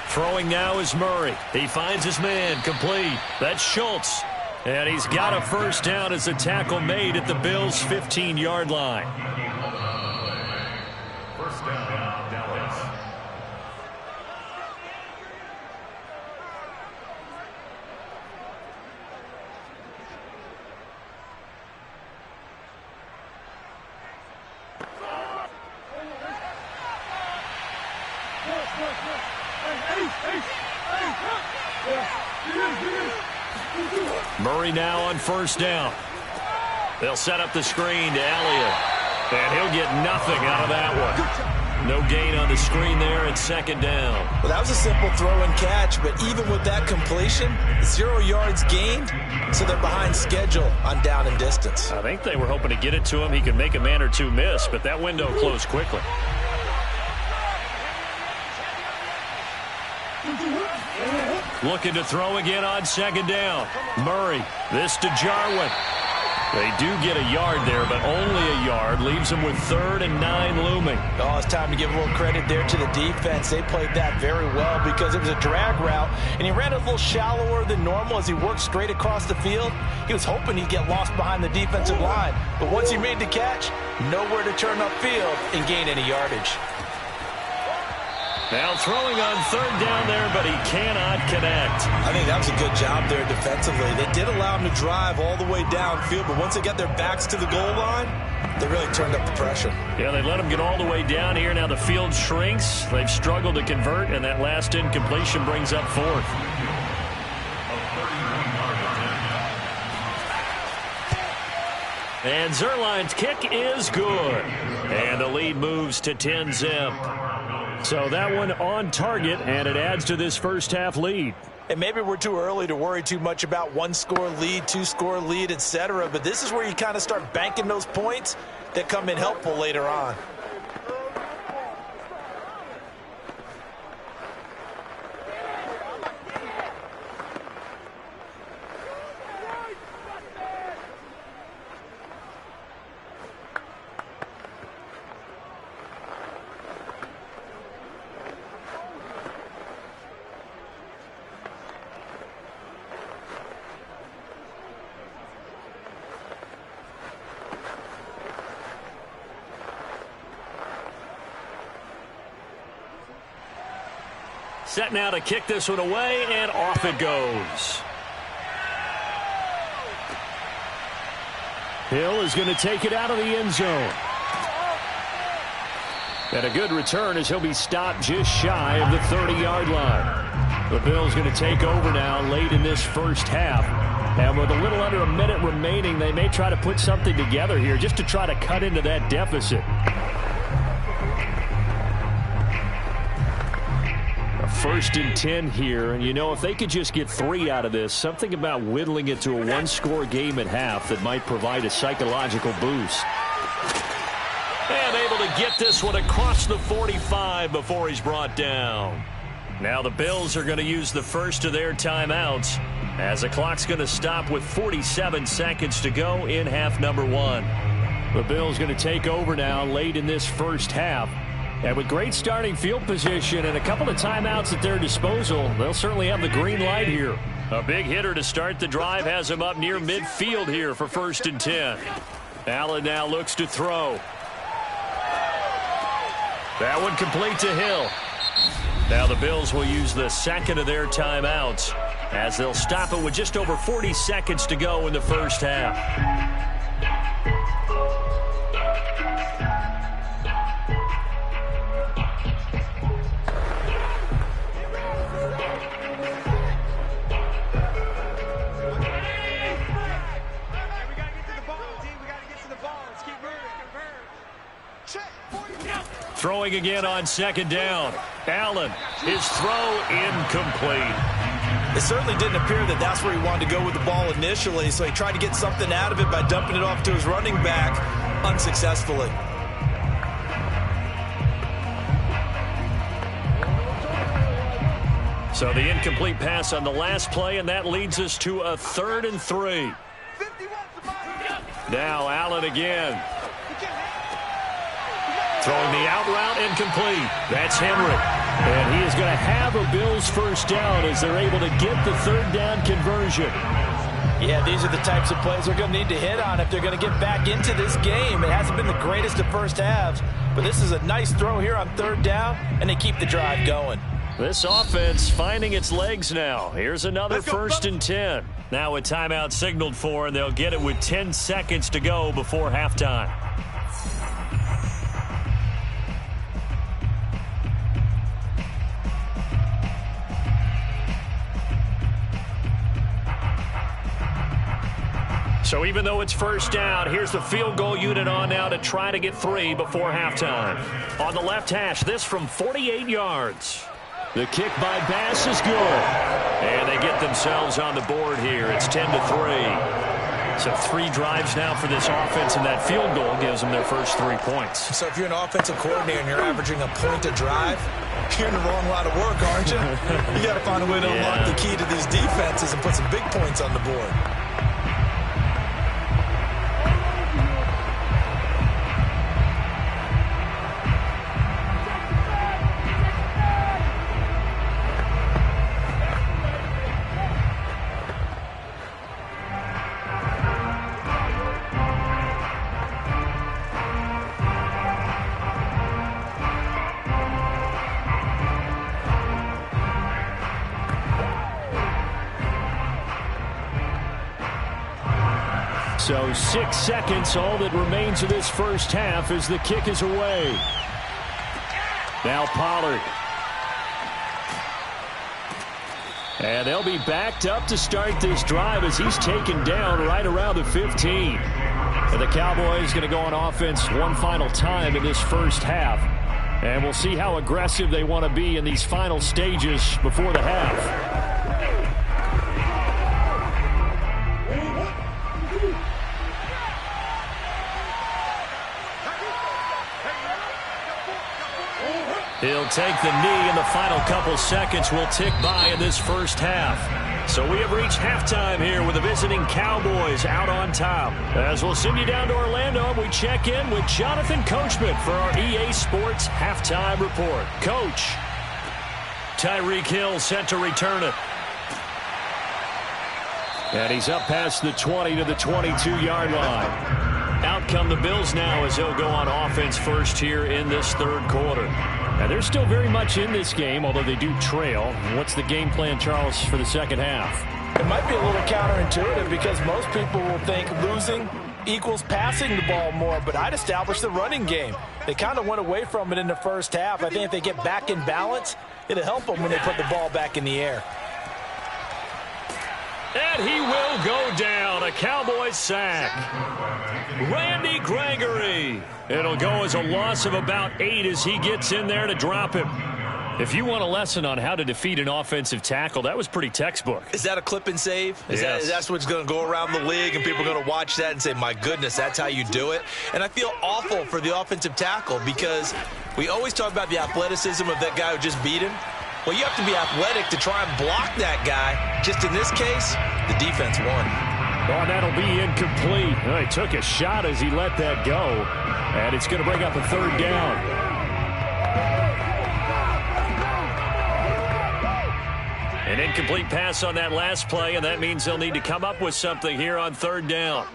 A: Throwing now is Murray. He finds his man, complete. That's Schultz. And he's got a first down as a tackle made at the Bills' 15-yard line.
D: First down, Dallas.
A: Murray now on first down. They'll set up the screen to Elliott. And he'll get nothing out of that one. No gain on the screen there at 2nd down.
B: Well, that was a simple throw and catch, but even with that completion, 0 yards gained, so they're behind schedule on down and distance.
A: I think they were hoping to get it to him. He could make a man or two miss, but that window closed quickly. Looking to throw again on 2nd down. Murray, this to Jarwin. They do get a yard there, but only a yard. Leaves them with 3rd and 9 looming.
B: Oh, it's time to give a little credit there to the defense. They played that very well because it was a drag route, and he ran a little shallower than normal as he worked straight across the field. He was hoping he'd get lost behind the defensive line, but once he made the catch, nowhere to turn upfield and gain any yardage.
A: Now throwing on 3rd down there, but he cannot connect.
B: I think that was a good job there defensively. They did allow him to drive all the way downfield, but once they got their backs to the goal line, they really turned up the pressure.
A: Yeah, they let him get all the way down here. Now the field shrinks. They've struggled to convert, and that last incompletion brings up 4th. And Zuerlein's kick is good. And the lead moves to 10-zip. So that one on target, and it adds to this first half lead.
B: And maybe we're too early to worry too much about 1-score lead, 2-score lead, etc. But this is where you kind of start banking those points that come in helpful later on.
A: Set now to kick this one away, and off it goes. Hill is going to take it out of the end zone. And a good return as he'll be stopped just shy of the 30-yard line. The Bills going to take over now late in this first half. And with a little under a minute remaining, they may try to put something together here just to try to cut into that deficit. First and 10 here, and you know, if they could just get 3 out of this, something about whittling it to a 1-score game at half that might provide a psychological boost. And able to get this one across the 45 before he's brought down. Now the Bills are going to use the first of their timeouts as the clock's going to stop with 47 seconds to go in half number 1. The Bills going to take over now late in this first half. And with great starting field position and a couple of timeouts at their disposal, they'll certainly have the green light here. A big hitter to start the drive has him up near midfield here for 1st and 10. Allen now looks to throw. That one complete to Hill. Now the Bills will use the second of their timeouts as they'll stop it with just over 40 seconds to go in the first half. Throwing again on second down. Allen, his throw incomplete.
B: It certainly didn't appear that that's where he wanted to go with the ball initially, so he tried to get something out of it by dumping it off to his running back unsuccessfully.
A: So the incomplete pass on the last play, and that leads us to a 3rd and 3. Now Allen again. Throwing the out route incomplete. That's Henry. And he is going to have a Bills first down as they're able to get the 3rd down conversion.
B: Yeah, these are the types of plays they're going to need to hit on if they're going to get back into this game. It hasn't been the greatest of first halves, but this is a nice throw here on 3rd down, and they keep the drive going.
A: This offense finding its legs now. Here's another 1st and 10. Now a timeout signaled for, and they'll get it with 10 seconds to go before halftime. So even though it's first down, here's the field goal unit on now to try to get 3 before halftime. On the left hash, this from 48 yards. The kick by Bass is good. And they get themselves on the board here. It's 10-3. So 3 drives now for this offense, and that field goal gives them their first 3 points.
B: So if you're an offensive coordinator and you're averaging a point a drive, you're in the wrong line of work, aren't you? You got to find a way to unlock the key to these defenses and put some big points on the board.
A: So 6 seconds, all that remains of this first half as the kick is away. Now Pollard. And they'll be backed up to start this drive as he's taken down right around the 15. And the Cowboys going to go on offense one final time in this first half. And we'll see how aggressive they want to be in these final stages before the half. He'll take the knee, and the final couple seconds will tick by in this first half. So we have reached halftime here with the visiting Cowboys out on top. As we'll send you down to Orlando, we check in with Jonathan Coachman for our EA Sports Halftime Report. Coach, Tyreek Hill set to return it. And he's up past the 20 to the 22-yard line. Out come the Bills now as they'll go on offense first here in this third quarter. Now, they're still very much in this game, although they do trail. What's the game plan, Charles, for the second half?
B: It might be a little counterintuitive because most people will think losing equals passing the ball more, but I'd establish the running game. They kind of went away from it in the first half. I think if they get back in balance, it'll help them when they put the ball back in the air.
A: And he will go down. A Cowboys sack. Randy Gregory. It'll go as a loss of about 8 as he gets in there to drop him. If you want a lesson on how to defeat an offensive tackle, that was pretty textbook.
B: Is that a clip and save?
A: Yes.
B: That's what's going to go around the league, and people are going to watch that and say, my goodness, that's how you do it? And I feel awful for the offensive tackle because we always talk about the athleticism of that guy who just beat him. Well, you have to be athletic to try and block that guy. Just in this case, the defense won.
A: Oh, that'll be incomplete. Well, he took a shot as he let that go. And it's going to bring up a third down. An incomplete pass on that last play, and that means they'll need to come up with something here on third down.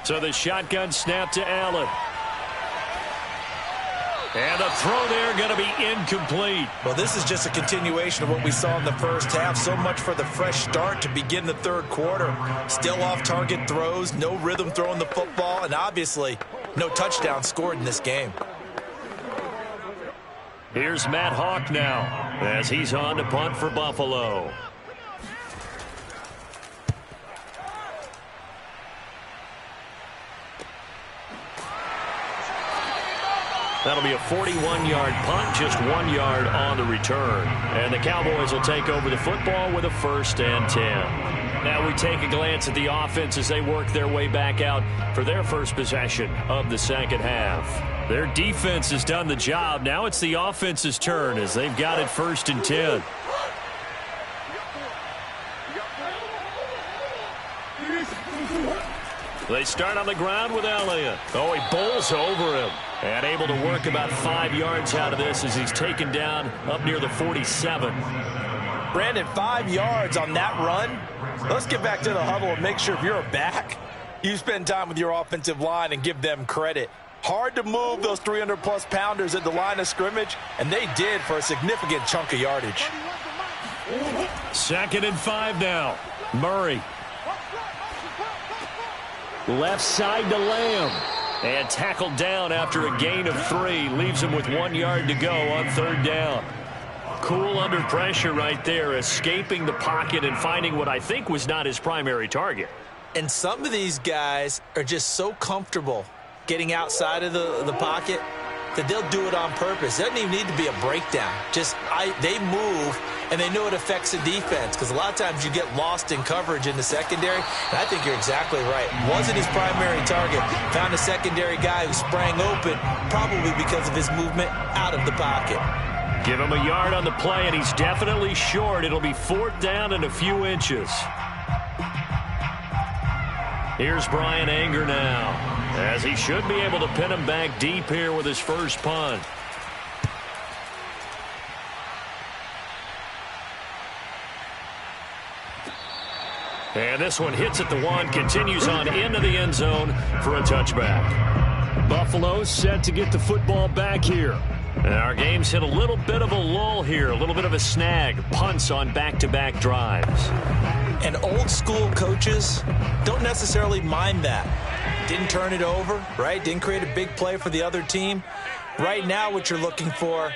A: So the shotgun snap to Allen. And the throw there going to be incomplete.
B: Well, this is just a continuation of what we saw in the first half. So much for the fresh start to begin the third quarter. Still off-target throws, no rhythm throwing the football, and obviously no touchdown scored in this game.
A: Here's Matt Hawk now as he's on to punt for Buffalo. That'll be a 41-yard punt, just 1 yard on the return. And the Cowboys will take over the football with a 1st and 10. Now we take a glance at the offense as they work their way back out for their first possession of the second half. Their defense has done the job. Now it's the offense's turn as they've got it 1st and 10. They start on the ground with Elliott. Oh, he bowls over him. And able to work about 5 yards out of this as he's taken down up near the 47.
B: Brandon, 5 yards on that run. Let's get back to the huddle and make sure if you're a back, you spend time with your offensive line and give them credit. Hard to move those 300-plus pounders at the line of scrimmage, and they did for a significant chunk of yardage.
A: 2nd and 5 now. Murray. Left side to Lamb. And tackled down after a gain of 3. Leaves him with 1 yard to go on 3rd down. Cool under pressure right there, escaping the pocket and finding what I think was not his primary target.
B: And some of these guys are just so comfortable getting outside of the pocket that they'll do it on purpose. It doesn't even need to be a breakdown. They move, and they know it affects the defense because a lot of times you get lost in coverage in the secondary, and I think you're exactly right. Wasn't his primary target. Found a secondary guy who sprang open, probably because of his movement out of the pocket.
A: Give him a yard on the play, and he's definitely short. It'll be 4th down and a few inches. Here's Brian Anger now, as he should be able to pin him back deep here with his first punt. And this one hits at the 1, continues on into the end zone for a touchback. Buffalo set to get the football back here. And our game's hit a little bit of a lull here, a little bit of a snag. Punts on back-to-back drives.
B: And old-school coaches don't necessarily mind that. Didn't turn it over, right? Didn't create a big play for the other team. Right now what you're looking for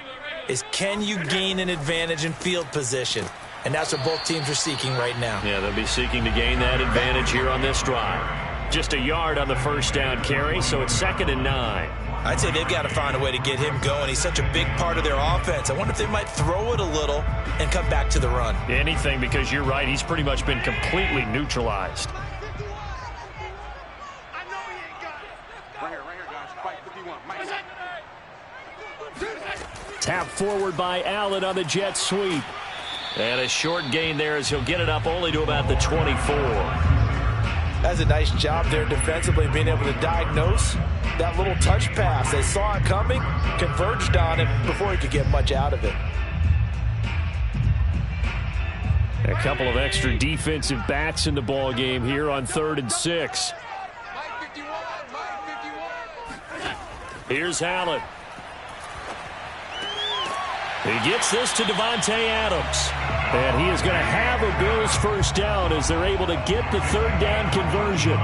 B: is can you gain an advantage in field position? And that's what both teams are seeking right now.
A: Yeah, they'll be seeking to gain that advantage here on this drive. Just a yard on the 1st down carry, so it's 2nd and 9.
B: I'd say they've got to find a way to get him going. He's such a big part of their offense. I wonder if they might throw it a little and come back to the run.
A: Anything, because you're right. He's pretty much been completely neutralized. Tap forward by Allen on the jet sweep. And a short gain there as he'll get it up only to about the 24.
B: That's a nice job there defensively, being able to diagnose that little touch pass. They saw it coming, converged on it before he could get much out of it.
A: A couple of extra defensive backs in the ball game here on 3rd and 6. Here's Allen. He gets this to Devontae Adams. And he is going to have a Bills 1st down as they're able to get the 3rd down conversion.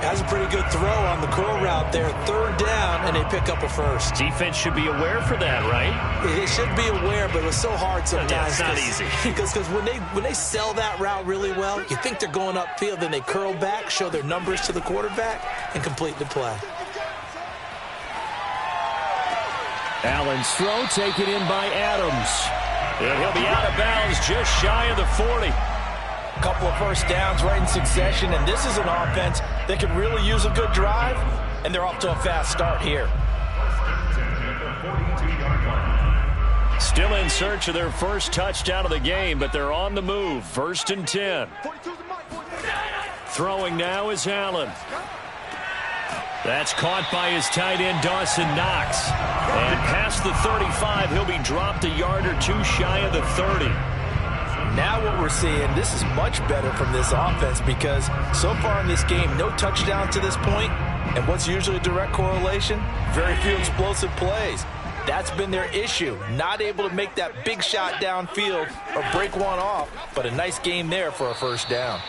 B: Has a pretty good throw on the curl route there. 3rd down, and they pick up a 1st.
A: Defense should be aware for that, right?
B: They should be aware, but it's so hard sometimes.
A: Yeah, it's not easy.
B: Because when they sell that route really well, you think they're going upfield, then they curl back, show their numbers to the quarterback, and complete the play.
A: Allen's throw taken in by Adams. And he'll be out of bounds just shy of the 40.
B: A couple of 1st downs right in succession, and this is an offense that could really use a good drive, and they're off to a fast start here.
A: Still in search of their first touchdown of the game, but they're on the move. 1st and 10. Throwing now is Allen. That's caught by his tight end, Dawson Knox. And past the 35, he'll be dropped a yard or 2 shy of the 30.
B: Now what we're seeing, this is much better from this offense because so far in this game, no touchdown to this point, and what's usually a direct correlation? Very few explosive plays. That's been their issue, not able to make that big shot downfield or break one off, but a nice game there for a 1st down.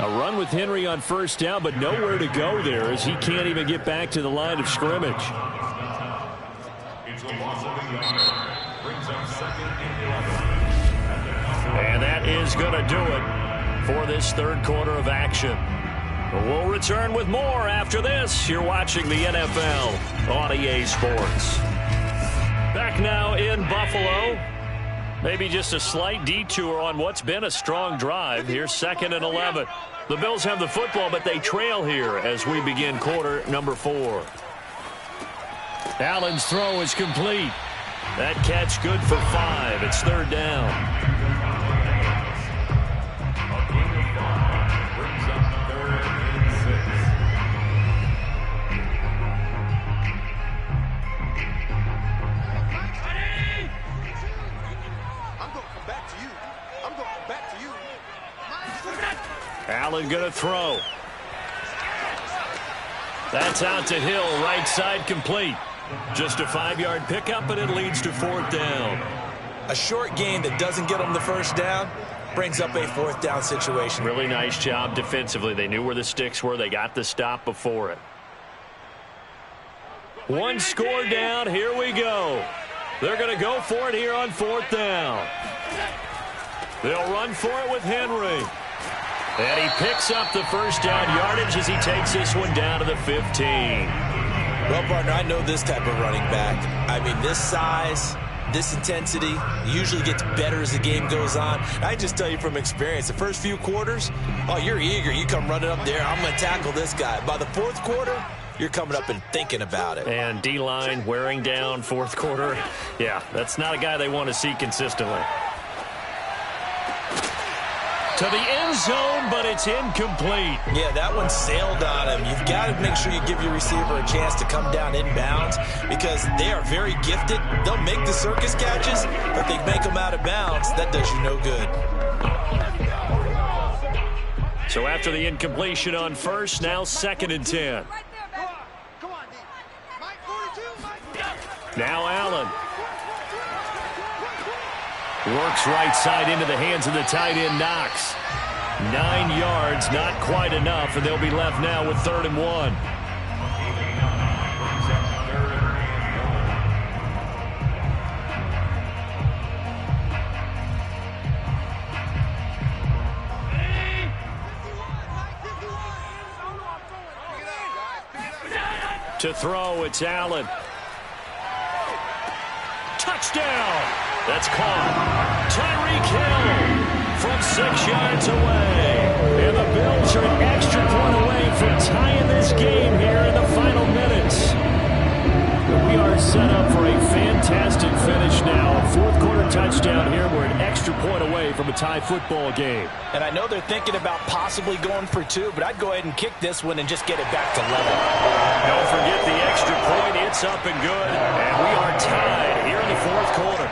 A: A run with Henry on 1st down, but nowhere to go there as he can't even get back to the line of scrimmage.
D: It's a loss of a yard. Brings up 2nd and 11.
A: And that is going to do it for this 3rd quarter of action. We'll return with more after this. You're watching the NFL on EA Sports. Back now in Buffalo. Maybe just a slight detour on what's been a strong drive. Here's 2nd and 11. The Bills have the football, but they trail here as we begin quarter number 4. Allen's throw is complete. That catch good for 5. It's 3rd down. Allen going to throw. That's out to Hill, right side complete. Just a 5-yard pickup, and it leads to 4th down.
B: A short gain that doesn't get them the 1st down brings up a 4th down situation.
A: Really nice job defensively. They knew where the sticks were. They got the stop before it. 1 score down. Here we go. They're going to go for it here on 4th down. They'll run for it with Henry. And he picks up the 1st down yardage as he takes this one down to the 15.
B: Well, partner, I know this type of running back. I mean, this size, this intensity usually gets better as the game goes on. I just tell you from experience, the first few quarters, oh, you're eager. You come running up there. I'm going to tackle this guy. By the 4th quarter, you're coming up and thinking about it.
A: And D-line wearing down 4th quarter. Yeah, that's not a guy they want to see consistently. To the end zone, but it's incomplete.
B: Yeah, that one sailed on him. You've got to make sure you give your receiver a chance to come down inbounds because they are very gifted. They'll make the circus catches, but they make them out of bounds. That does you no good.
A: So after the incompletion on 1st, now 2nd and 10. Now Allen. Works right side into the hands of the tight end, Knox. 9 yards, not quite enough, and they'll be left now with 3rd and 1. To throw, it's Allen. Touchdown! That's caught. Tyreek Hill from 6 yards away. And the Bills are an extra point away from tying this game here in the final minutes. We are set up for a fantastic finish now. A 4th quarter touchdown here. We're an extra point away from a tie football game.
E: And I know they're thinking about possibly going for 2, but I'd go ahead and kick this one and just get it back to level.
A: Don't forget the extra point. It's up and good. And we are tied here in the 4th quarter.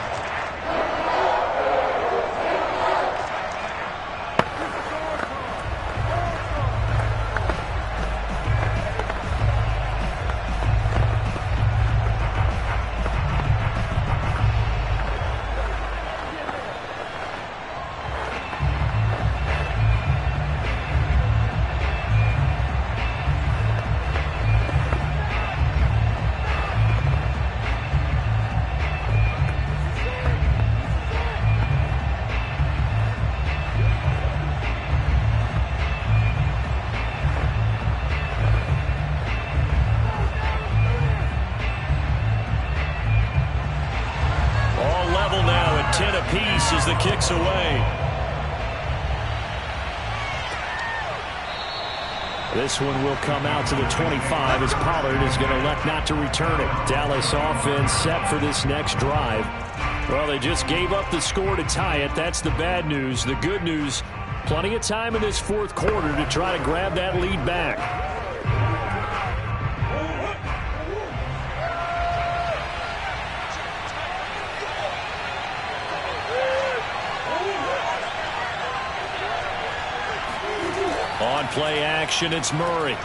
A: As the kick's away. This one will come out to the 25 as Pollard is going to elect not to return it. Dallas offense set for this next drive. Well, they just gave up the score to tie it. That's the bad news. The good news, plenty of time in this 4th quarter to try to grab that lead back. On play action, it's Murray.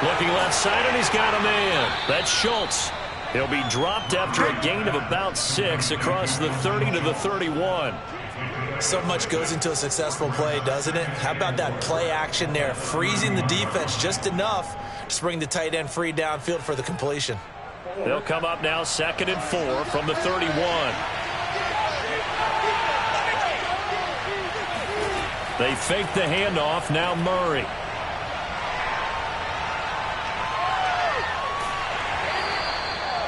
A: Looking left side, and he's got a man. That's Schultz. He'll be dropped after a gain of about 6 across the 30 to the 31.
B: So much goes into a successful play, doesn't it? How about that play action there? Freezing the defense just enough to bring the tight end free downfield for the completion.
A: They'll come up now 2nd and 4 from the 31. They fake the handoff. Now Murray.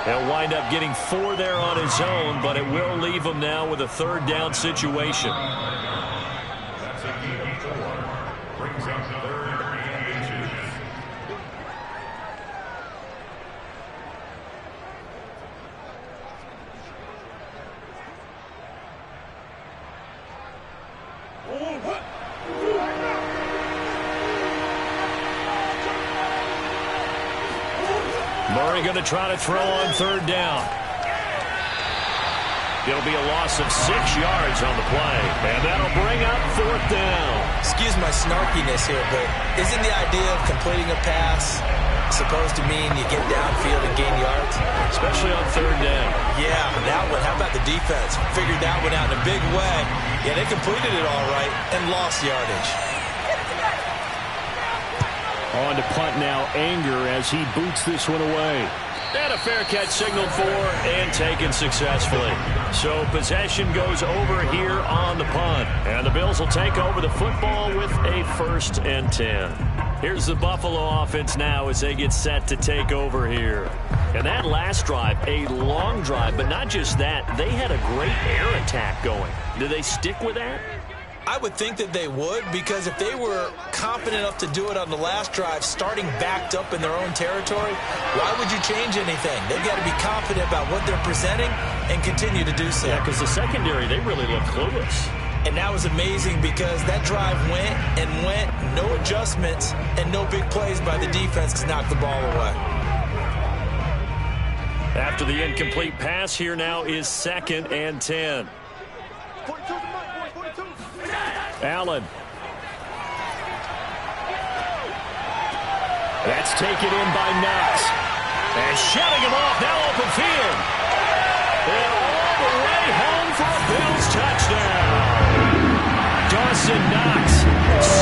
A: He'll wind up getting 4 there on his own, but it will leave him now with a 3rd down situation.
D: That's a gain of 4. Brings up 3rd and inches.
A: Murray going to try to throw on 3rd down. It'll be a loss of 6 yards on the play, and that'll bring up 4th down.
B: Excuse my snarkiness here, but isn't the idea of completing a pass supposed to mean you get downfield and gain yards?
A: Especially on 3rd down.
B: Yeah, that one. How about the defense? Figured that one out in a big way. Yeah, they completed it all right and lost yardage.
A: On to punt now, Anger, as he boots this one away. And a fair catch signaled for and taken successfully. So possession goes over here on the punt. And the Bills will take over the football with a 1st and 10. Here's the Buffalo offense now as they get set to take over here. And that last drive, a long drive, but not just that. They had a great air attack going. Do they stick with that?
B: I would think that they would, because if they were confident enough to do it on the last drive, starting backed up in their own territory, why would you change anything? They've got to be confident about what they're presenting and continue to do so.
A: Yeah, because the secondary, they really look clueless.
B: And that was amazing because that drive went and went, no adjustments, and no big plays by the defense to knock the ball away.
A: After the incomplete pass, here now is 2nd and 10. Allen. That's taken in by Knox. And shutting him off, now open field. And all the way home for a Bills touchdown. Dawson Knox,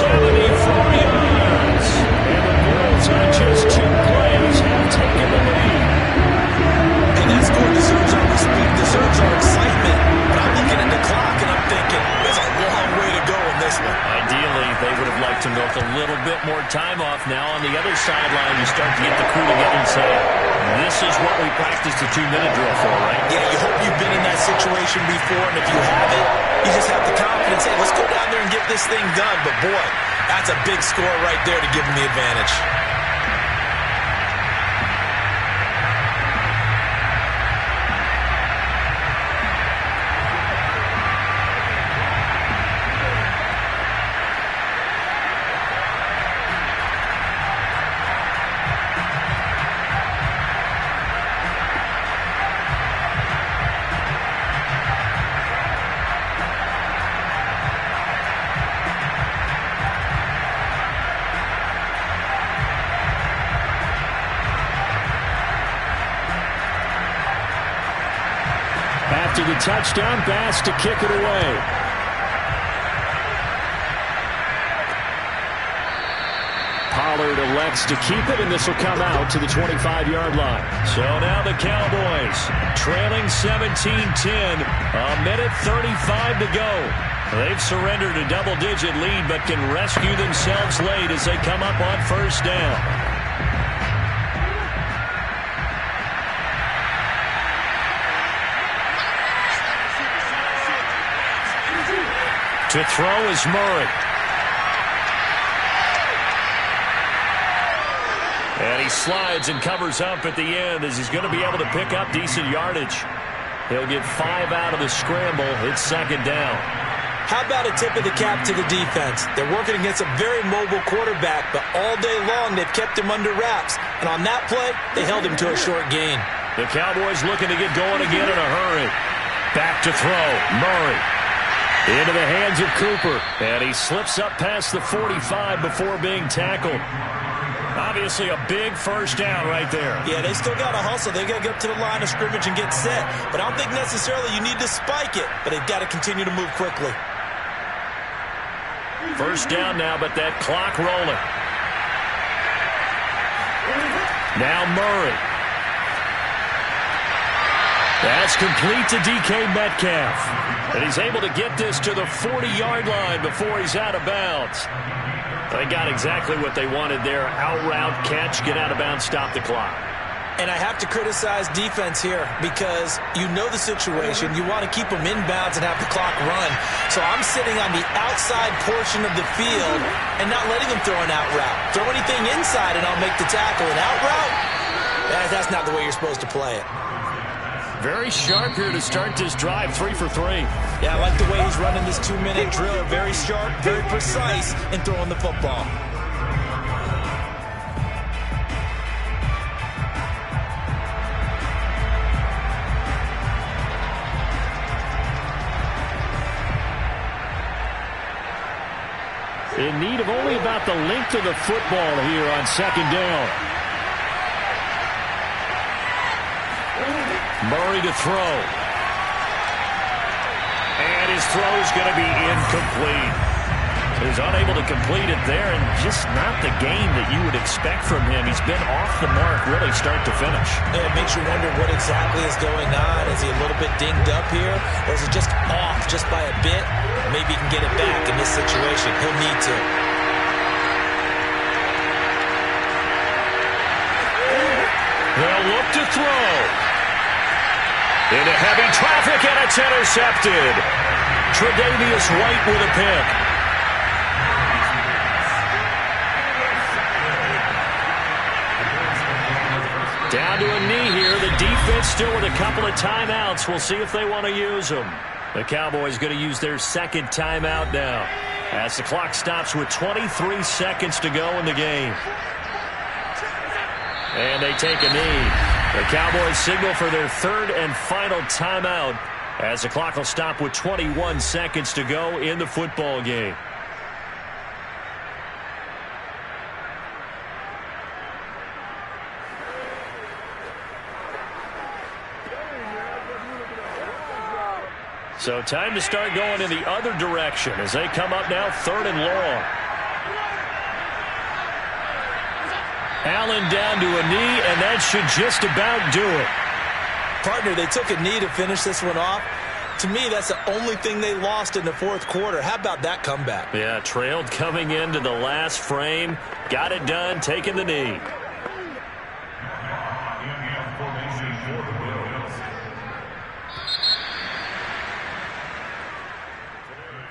A: 74 yards. And the Bills on just 2 plays have taken the lead.
B: And that score deserves our respect, deserves our excitement. But I'm looking at the clock and I'm thinking, there's a long way to go in this one.
A: Ideally, they would have liked to milk a little bit more time off. Now on the other sideline, you start to get the crew together and say, this is what we practiced the 2-minute drill for, right?
B: Yeah, you hope you've been in that situation before, and if you haven't, you just have the confidence, hey, let's go down there and get this thing done. But boy, that's a big score right there to give them the advantage.
A: After the touchdown, Bass to kick it away. Pollard elects to keep it, and this will come out to the 25-yard line. So now the Cowboys trailing 17-10, a minute 35 to go. They've surrendered a double-digit lead, but can rescue themselves late as they come up on 1st down. To throw is Murray. And he slides and covers up at the end as he's going to be able to pick up decent yardage. He'll get 5 out of the scramble. It's 2nd down.
B: How about a tip of the cap to the defense? They're working against a very mobile quarterback, but all day long they've kept him under wraps. And on that play, they held him to a short gain.
A: The Cowboys looking to get going again in a hurry. Back to throw. Murray. Into the hands of Cooper. And he slips up past the 45 before being tackled. Obviously a big 1st down right there.
B: Yeah, they still got to hustle. They got to get up to the line of scrimmage and get set. But I don't think necessarily you need to spike it. But they've got to continue to move quickly.
A: 1st down now, but that clock rolling. Now Murray. That's complete to DK Metcalf. And he's able to get this to the 40-yard line before he's out of bounds. They got exactly what they wanted there. Out route, catch, get out of bounds, stop the clock.
B: And I have to criticize defense here because you know the situation. You want to keep them inbounds and have the clock run. So I'm sitting on the outside portion of the field and not letting them throw an out route. Throw anything inside and I'll make the tackle. An out route? That's not the way you're supposed to play it.
A: Very sharp here to start this drive, 3 for 3.
B: Yeah, I like the way he's running this 2-minute drill. Very sharp, very precise in throwing the football.
A: In need of only about the length of the football here on second down. Murray to throw. And his throw is going to be incomplete. He's unable to complete it there, and just not the game that you would expect from him. He's been off the mark really start to finish.
B: Yeah, it makes you wonder what exactly is going on. Is he a little bit dinged up here, or is it just off just by a bit? Maybe he can get it back in this situation. He'll need to.
A: They'll look to throw. Into heavy traffic, and it's intercepted. Tre'Davious White with a pick. Down to a knee here. The defense still with a couple of timeouts. We'll see if they want to use them. The Cowboys going to use their second timeout now as the clock stops with 23 seconds to go in the game. And they take a knee. The Cowboys signal for their third and final timeout as the clock will stop with 21 seconds to go in the football game. So time to start going in the other direction as they come up now third and long. Allen down to a knee, and that should just about do it.
B: Partner, they took a knee to finish this one off. To me, that's the only thing they lost in the fourth quarter. How about that comeback?
A: Yeah, trailed coming into the last frame. Got it done, taking the knee.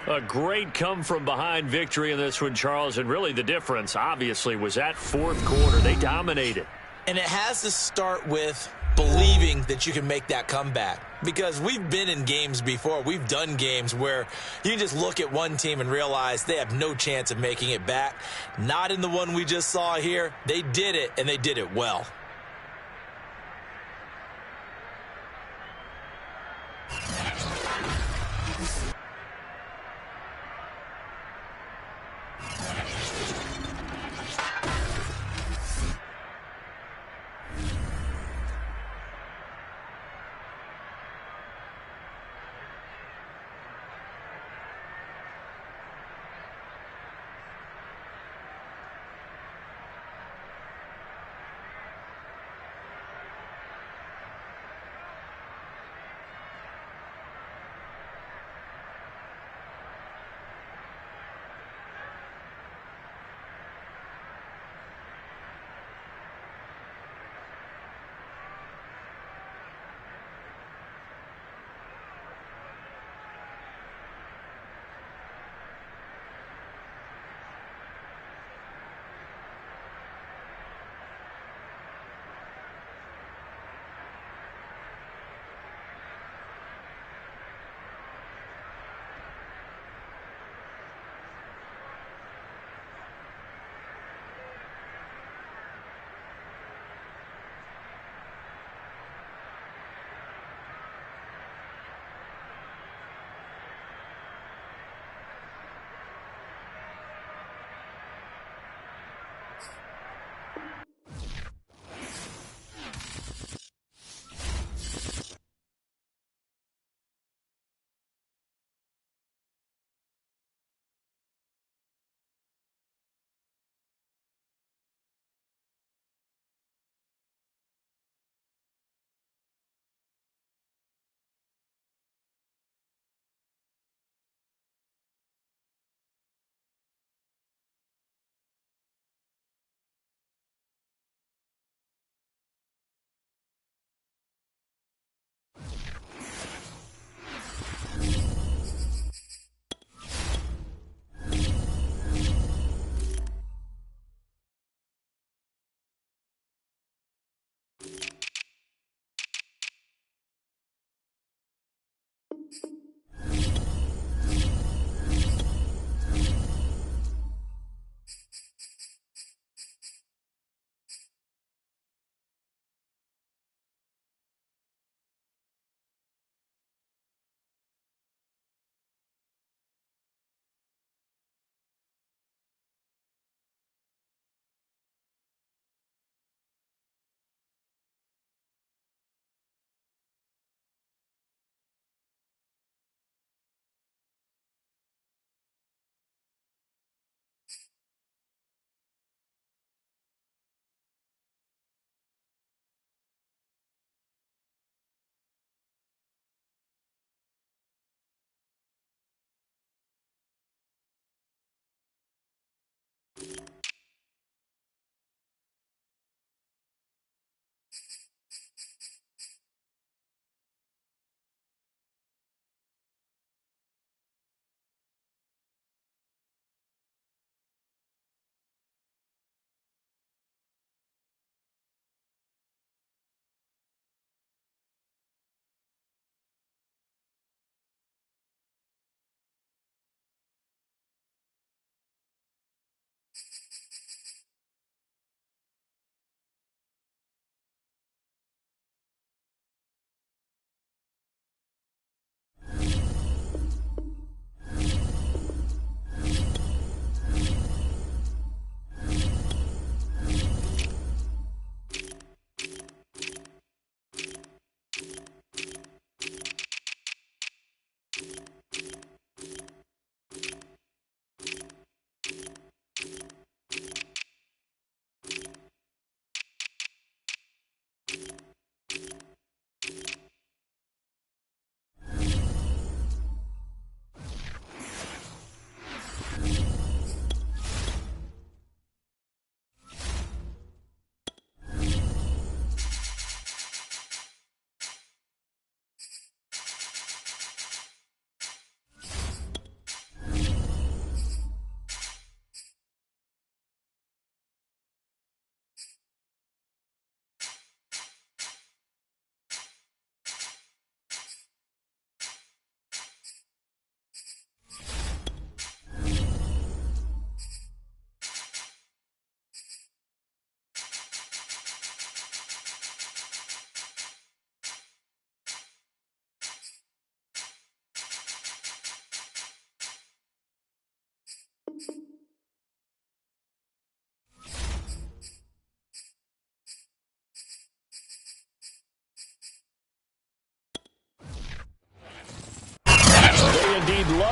A: A great come-from-behind victory in this one, Charles, and really the difference, obviously, was that fourth quarter. They dominated.
B: And it has to start with believing that you can make that comeback. Because we've been in games before. We've done games where you can just look at one team and realize they have no chance of making it back. Not in the one we just saw here. They did it, and they did it well.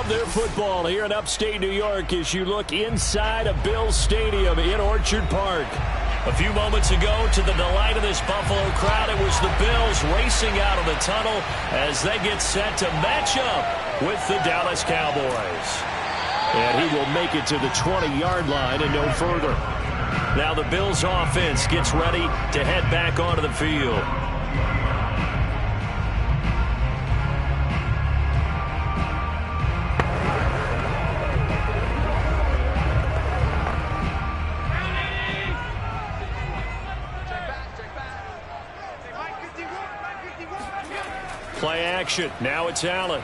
A: love their football here in upstate New York as you look inside of Bills Stadium in Orchard Park. A few moments ago, to the delight of this Buffalo crowd, it was the Bills racing out of the tunnel as they get set to match up with the Dallas Cowboys. And he will make it to the 20-yard line and no further. Now the Bills offense gets ready to head back onto the field. Play action. Now it's Allen.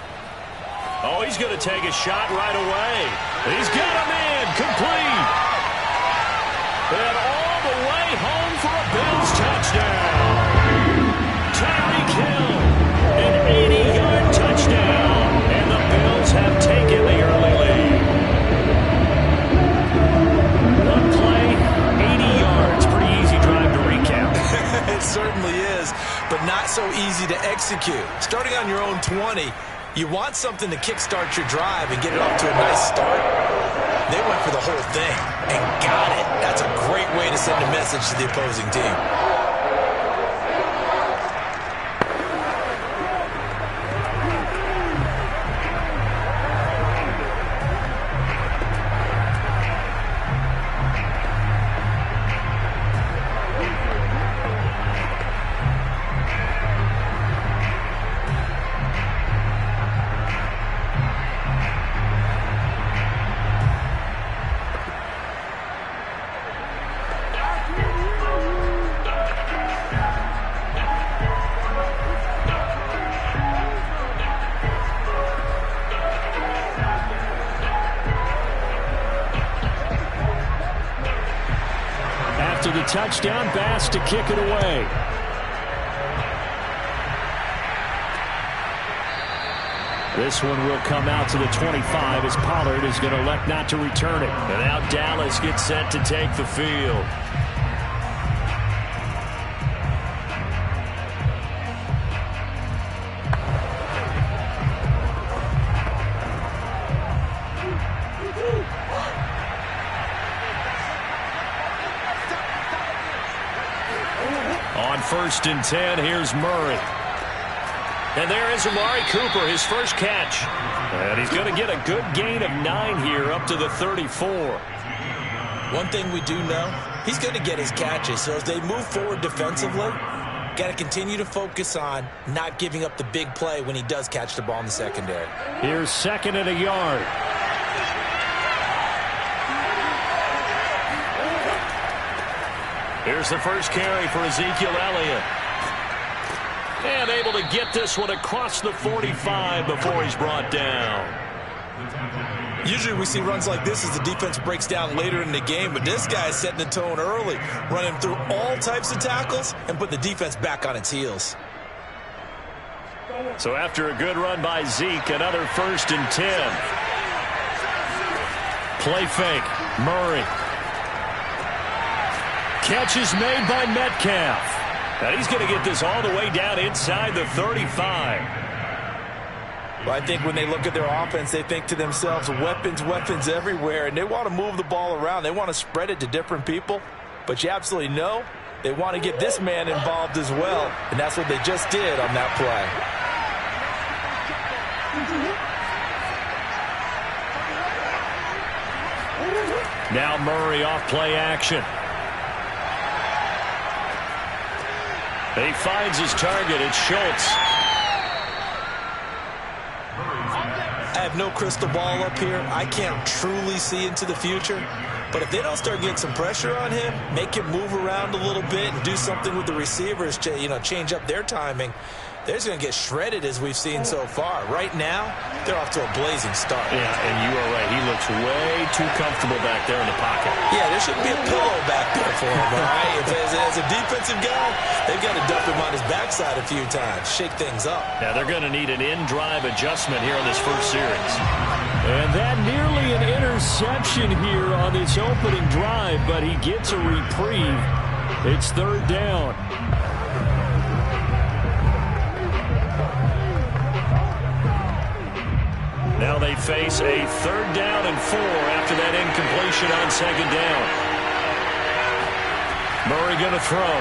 A: Oh, he's going to take a shot right away. He's got him in. Complete. And all the way home for a Bills touchdown. Tyreek Hill, an 80-yard touchdown. And the Bills have taken the early lead. One play, 80 yards. Pretty easy drive to recap.
B: It certainly is, but not so easy to execute. Starting on your own 20, you want something to kickstart your drive and get it off to a nice start. They went for the whole thing and got it. That's a great way to send a message to the opposing team.
A: After the touchdown, Bass to kick it away. This one will come out to the 25 as Pollard is going to elect not to return it. And now Dallas gets set to take the field. On 1st and 10, here's Murray. And there is Amari Cooper, his first catch. And he's going to get a good gain of 9 here up to the 34.
B: One thing we do know, he's going to get his catches. So as they move forward defensively, got to continue to focus on not giving up the big play when he does catch the ball in the secondary.
A: Here's 2nd and a yard. Here's the first carry for Ezekiel Elliott. And able to get this one across the 45 before he's brought down.
B: Usually we see runs like this as the defense breaks down later in the game, but this guy is setting the tone early, running through all types of tackles and put the defense back on its heels.
A: So after a good run by Zeke, another 1st and 10. Play fake. Murray. Catch is made by Metcalf. And he's going to get this all the way down inside the 35.
B: Well, I think when they look at their offense, they think to themselves, weapons, weapons everywhere, and they want to move the ball around. They want to spread it to different people. But you absolutely know they want to get this man involved as well, and that's what they just did on that play.
A: Now Murray off play action. He finds his target. It's Schultz.
B: I have no crystal ball up here. I can't truly see into the future. But if they don't start getting some pressure on him, make him move around a little bit and do something with the receivers, change up their timing, they're just going to get shredded as we've seen so far. Right now, they're off to a blazing start.
A: Yeah, and you are right. He looks way too comfortable back there in the pocket.
B: Yeah, there shouldn't be a pillow back there for him, all right? As a defensive guy, they've got to dump him on his backside a few times, shake things up.
A: Now they're going to need an in-drive adjustment here on this first series. And that nearly an interception here on this opening drive, but he gets a reprieve. It's 3rd down. Now they face a 3rd down and 4 after that incompletion on 2nd down. Murray going to throw.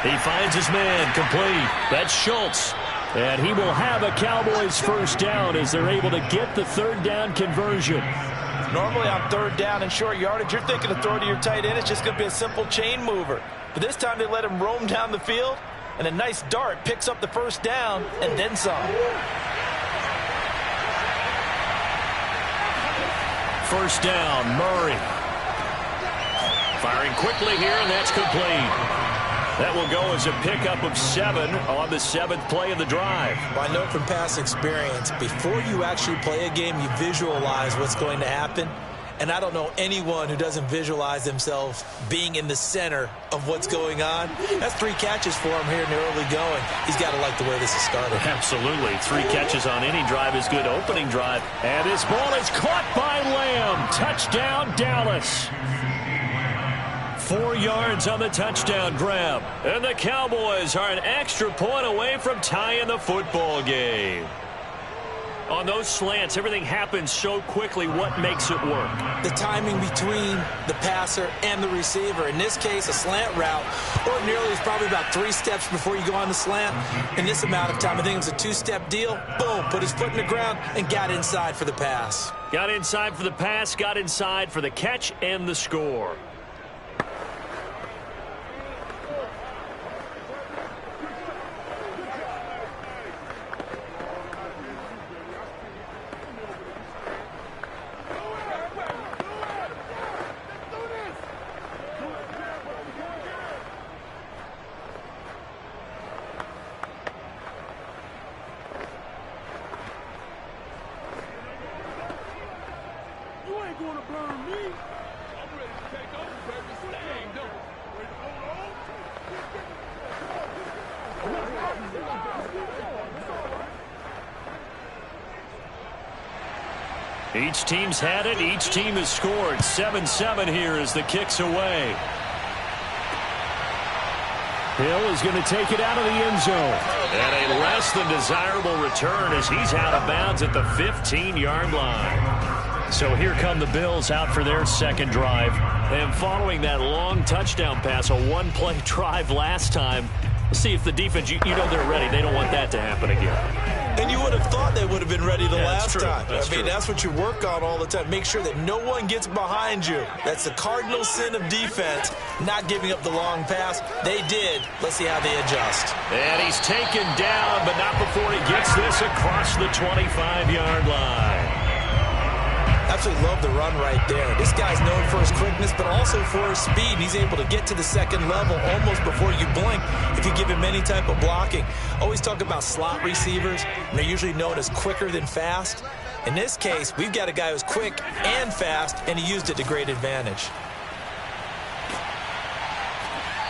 A: He finds his man complete. That's Schultz. And he will have a Cowboys 1st down as they're able to get the 3rd down conversion.
E: Normally on 3rd down and short yardage, you're thinking to throw to your tight end. It's just going to be a simple chain mover. But this time they let him roam down the field, and a nice dart picks up the 1st down and then some.
A: 1st down, Murray. Firing quickly here, and that's complete. That will go as a pickup of 7 on the 7th play of the drive.
B: Well, I know from past experience, before you actually play a game, you visualize what's going to happen. And I don't know anyone who doesn't visualize themselves being in the center of what's going on. That's 3 catches for him here in the early going. He's got to like the way this is started.
A: Absolutely. 3 catches on any drive is good. Opening drive. And this ball is caught by Lamb. Touchdown, Dallas. 4 yards on the touchdown grab. And the Cowboys are an extra point away from tying the football game. On those slants, everything happens so quickly. What makes it work?
B: The timing between the passer and the receiver. In this case, a slant route ordinarily is probably about 3 steps before you go on the slant. In this amount of time, I think it was a 2-step deal. Boom, put his foot in the ground and got inside for the pass.
A: Got inside for the pass, got inside for the catch and the score. Each team's had it. Each team has scored. 7-7 here as the kick's away. Hill is going to take it out of the end zone. And a less than desirable return as he's out of bounds at the 15-yard line. So here come the Bills out for their 2nd drive. And following that long touchdown pass, a 1-play drive last time, let's see if the defense, you know they're ready. They don't want that to happen again.
B: And you would have thought they would have been ready the last time.
A: I mean,
B: that's what you work on all the time. Make sure that no one gets behind you. That's the cardinal sin of defense, not giving up the long pass. They did. Let's see how they adjust.
A: And he's taken down, but not before he gets this across the 25-yard line.
B: Absolutely love the run right there. This guy's known for his quickness, but also for his speed. He's able to get to the 2nd level almost before you blink if you give him any type of blocking. Always talk about slot receivers, and they're usually known as quicker than fast. In this case, we've got a guy who's quick and fast, and he used it to great advantage.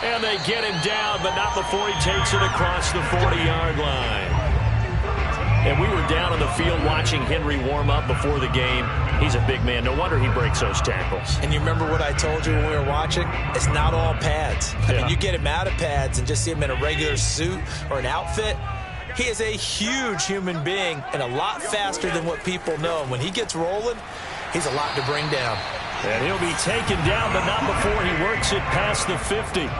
A: And they get him down, but not before he takes it across the 40-yard line. And we were down on the field watching Henry warm up before the game. He's a big man. No wonder he breaks those tackles.
B: And you remember what I told you when we were watching? It's not all pads. I mean, you get him out of pads and just see him in a regular suit or an outfit. He is a huge human being and a lot faster than what people know. And when he gets rolling, he's a lot to bring down.
A: And he'll be taken down, but not before he works it past the 50.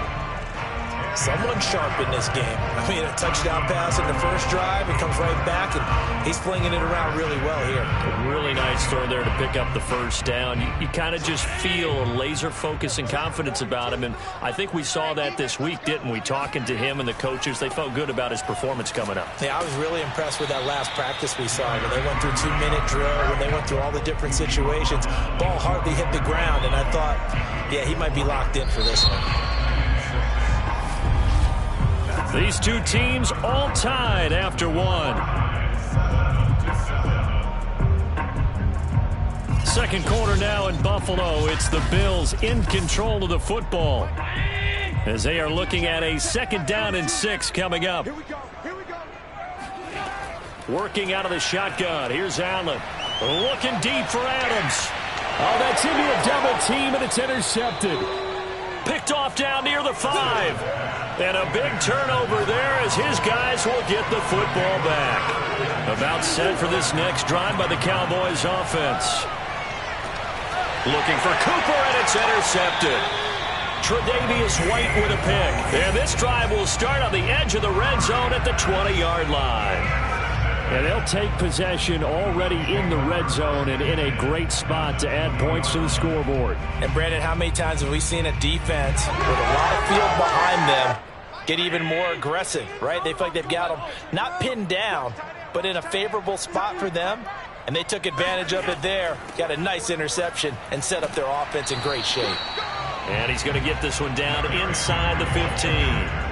B: Someone sharp in this game. I mean, a touchdown pass in the 1st drive, and comes right back, and he's flinging it around really well here.
A: A really nice throw there to pick up the 1st down. You kind of just feel a laser focus and confidence about him, and I think we saw that this week, didn't we? Talking to him and the coaches, they felt good about his performance coming up.
B: Yeah, I was really impressed with that last practice we saw when they went through 2-minute drill, when they went through all the different situations. Ball hardly hit the ground, and I thought, yeah, he might be locked in for this one.
A: These two teams all tied after 1. 2nd quarter now in Buffalo. It's the Bills in control of the football as they are looking at a 2nd down and 6 coming up.
F: Here we go.
A: Working out of the shotgun. Here's Allen. Looking deep for Adams. Oh, that's into a double team, and it's intercepted. Picked off down near the 5. And a big turnover there as his guys will get the football back. About set for this next drive by the Cowboys offense. Looking for Cooper, and it's intercepted. Tre'Davious White with a pick. And this drive will start on the edge of the red zone at the 20-yard line. And they'll take possession already in the red zone and in a great spot to add points to the scoreboard.
E: And, Brandon, how many times have we seen a defense with a lot of field behind them get even more aggressive, right? They feel like they've got them not pinned down, but in a favorable spot for them. And they took advantage of it there, got a nice interception, and set up their offense in great shape.
A: And he's going to get this one down inside the 15.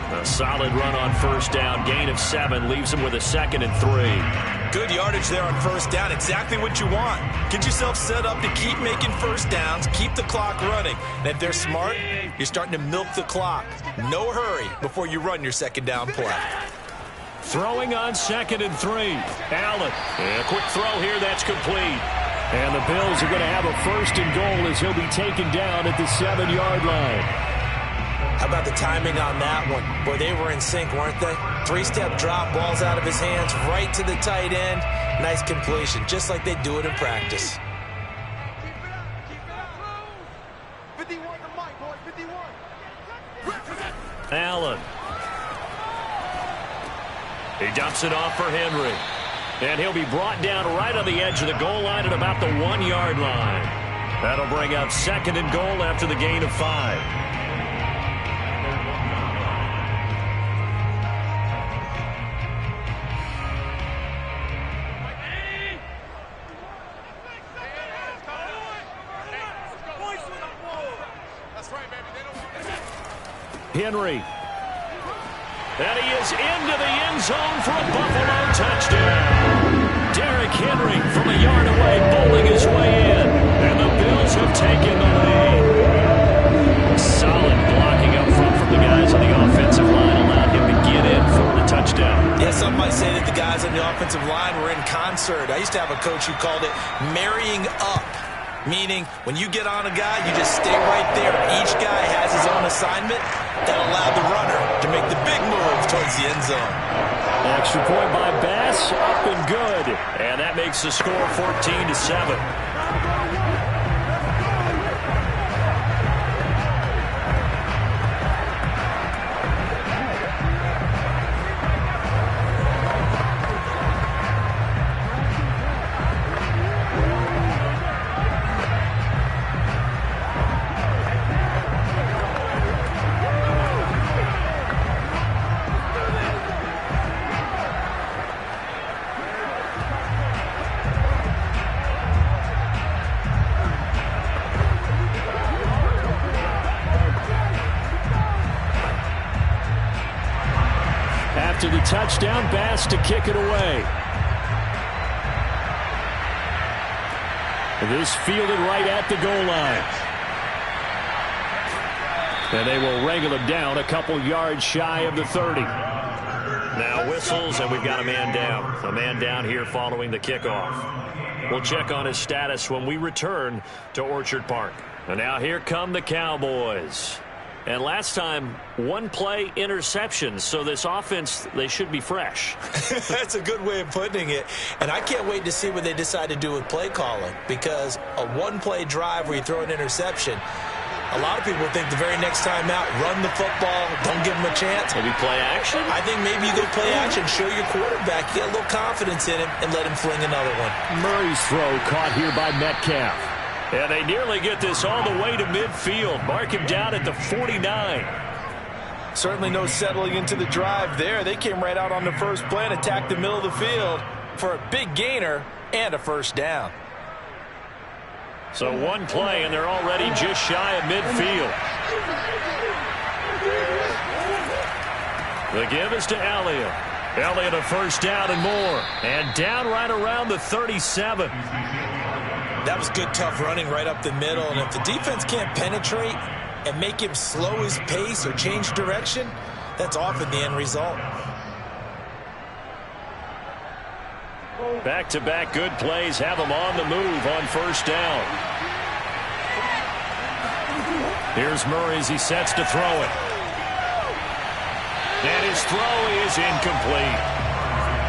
A: A solid run on first down. Gain of 7 leaves him with a 2nd and 3.
B: Good yardage there on first down. Exactly what you want. Get yourself set up to keep making first downs, keep the clock running. And if they're smart, you're starting to milk the clock. No hurry before you run your second down play.
A: Throwing on 2nd and 3. Allen. And a quick throw here. That's complete. And the Bills are going to have a 1st and goal as he'll be taken down at the 7-yard line.
B: How about the timing on that one? Boy, they were in sync, weren't they? 3-step drop, balls out of his hands, right to the tight end. Nice completion, just like they do it in practice.
A: Allen. He dumps it off for Henry. And he'll be brought down right on the edge of the goal line at about the 1-yard line. That'll bring up 2nd and goal after the gain of 5. Henry. And he is into the end zone for a Buffalo touchdown. Derrick Henry from a yard away, bowling his way in. And the Bills have taken the lead. Solid blocking up front from the guys on the offensive line allowed him to get in for the touchdown.
B: Yeah, some might say that the guys on the offensive line were in concert. I used to have a coach who called it marrying up. Meaning, when you get on a guy, you just stay right there. Each guy has his own assignment that allowed the runner to make the big move towards the end zone.
A: Extra point by Bass, up and good. And that makes the score 14-7. After the touchdown, Bass to kick it away. This fielded right at the goal line. And they will wrangle him down a couple yards shy of the 30. Now whistles, and we've got a man down. A man down here following the kickoff. We'll check on his status when we return to Orchard Park. And now here come the Cowboys. And last time, 1 play interceptions. So this offense, they should be fresh.
B: That's a good way of putting it. And I can't wait to see what they decide to do with play calling. Because a 1-play drive where you throw an interception, a lot of people think the very next time out, run the football, don't give them a chance.
A: Maybe play action?
B: I think maybe you go play action, show your quarterback, get a little confidence in him, and let him fling another one.
A: Murray's throw caught here by Metcalf. And they nearly get this all the way to midfield. Mark him down at the 49.
E: Certainly no settling into the drive there. They came right out on the first play and attacked the middle of the field for a big gainer and a first down.
A: So 1 play, and they're already just shy of midfield. The give is to Elliott. Elliott a first down and more. And down right around the 37.
B: That was good, tough running right up the middle. And if the defense can't penetrate and make him slow his pace or change direction, that's often the end result.
A: Back-to-back good plays have him on the move on first down. Here's Murray as he sets to throw it. And his throw is incomplete.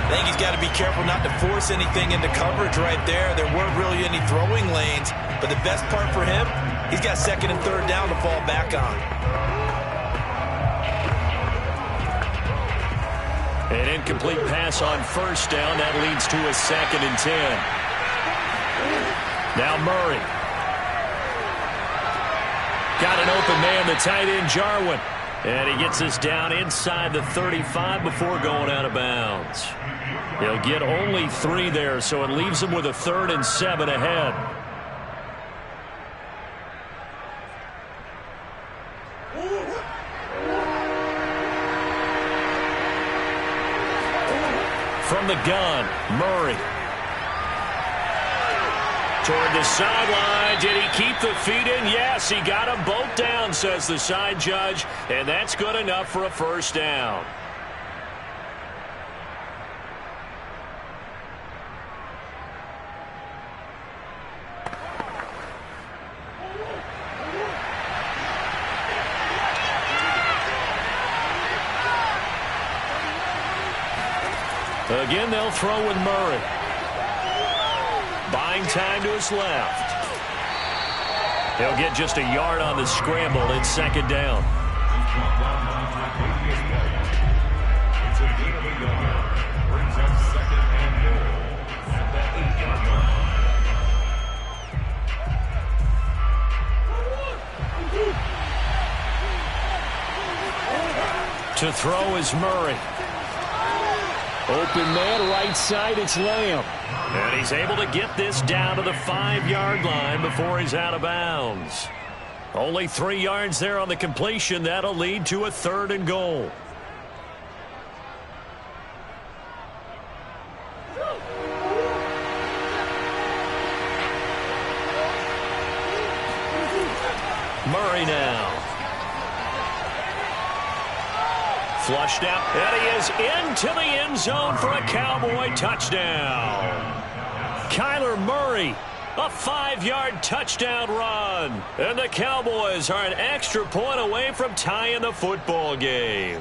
B: I think he's got to be careful not to force anything into coverage right there. There weren't really any throwing lanes, but the best part for him, he's got second and third down to fall back on.
A: An incomplete pass on first down. That leads to a 2nd and 10. Now Murray. Got an open man, the tight end, Jarwin. And he gets us down inside the 35 before going out of bounds. He'll get only 3 there, so it leaves him with a 3rd and 7 ahead. From the gun, Murray. Toward the sideline. Did he keep the feet in? Yes, he got them both down, says the side judge. And that's good enough for a first down. Again, they'll throw with Murray. Buying time to his left. He'll get just a yard on the scramble. It's 2nd down.
D: It's a gain of a yard. Brings up 2nd and goal at the 8-yard line.
A: To throw is Murray. Open man, right side, it's Lamb. And he's able to get this down to the 5-yard line before he's out of bounds. Only 3 yards there on the completion. That'll lead to a 3rd and goal. Murray now. Flushed out, and he is into the end zone for a Cowboy touchdown. Kyler Murray, a 5-yard touchdown run. And the Cowboys are an extra point away from tying the football game.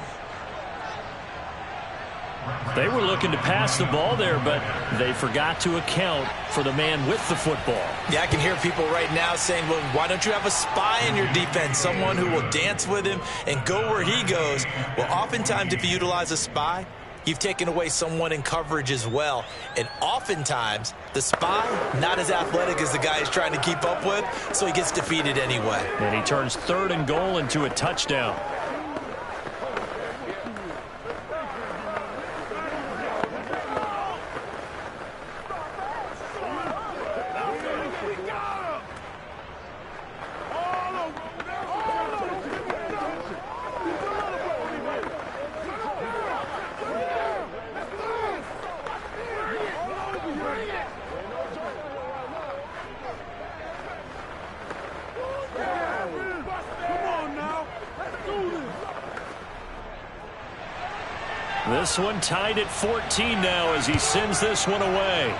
A: They were looking to pass the ball there, but they forgot to account for the man with the football.
B: Yeah, I can hear people right now saying, well, why don't you have a spy in your defense, someone who will dance with him and go where he goes? Well, oftentimes if you utilize a spy, you've taken away someone in coverage as well. And oftentimes, the spy, not as athletic as the guy he's trying to keep up with, so he gets defeated anyway.
A: And he turns 3rd and goal into a touchdown. This one tied at 14 now as he sends this one away.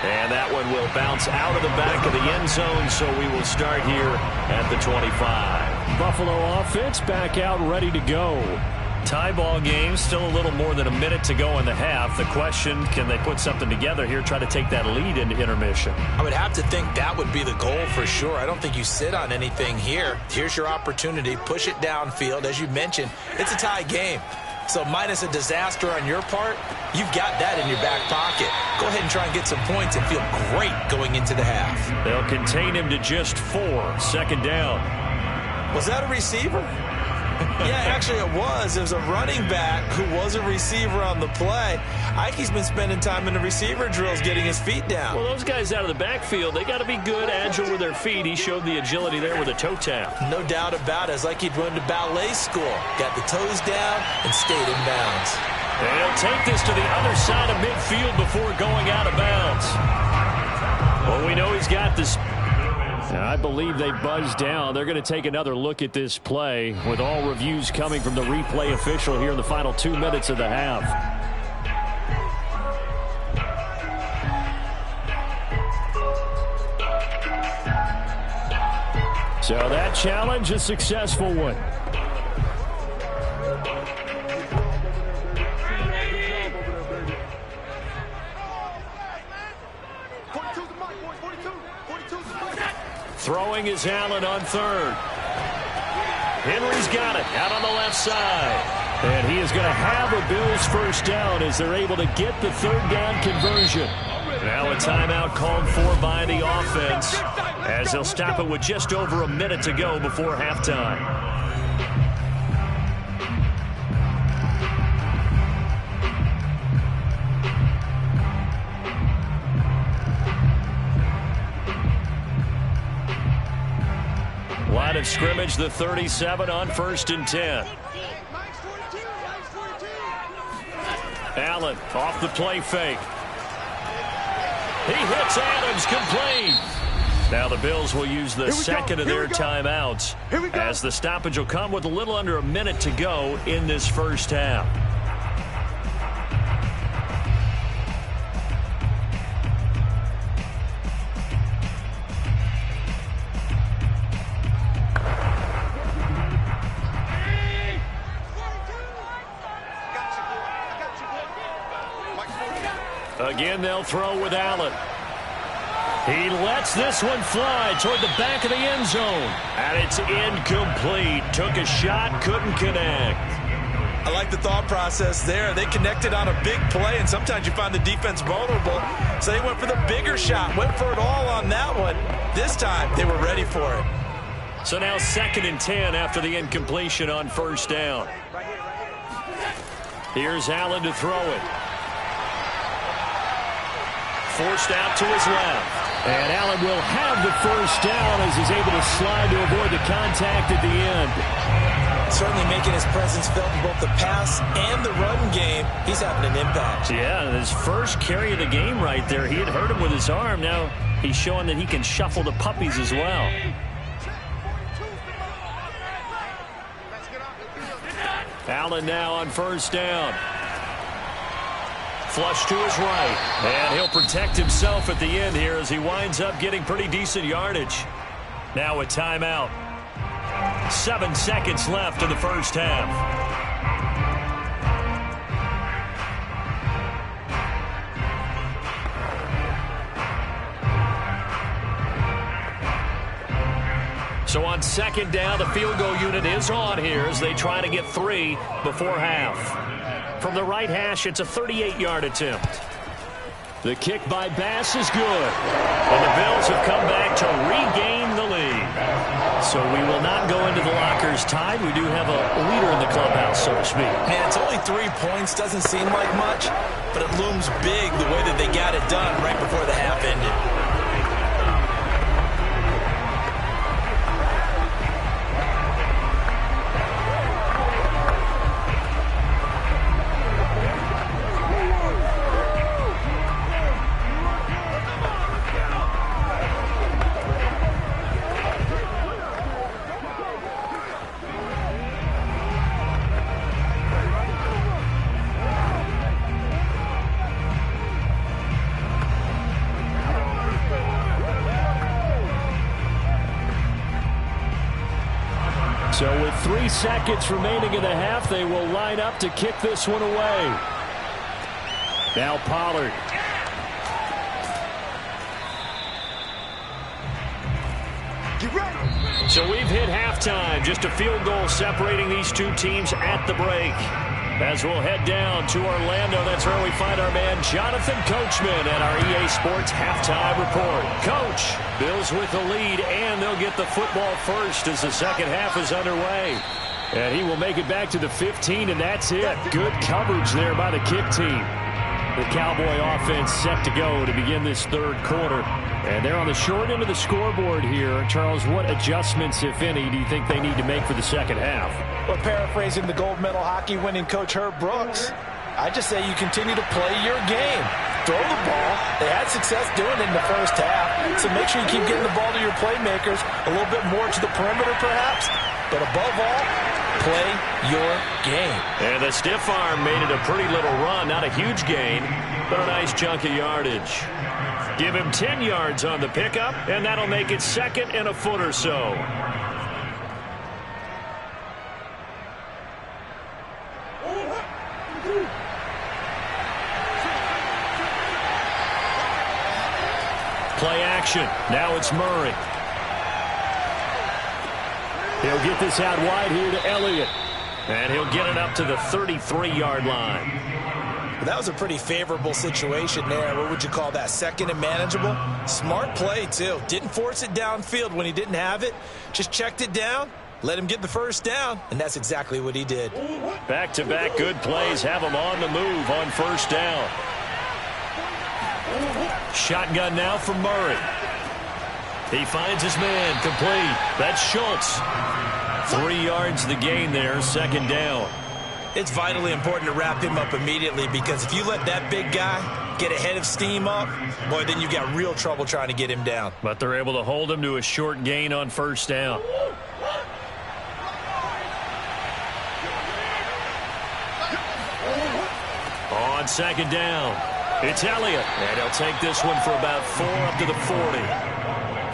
A: And that one will bounce out of the back of the end zone, so we will start here at the 25. Buffalo offense back out ready to go. Tie ball game, still a little more than a minute to go in the half. The question, can they put something together here, try to take that lead into intermission?
B: I would have to think that would be the goal for sure. I don't think you sit on anything here. Here's your opportunity. Push it downfield. As you mentioned, it's a tie game. So minus a disaster on your part, you've got that in your back pocket. Go ahead and try and get some points and feel great going into the half.
A: They'll contain him to just 4. 2nd down.
B: Was that a receiver? Yeah, actually it was. It was a running back who was a receiver on the play. Ike's been spending time in the receiver drills getting his feet down.
A: Well, those guys out of the backfield, they got to be good, agile with their feet. He showed the agility there with a toe tap.
B: No doubt about it. It's like he'd run to ballet school. Got the toes down and stayed in bounds.
A: And he'll take this to the other side of midfield before going out of bounds. Well, we know he's got this. I believe they buzzed down. They're going to take another look at this play with all reviews coming from the replay official here in the final 2 minutes of the half. So that challenge, a successful one. Throwing is Allen on third. Henry's got it out on the left side. And he is going to have a Bills first down as they're able to get the third down conversion. Now a timeout called for by the offense as they'll stop it with just over a minute to go before halftime. Line of scrimmage, the 37 on 1st and 10. Allen off the play fake. He hits Adams, complete. Now the Bills will use the second of their timeouts as the stoppage will come with a little under a minute to go in this first half. Again, they'll throw with Allen. He lets this one fly toward the back of the end zone. And it's incomplete. Took a shot, couldn't connect.
B: I like the thought process there. They connected on a big play, and sometimes you find the defense vulnerable. So they went for the bigger shot, went for it all on that one. This time, they were ready for it.
A: So now 2nd and 10 after the incompletion on first down. Here's Allen to throw it. Forced out to his left. And Allen will have the first down as he's able to slide to avoid the contact at the end.
E: Certainly making his presence felt in both the pass and the run game. He's having an impact.
A: Yeah, his first carry of the game right there. He had hurt him with his arm. Now he's showing that he can shuffle the puppies as well. Allen now on first down. Flush to his right. And he'll protect himself at the end here as he winds up getting pretty decent yardage. Now a timeout. 7 seconds left in the first half. So on 2nd down, the field goal unit is on here as they try to get 3 before half. From the right hash, it's a 38-yard attempt. The kick by Bass is good. And the Bills have come back to regain the lead. So we will not go into the lockers tied. We do have a leader in the clubhouse, so to speak.
E: Man, it's only 3 points. Doesn't seem like much, but it looms big the way that they got it done right before the half ended.
A: So with 3 seconds remaining in the half, they will line up to kick this one away. Now Pollard. So we've hit halftime. Just a field goal separating these two teams at the break. As we'll head down to Orlando, that's where we find our man Jonathan Coachman at our EA Sports Halftime Report. Coach, Bills with the lead, and they'll get the football first as the second half is underway. And he will make it back to the 15, and that's it. Good coverage there by the kick team. The Cowboy offense set to go to begin this third quarter. And they're on the short end of the scoreboard here. Charles, what adjustments, if any, do you think they need to make for the second half?
E: Well, paraphrasing the gold medal hockey winning coach Herb Brooks, I just say you continue to play your game. Throw the ball. They had success doing it in the first half, so make sure you keep getting the ball to your playmakers, a little bit more to the perimeter perhaps, but above all, play your game.
A: And the stiff arm made it a pretty little run. Not a huge gain, but a nice chunk of yardage. Give him 10 yards on the pickup, and that'll make it 2nd and a foot or so. Play action. Now it's Murray. He'll get this out wide here to Elliott. And he'll get it up to the 33-yard line.
E: That was a pretty favorable situation there. What would you call that? 2nd and manageable? Smart play, too. Didn't force it downfield when he didn't have it. Just checked it down, let him get the first down, and that's exactly what he did.
A: Back-to-back good plays have him on the move on first down. Shotgun now from Murray. He finds his man complete. That's Schultz. 3 yards the gain there, 2nd down.
E: It's vitally important to wrap him up immediately, because if you let that big guy get a head of steam up, boy, then you've got real trouble trying to get him down.
A: But they're able to hold him to a short gain on first down. On 2nd down, it's Elliott. And he'll take this one for about 4 up to the 40.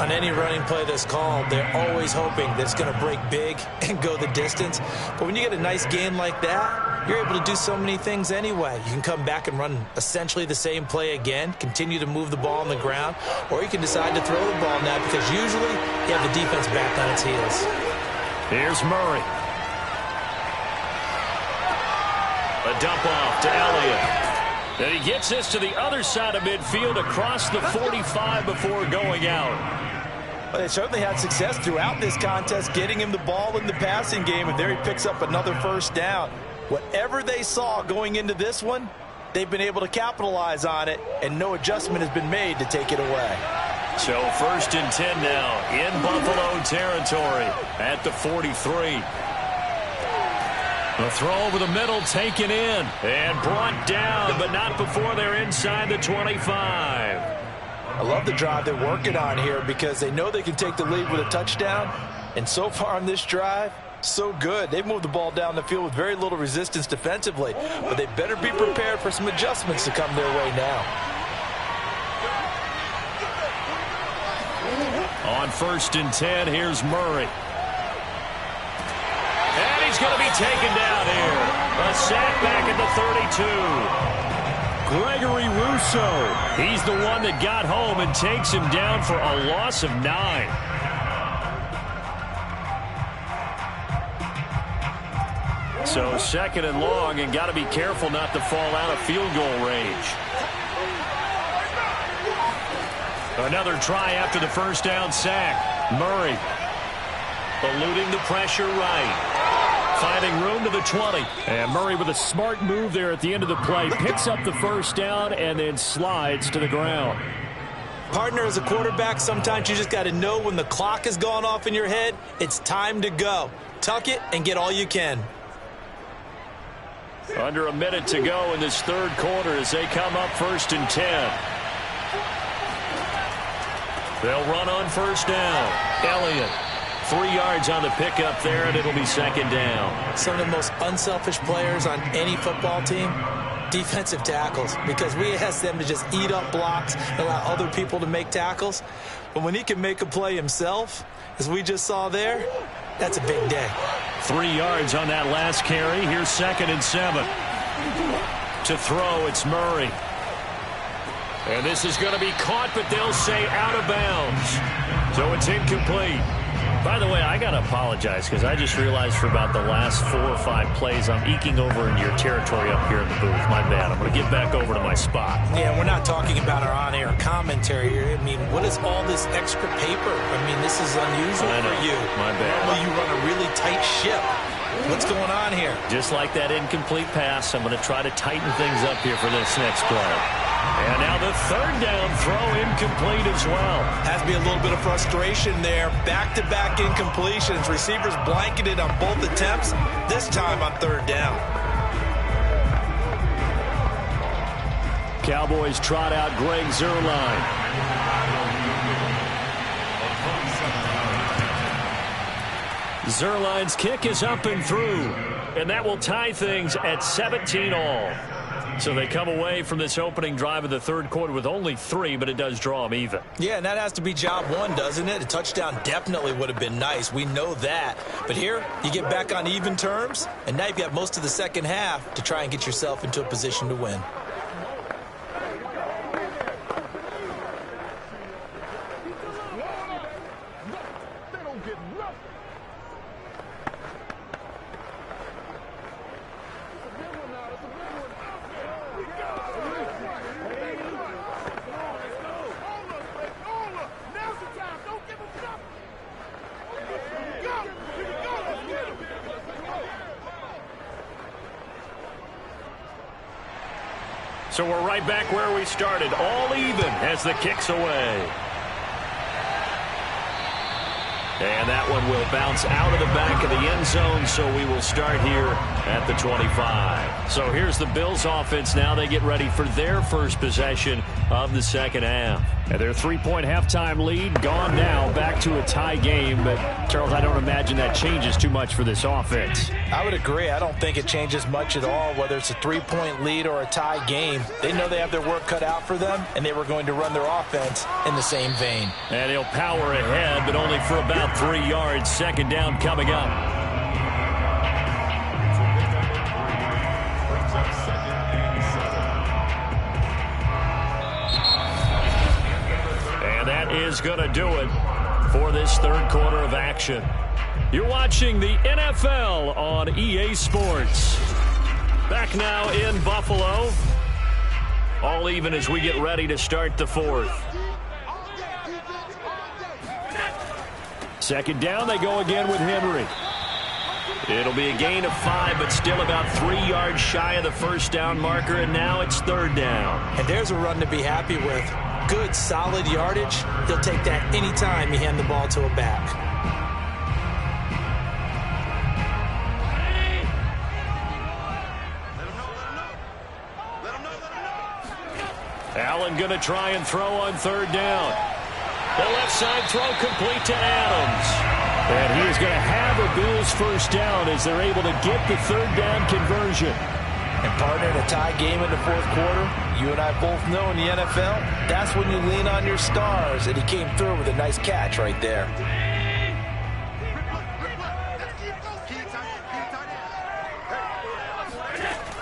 E: On any running play that's called, they're always hoping that it's going to break big and go the distance. But when you get a nice gain like that, you're able to do so many things anyway. You can come back and run essentially the same play again, continue to move the ball on the ground, or you can decide to throw the ball now, because usually you have the defense back on its heels.
A: Here's Murray. A dump off to Elliott. And he gets this to the other side of midfield across the 45 before going out.
E: Well, they certainly had success throughout this contest, getting him the ball in the passing game, and there he picks up another first down. Whatever they saw going into this one, they've been able to capitalize on it, and no adjustment has been made to take it away.
A: So 1st and 10 now in Buffalo territory at the 43. The throw over the middle, taken in, and brought down, but not before they're inside the 25.
E: I love the drive they're working on here, because they know they can take the lead with a touchdown. And so far on this drive, so good. They've moved the ball down the field with very little resistance defensively, but they better be prepared for some adjustments to come their way now.
A: On 1st and 10, here's Murray. And he's going to be taken down here. A sack back at the 32. Gregory Rousseau. He's the one that got home and takes him down for a loss of 9. So 2nd and long, and got to be careful not to fall out of field goal range. Another try after the first down sack. Murray eluding the pressure right. Finding room to the 20. And Murray with a smart move there at the end of the play. Picks up the first down and then slides to the ground.
E: Partner, as a quarterback, sometimes you just got to know when the clock has gone off in your head, it's time to go. Tuck it and get all you can.
A: Under a minute to go in this 3rd quarter as they come up 1st and 10. They'll run on first down. Elliott. 3 yards on the pickup there, and it'll be 2nd down.
E: Some of the most unselfish players on any football team, defensive tackles, because we ask them to just eat up blocks and allow other people to make tackles. But when he can make a play himself, as we just saw there, that's a big day.
A: 3 yards on that last carry. Here's 2nd and 7. To throw, it's Murray. And this is going to be caught, but they'll say out of bounds. So it's incomplete. By the way, I got to apologize, because I just realized for about the last 4 or 5 plays, I'm eking over into your territory up here in the booth. My bad. I'm going to get back over to my spot.
E: Yeah, we're not talking about our on-air commentary here. I mean, what is all this extra paper? I mean, this is unusual for you.
A: My bad.
E: Normally you run a really tight ship. What's going on here?
A: Just like that incomplete pass, I'm going to try to tighten things up here for this next play. And now the 3rd down throw incomplete as well.
E: Has to be a little bit of frustration there. Back-to-back incompletions. Receivers blanketed on both attempts, this time on 3rd down.
A: Cowboys trot out Greg Zuerlein. Zuerlein's kick is up and through, and that will tie things at 17 all. So they come away from this opening drive of the third quarter with only 3, but it does draw them even.
B: Yeah, and that has to be job one, doesn't it? A touchdown definitely would have been nice. We know that. But here, you get back on even terms, and now you've got most of the second half to try and get yourself into a position to win.
A: So we're right back where we started, all even as the kick's away. And that one will bounce out of the back of the end zone, so we will start here at the 25. So here's the Bills offense now. They get ready for their first possession of the second half. And their 3-point halftime lead gone now, back to a tie game. But, Charles, I don't imagine that changes too much for this offense.
E: I would agree. I don't think it changes much at all, whether it's a 3-point lead or a tie game. They know they have their work cut out for them, and they were going to run their offense in the same vein.
A: And he'll power ahead, but only for about 3 yards. Second down coming up. And that is going to do it for this third quarter of action. You're watching the NFL on EA Sports. Back now in Buffalo. All even as we get ready to start the fourth. Second down, they go again with Henry. It'll be a gain of 5, but still about 3 yards shy of the first down marker, and now it's third down.
E: And there's a run to be happy with. Good, solid yardage. He'll take that anytime you hand the ball to a back.
A: Allen going to try and throw on third down. The left side throw complete to Adams. And he is going to have a Bills first down as they're able to get the third down conversion.
E: And partner, in a tie game in the fourth quarter, you and I both know in the NFL, that's when you lean on your stars. And he came through with a nice catch right there.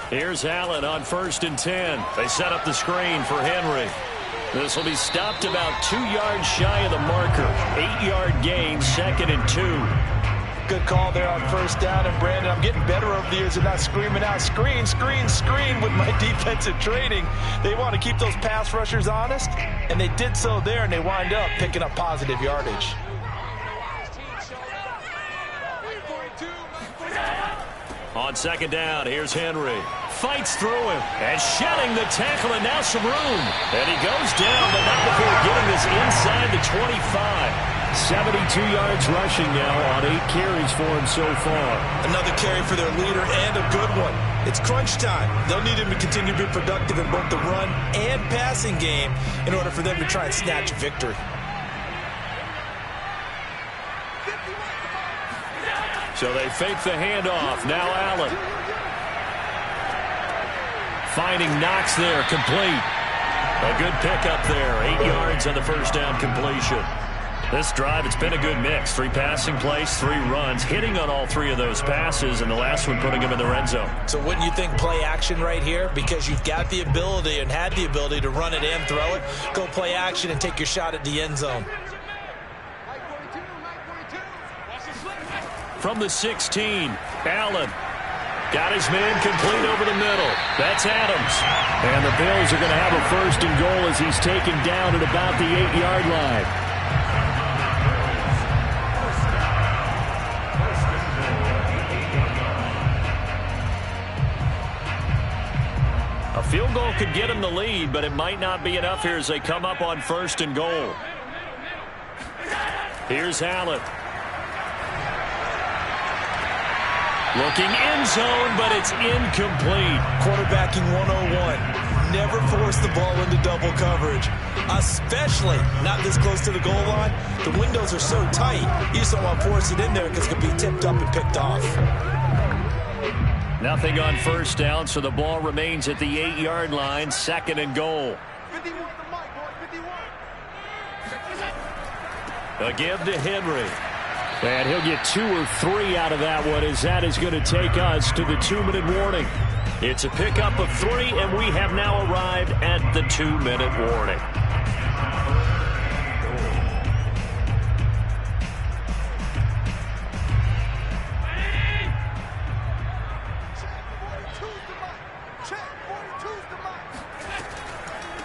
A: Here's Allen on 1st and 10. They set up the screen for Henry. This will be stopped about 2 yards shy of the marker. 8-yard gain, 2nd and 2.
E: Good call there on first down. And, Brandon, I'm getting better over the years and not screaming out, screen, screen, screen with my defensive training. They want to keep those pass rushers honest, and they did so there, and they wind up picking up positive yardage.
A: On second down, here's Henry. Fights through him and shedding the tackle, and now some room. And he goes down, but not before getting this inside the 25. 72 yards rushing now on 8 carries for him so far.
B: Another carry for their leader and a good one. It's crunch time. They'll need him to continue to be productive in both the run and passing game in order for them to try and snatch a victory.
A: So they fake the handoff. Now Allen. Finding Knox there, complete. A good pickup there. 8 yards on the first down completion. This drive, it's been a good mix. 3 passing plays, 3 runs, hitting on all 3 of those passes, and the last one putting him in the red zone.
B: So wouldn't you think play action right here? Because you've got the ability and had the ability to run it and throw it. Go play action and take your shot at the end zone.
A: From the 16, Allen got his man complete over the middle. That's Adams. And the Bills are going to have a 1st and goal as he's taken down at about the 8-yard line. A field goal could get him the lead, but it might not be enough here as they come up on 1st and goal. Here's Allen. Looking end zone, but it's incomplete.
B: Quarterbacking 101. never force the ball into double coverage, especially not this close to the goal line. The windows are so tight, you just don't want to force it in there because it could be tipped up and picked off.
A: Nothing on first down, so the ball remains at the 8-yard line, 2nd and goal. A give to Henry. And he'll get 2 or 3 out of that one, as that is going to take us to the 2-minute warning. It's a pickup of 3, and we have now arrived at the 2-minute warning.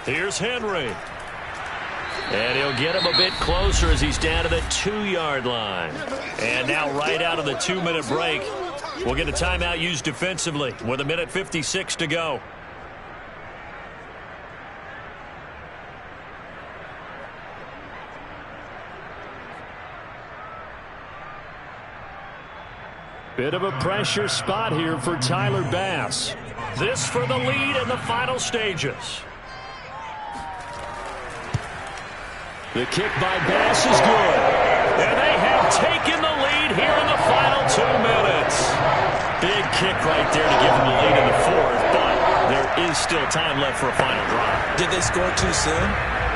A: Here's Henry. And he'll get him a bit closer as he's down to the 2-yard line. And now right out of the 2-minute break, we'll get a timeout used defensively with 1:56 to go. Bit of a pressure spot here for Tyler Bass. This for the lead in the final stages. The kick by Bass is good. And they have taken the lead here in the final 2 minutes. Big kick right there to give them the lead in the 4th, but there is still time left for a final drive.
B: Did they score too soon?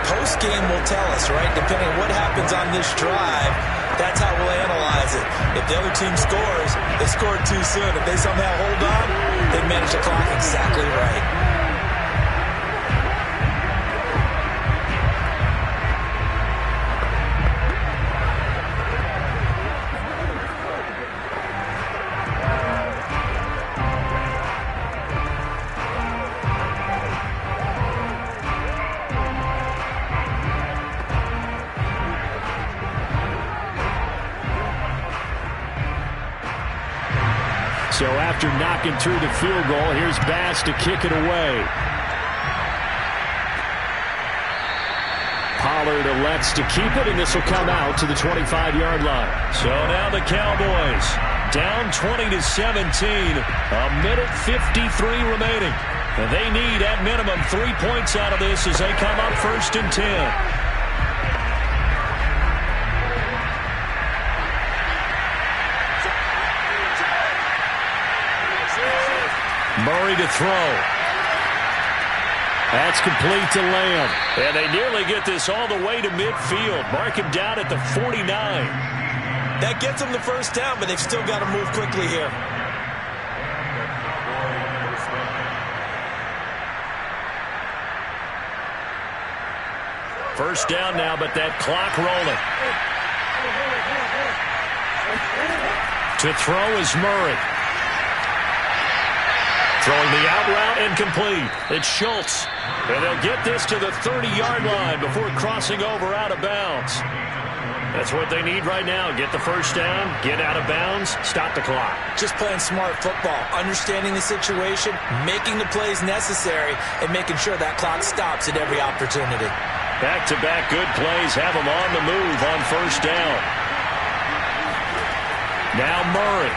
B: Post-game will tell us, right? Depending on what happens on this drive, that's how we'll analyze it. If the other team scores, they scored too soon. If they somehow hold on, they manage the clock exactly right.
A: So after knocking through the field goal, here's Bass to kick it away. Pollard elects to keep it, and this will come out to the 25-yard line. So now the Cowboys down 20-17, 1:53 remaining. And they need, at minimum, 3 points out of this as they come up 1st and 10. Murray to throw. That's complete to Lamb. And they nearly get this all the way to midfield. Mark him down at the 49.
B: That gets them the first down, but they've still got to move quickly here.
A: First down now, but that clock rolling. To throw is Murray. Throwing the out route incomplete. It's Schultz. And they'll get this to the 30-yard line before crossing over out of bounds. That's what they need right now. Get the first down, get out of bounds, stop the clock.
B: Just playing smart football, understanding the situation, making the plays necessary, and making sure that clock stops at every opportunity.
A: Back-to-back good plays have them on the move on first down. Now Murray.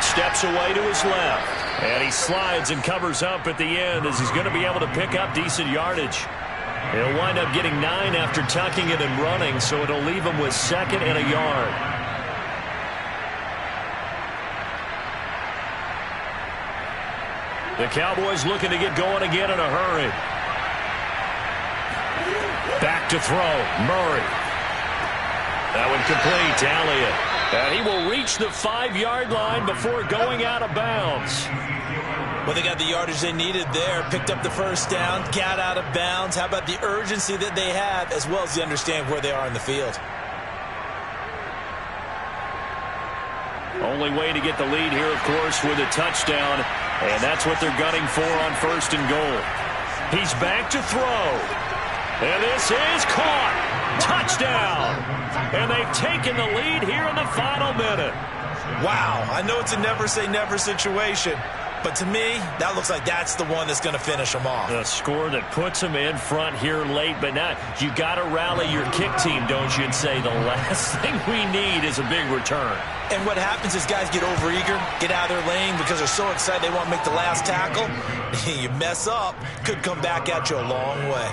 A: Steps away to his left. And he slides and covers up at the end as he's going to be able to pick up decent yardage. He'll wind up getting 9 after tucking it and running, so it'll leave him with 2nd and a yard. The Cowboys looking to get going again in a hurry. Back to throw. Murray. That one complete to Elliott. And he will reach the 5-yard line before going out of bounds.
B: Well, they got the yardage they needed there, picked up the first down, got out of bounds. How about the urgency that they have, as well as the understanding where they are in the field?
A: Only way to get the lead here, of course, with a touchdown. And that's what they're gunning for on 1st and goal. He's back to throw. And this is caught. Touchdown. And they've taken the lead here in the final minute.
B: Wow. I know it's a never say never situation, But to me, that looks like that's the one that's going to finish them off.
A: A score that puts them in front here late, but now you got to rally your kick team, don't you, and say the last thing we need is a big return.
B: And what happens is guys get overeager, get out of their lane because they're so excited they want to make the last tackle. You mess up, could come back at you a long way.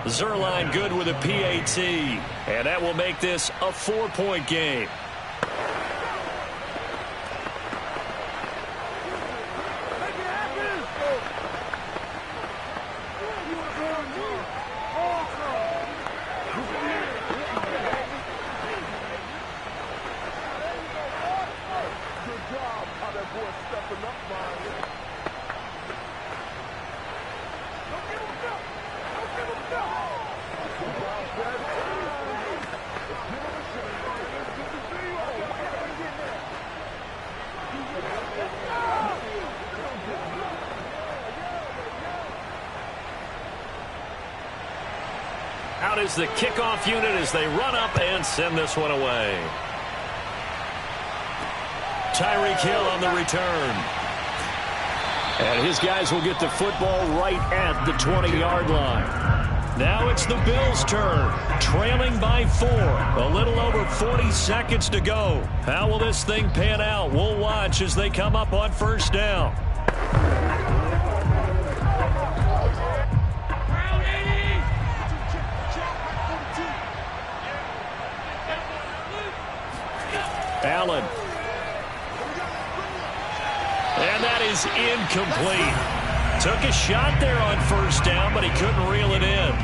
A: Zuerlein good with a PAT, and that will make this a 4-point game. Out is the kickoff unit as they run up and send this one away. Tyreek Hill on the return. And his guys will get the football right at the 20-yard line. Now it's the Bills' turn, trailing by 4. A little over 40 seconds to go. How will this thing pan out? We'll watch as they come up on first down. Allen. And that is incomplete. Took a shot there on first down, but he couldn't reel it in.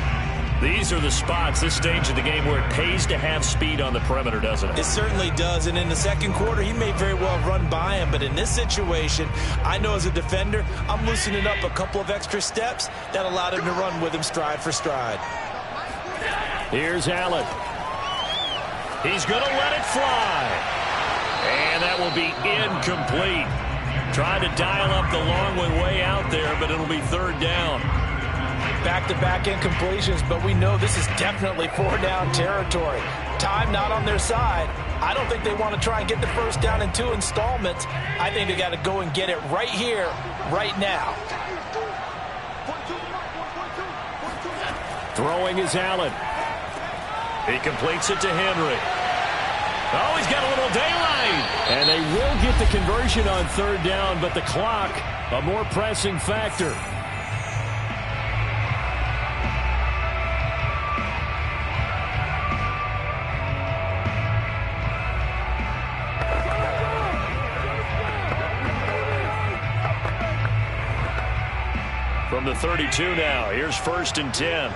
A: These are the spots, this stage of the game, where it pays to have speed on the perimeter, doesn't it?
B: It certainly does, and in the second quarter, he may very well run by him, but in this situation, I know as a defender, I'm loosening up a couple of extra steps that allowed him to run with him stride for stride.
A: Here's Allen. He's going to let it fly. And that will be incomplete. Trying to dial up the long one way out there, but it'll be third down.
B: Back-to-back incompletions, but we know this is definitely 4-down territory. Time not on their side. I don't think they want to try and get the first down in 2 installments. I think they got to go and get it right here, right now.
A: Throwing is Allen. He completes it to Henry. Oh, he's got a little daylight. And they will get the conversion on third down, but the clock, a more pressing factor. From the 32 now, here's 1st and 10.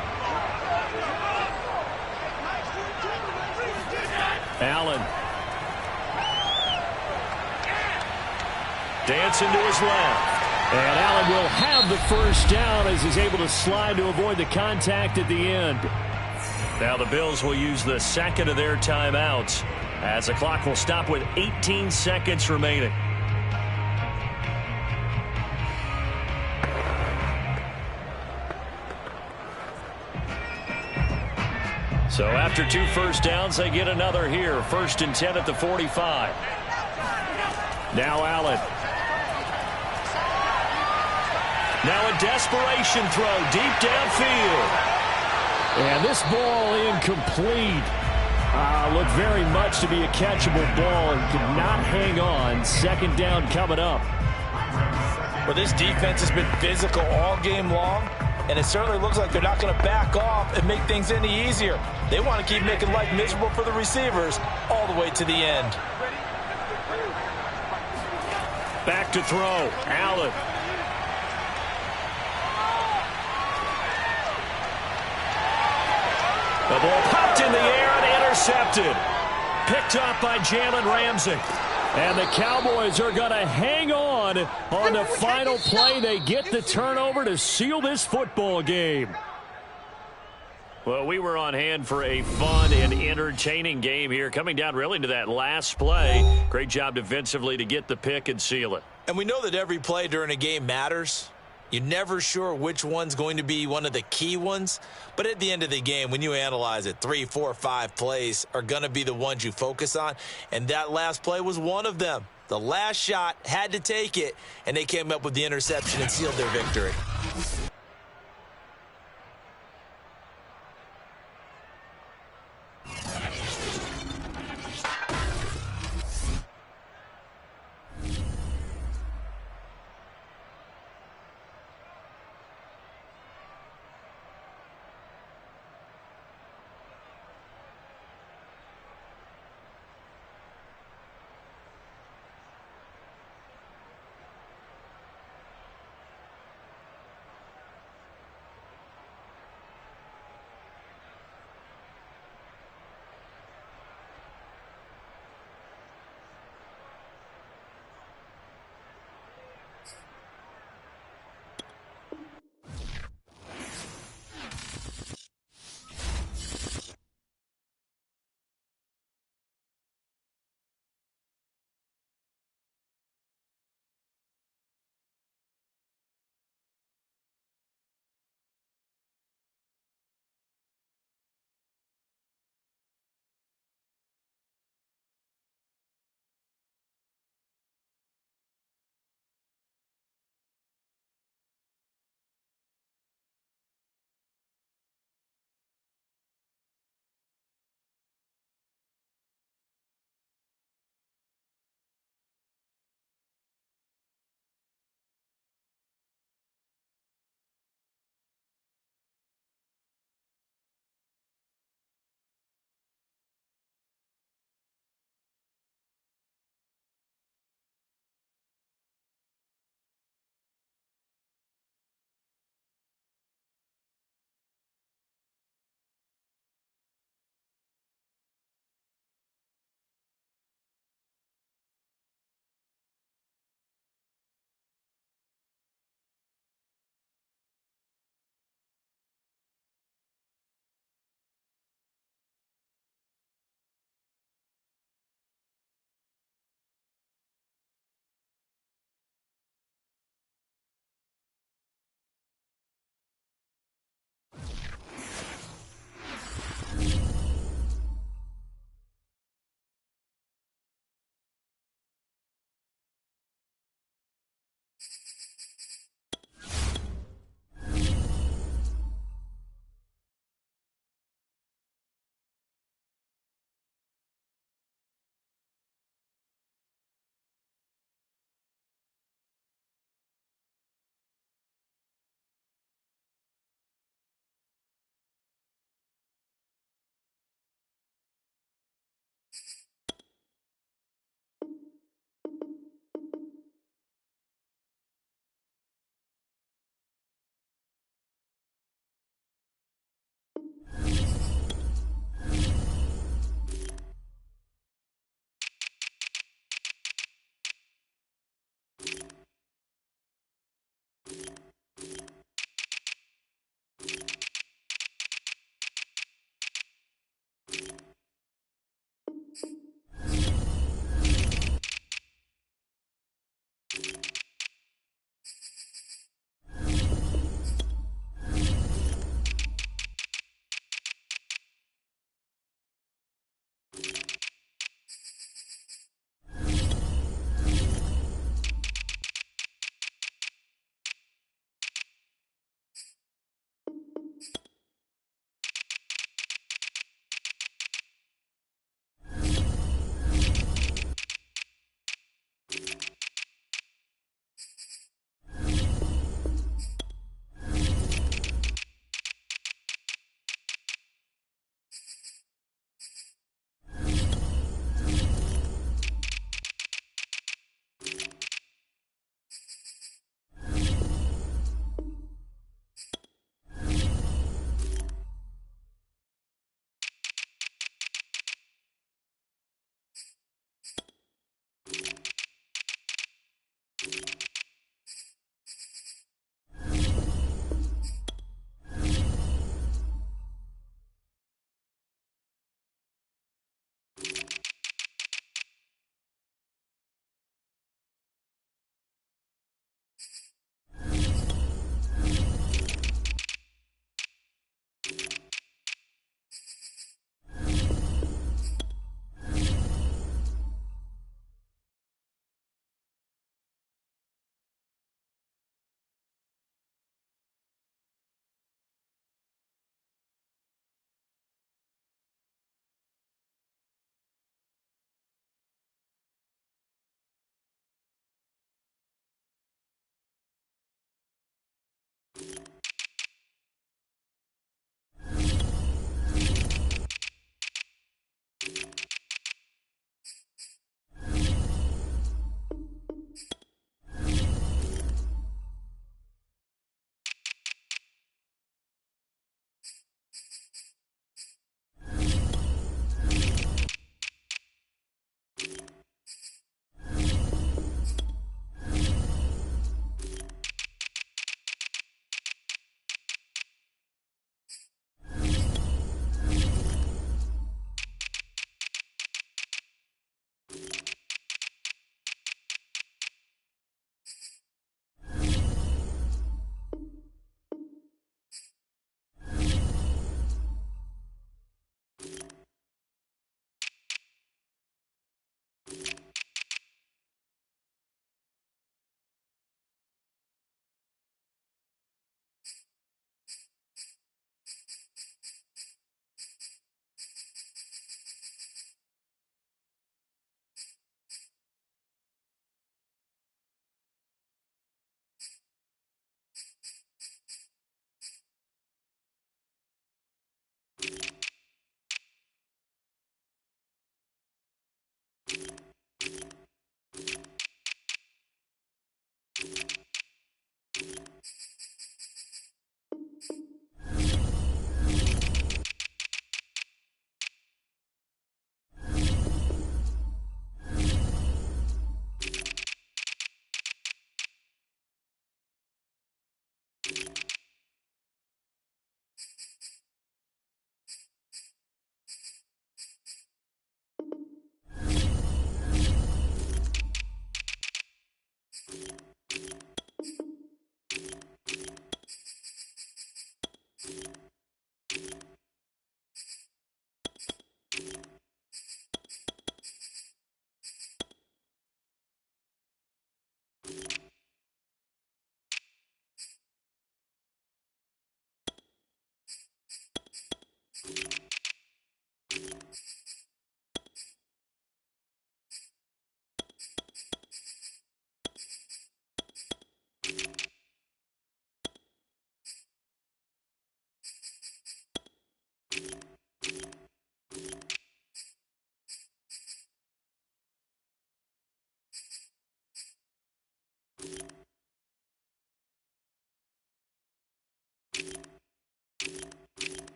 A: Allen. Dancing to his left. And Allen will have the first down as he's able to slide to avoid the contact at the end. Now the Bills will use the second of their timeouts as the clock will stop with 18 seconds remaining. So after 2 first downs, they get another here. 1st and 10 at the 45. Now Allen. Now a desperation throw deep downfield. And this ball incomplete. Looked very much to be a catchable ball and could not hang on. 2nd down coming up.
B: Well, this defense has been physical all game long. And it certainly looks like they're not going to back off and make things any easier. They want to keep making life miserable for the receivers all the way to the end.
A: Back to throw. Allen. The ball popped in the air and intercepted. Picked up by Jalen Ramsey. And the Cowboys are going to hang on the final play. They get the turnover to seal this football game. Well, we were on hand for a fun and entertaining game here. Coming down really to that last play. Great job defensively to get the pick and seal it.
B: And we know that every play during a game matters. You're never sure which one's going to be one of the key ones. But at the end of the game, when you analyze it, 3, 4, 5 plays are going to be the ones you focus on. And that last play was one of them. The last shot had to take it, and they came up with the interception and sealed their victory.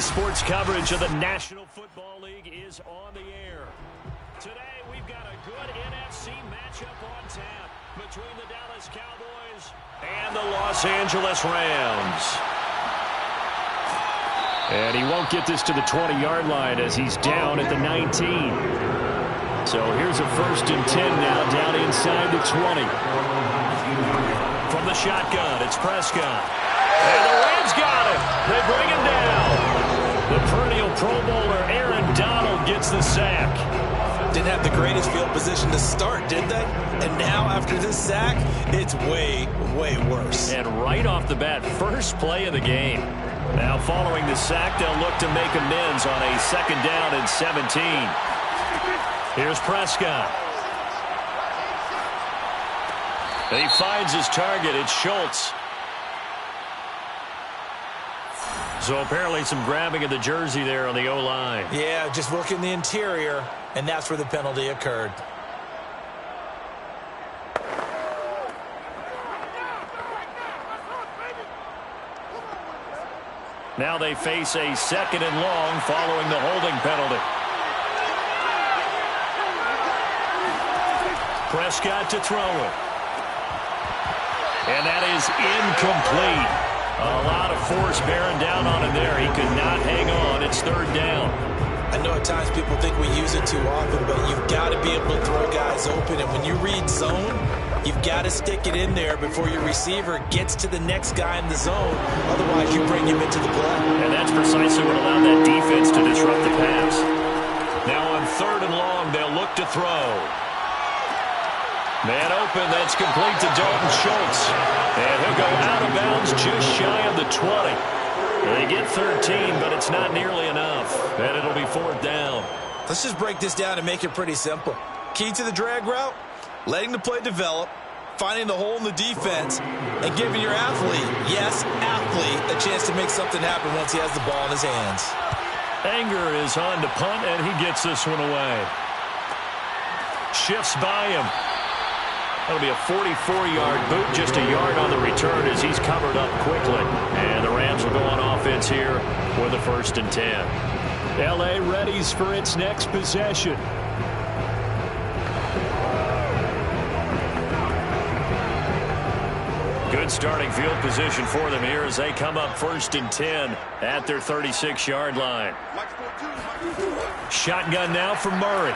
A: Sports coverage of the National Football League is on the air. Today, we've got a good NFC matchup on tap between the Dallas Cowboys and the Los Angeles Rams. And he won't get this to the 20-yard line as he's down at the 19. So here's a 1st and 10 now, down inside the 20. From the shotgun, it's Prescott. And the Rams got him. They bring him down. The perennial Pro Bowler Aaron Donald gets the sack.
B: Didn't have the greatest field position to start, did they? And now, after this sack, it's way, way worse.
A: And right off the bat, first play of the game. Now, following the sack, they'll look to make amends on a 2nd down and 17. Here's Prescott. And he finds his target. It's Schultz. So apparently some grabbing of the jersey there on the O-line.
B: Yeah, just working the interior, and that's where the penalty occurred.
A: Now they face a 2nd and long following the holding penalty. Prescott to throw it. And that is incomplete. A lot of force bearing down on him there. He could not hang on. It's 3rd down.
B: I know at times people think we use it too often, but you've got to be able to throw guys open. And when you read zone, you've got to stick it in there before your receiver gets to the next guy in the zone. Otherwise, you bring him into the play.
A: And that's precisely what allowed that defense to disrupt the pass. Now on 3rd and long, they'll look to throw. Man open, that's complete to Dalton Schultz. And he'll go out of bounds just shy of the 20. They get 13, but it's not nearly enough. And it'll be 4th down.
B: Let's just break this down and make it pretty simple. Key to the drag route, letting the play develop, finding the hole in the defense, and giving your athlete, yes, athlete, a chance to make something happen once he has the ball in his hands.
A: Anger is on to punt, and he gets this one away. Shifts by him. That'll be a 44-yard boot, just a yard on the return as he's covered up quickly. And the Rams will go on offense here with a 1st and 10. L.A. readies for its next possession. Good starting field position for them here as they come up 1st and 10 at their 36-yard line. Shotgun now for Murray.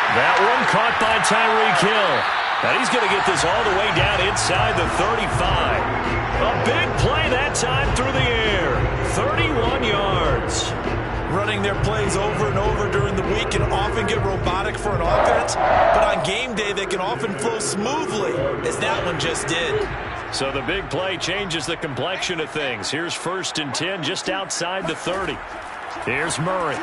A: That one caught by Tyreek Hill. And he's going to get this all the way down inside the 35. A big play that time through the air. 31 yards.
B: Running their plays over and over during the week can often get robotic for an offense, but on game day they can often flow smoothly, as that one just did.
A: So the big play changes the complexion of things. Here's 1st and 10 just outside the 30. Here's Murray.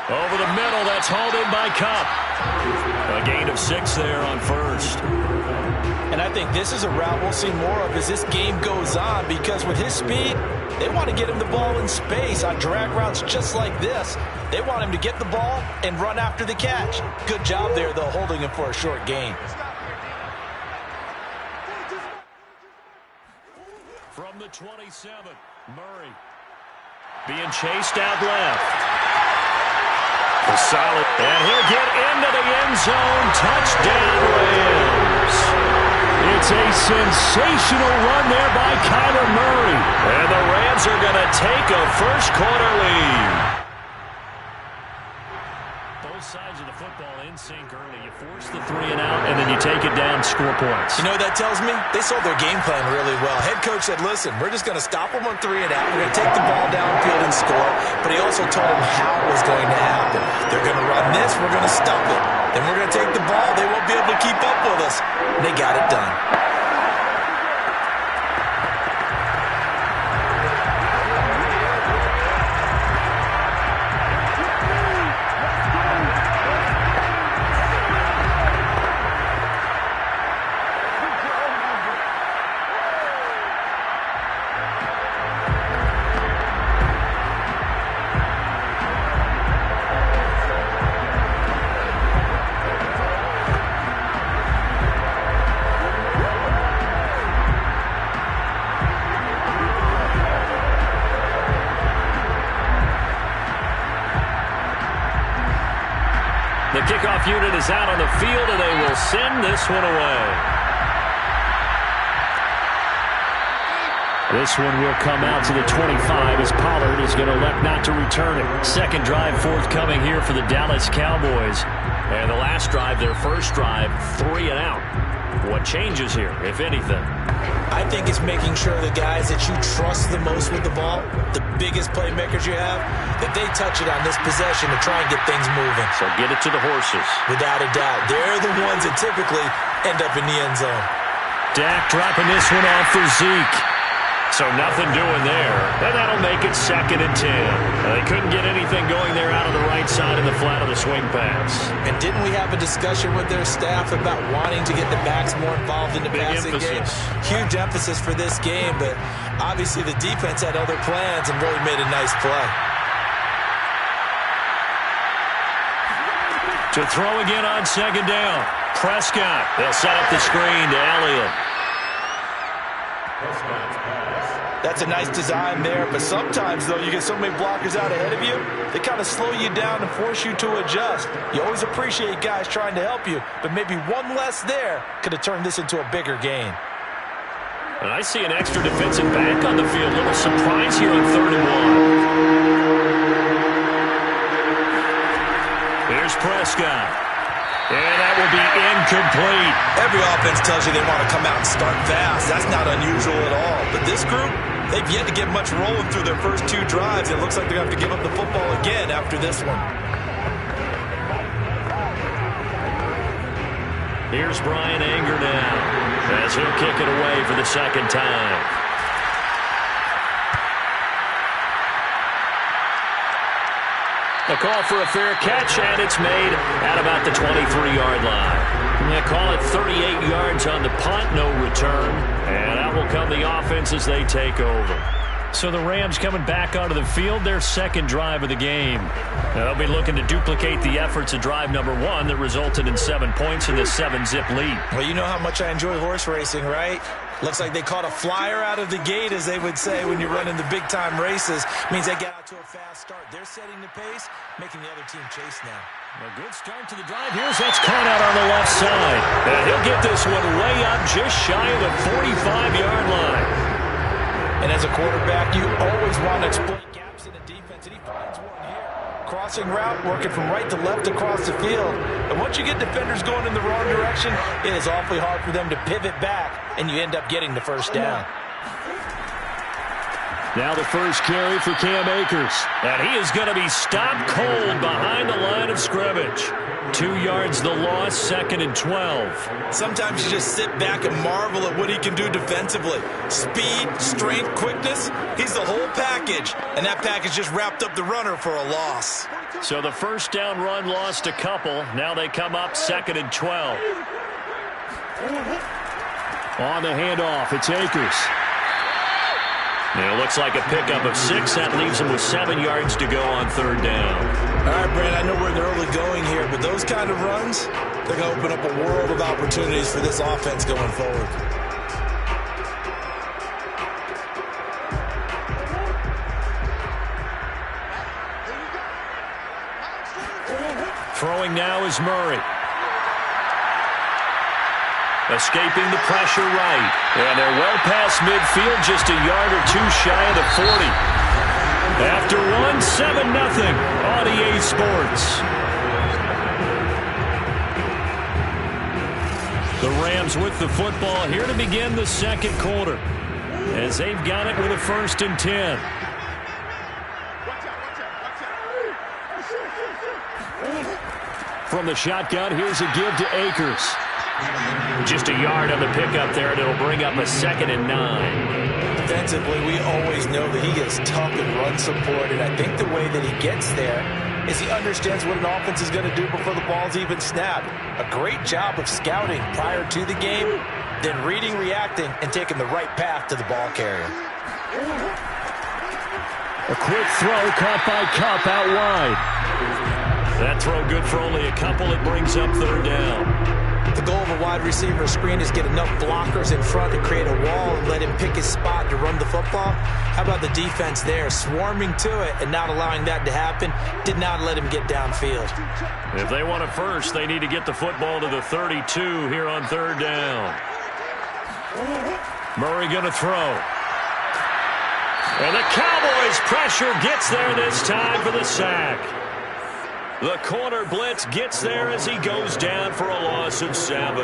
A: Over the middle, that's hauled in by Kupp. A gain of 6 there on 1st.
B: And I think this is a route we'll see more of as this game goes on, because with his speed, they want to get him the ball in space on drag routes just like this. They want him to get the ball and run after the catch. Good job there, though, holding him for a short gain.
A: From the 27, Murray. Being chased out left. Solid. And he'll get into the end zone. Touchdown, Rams. It's a sensational run there by Kyler Murray. And the Rams are going to take a first-quarter lead. Both sides of the football in sync early. You force the 3 and out, and then you take it down, score points.
B: You know what that tells me? They saw their game plan really well. Head coach said, listen, we're just going to stop them on 3 and out. We're going to take the ball downfield and score. But he also told them how it was going to happen. They're going to run this. We're going to stop it. Then we're going to take the ball. They won't be able to keep up with us. And they got it done.
A: The kickoff unit is out on the field, and they will send this one away. This one will come out to the 25 as Pollard is going to elect not to return it. Second drive forthcoming here for the Dallas Cowboys. And the last drive, their first drive, 3 and out. What changes here, if anything?
E: I think it's making sure the guys that you trust the most with the ball, the biggest playmakers you have, that they touch it on this possession to try and get things moving.
A: So get it to the horses.
E: Without a doubt. They're the ones that typically end up in the end zone.
A: Dak dropping this one off for Zeke. So nothing doing there. And that'll make it 2nd and 10. They couldn't get anything going there out of the right side of the flat of the swing pass.
E: And didn't we have a discussion with their staff about wanting to get the backs more involved in the passing game? Huge emphasis for this game, but obviously the defense had other plans and really made a nice play.
A: To throw again on 2nd down. Prescott. They'll set up the screen to Elliott.
E: That's a nice design there, but sometimes, though, you get so many blockers out ahead of you, they kind of slow you down and force you to adjust. You always appreciate guys trying to help you, but maybe one less there could have turned this into a bigger gain.
A: And I see an extra defensive back on the field. Little surprise here on 3rd and 1. Here's Prescott. And that will be incomplete.
E: Every offense tells you they want to come out and start fast. That's not unusual at all. But this group, they've yet to get much rolling through their first 2 drives. It looks like they're going to have to give up the football again after this one.
A: Here's Bryan Anger now as he'll kick it away for the 2nd time. A call for a fair catch, and it's made at about the 23-yard line. They call it 38 yards on the punt, no return. And out will come the offense as they take over. So the Rams coming back onto the field, their 2nd drive of the game. They'll be looking to duplicate the efforts of drive number 1 that resulted in 7 points in the 7-zip lead.
E: Well, you know how much I enjoy horse racing, right? Looks like they caught a flyer out of the gate, as they would say when you're running the big-time races. Means they get out to a fast start. They're setting the pace, making the other team chase now.
A: A good start to the drive. Here's that's caught out on the left side. And he'll get this one way up just shy of the 45-yard line.
E: And as a quarterback, you always want to exploit gaps in the defense, and he finds one here. Crossing route, working from right to left across the field. And once you get defenders going in the wrong direction, it is awfully hard for them to pivot back, and you end up getting the first down.
A: Now the first carry for Cam Akers. And he is going to be stopped cold behind the line of scrimmage. 2 yards the loss, 2nd and 12.
E: Sometimes you just sit back and marvel at what he can do defensively. Speed, strength, quickness, he's the whole package. And that package just wrapped up the runner for a loss.
A: So the first down run lost a couple. Now they come up 2nd and 12. On the handoff, it's Akers. It looks like a pickup of 6. That leaves them with 7 yards to go on 3rd down.
E: All right, Brent, I know we're in the early going here, but those kind of runs, they're going to open up a world of opportunities for this offense going forward.
A: Throwing now is Murray. Escaping the pressure right. And they're well past midfield, just a yard or 2 shy of the 40. After 7-0 on EA Sports. The Rams with the football here to begin the 2nd quarter. As they've got it with a 1st and 10. From the shotgun, here's a give to Akers. Just a yard on the pickup there, and it'll bring up a 2nd and 9.
E: Defensively, we always know that he gets tough in run support, and I think the way that he gets there is he understands what an offense is going to do before the ball's even snapped. A great job of scouting prior to the game, then reading, reacting, and taking the right path to the ball carrier.
A: A quick throw caught by Kupp out wide. That throw good for only a couple. It brings up 3rd down.
E: The goal of a wide receiver screen is get enough blockers in front to create a wall and let him pick his spot to run the football. How about the defense there, swarming to it and not allowing that to happen? Did not let him get downfield.
A: If they want it first, they need to get the football to the 32 here on third down. Murray going to throw. And the Cowboys' pressure gets there this time for the sack. The corner blitz gets there as he goes down for a loss of 7.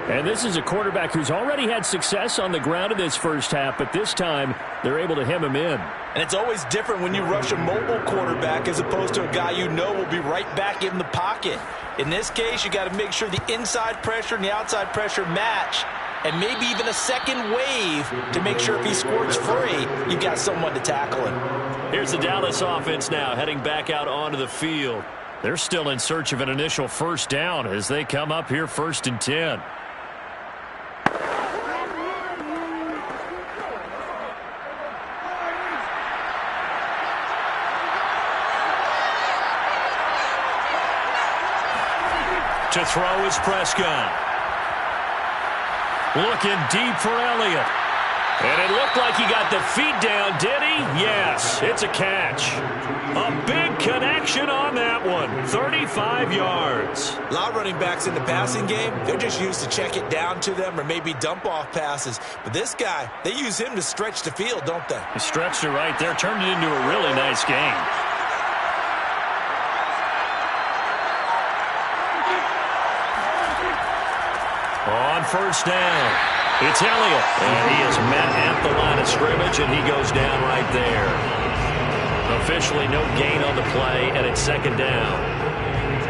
C: And this is a quarterback who's already had success on the ground in this first half, but this time they're able to hem him in.
E: And it's always different when you rush a mobile quarterback as opposed to a guy you know will be right back in the pocket. In this case, you got to make sure the inside pressure and the outside pressure match, and maybe even a second wave to make sure if he squirts free, you got someone to tackle him.
A: Here's the Dallas offense now heading back out onto the field. They're still in search of an initial first down as they come up here 1st and 10. To throw is Prescott. Looking deep for Elliott. And it looked like he got the feet down, did he? Yes, it's a catch. A big connection on that one. 35 yards.
E: A lot of running backs in the passing game, they're just used to check it down to them or maybe dump off passes. But this guy, they use him to stretch the field, don't they?
A: He stretched it right there, turned it into a really nice game. On first down, it's Elliott. And he is met at the line of scrimmage, and he goes down right there. Officially no gain on the play, and it's 2nd down.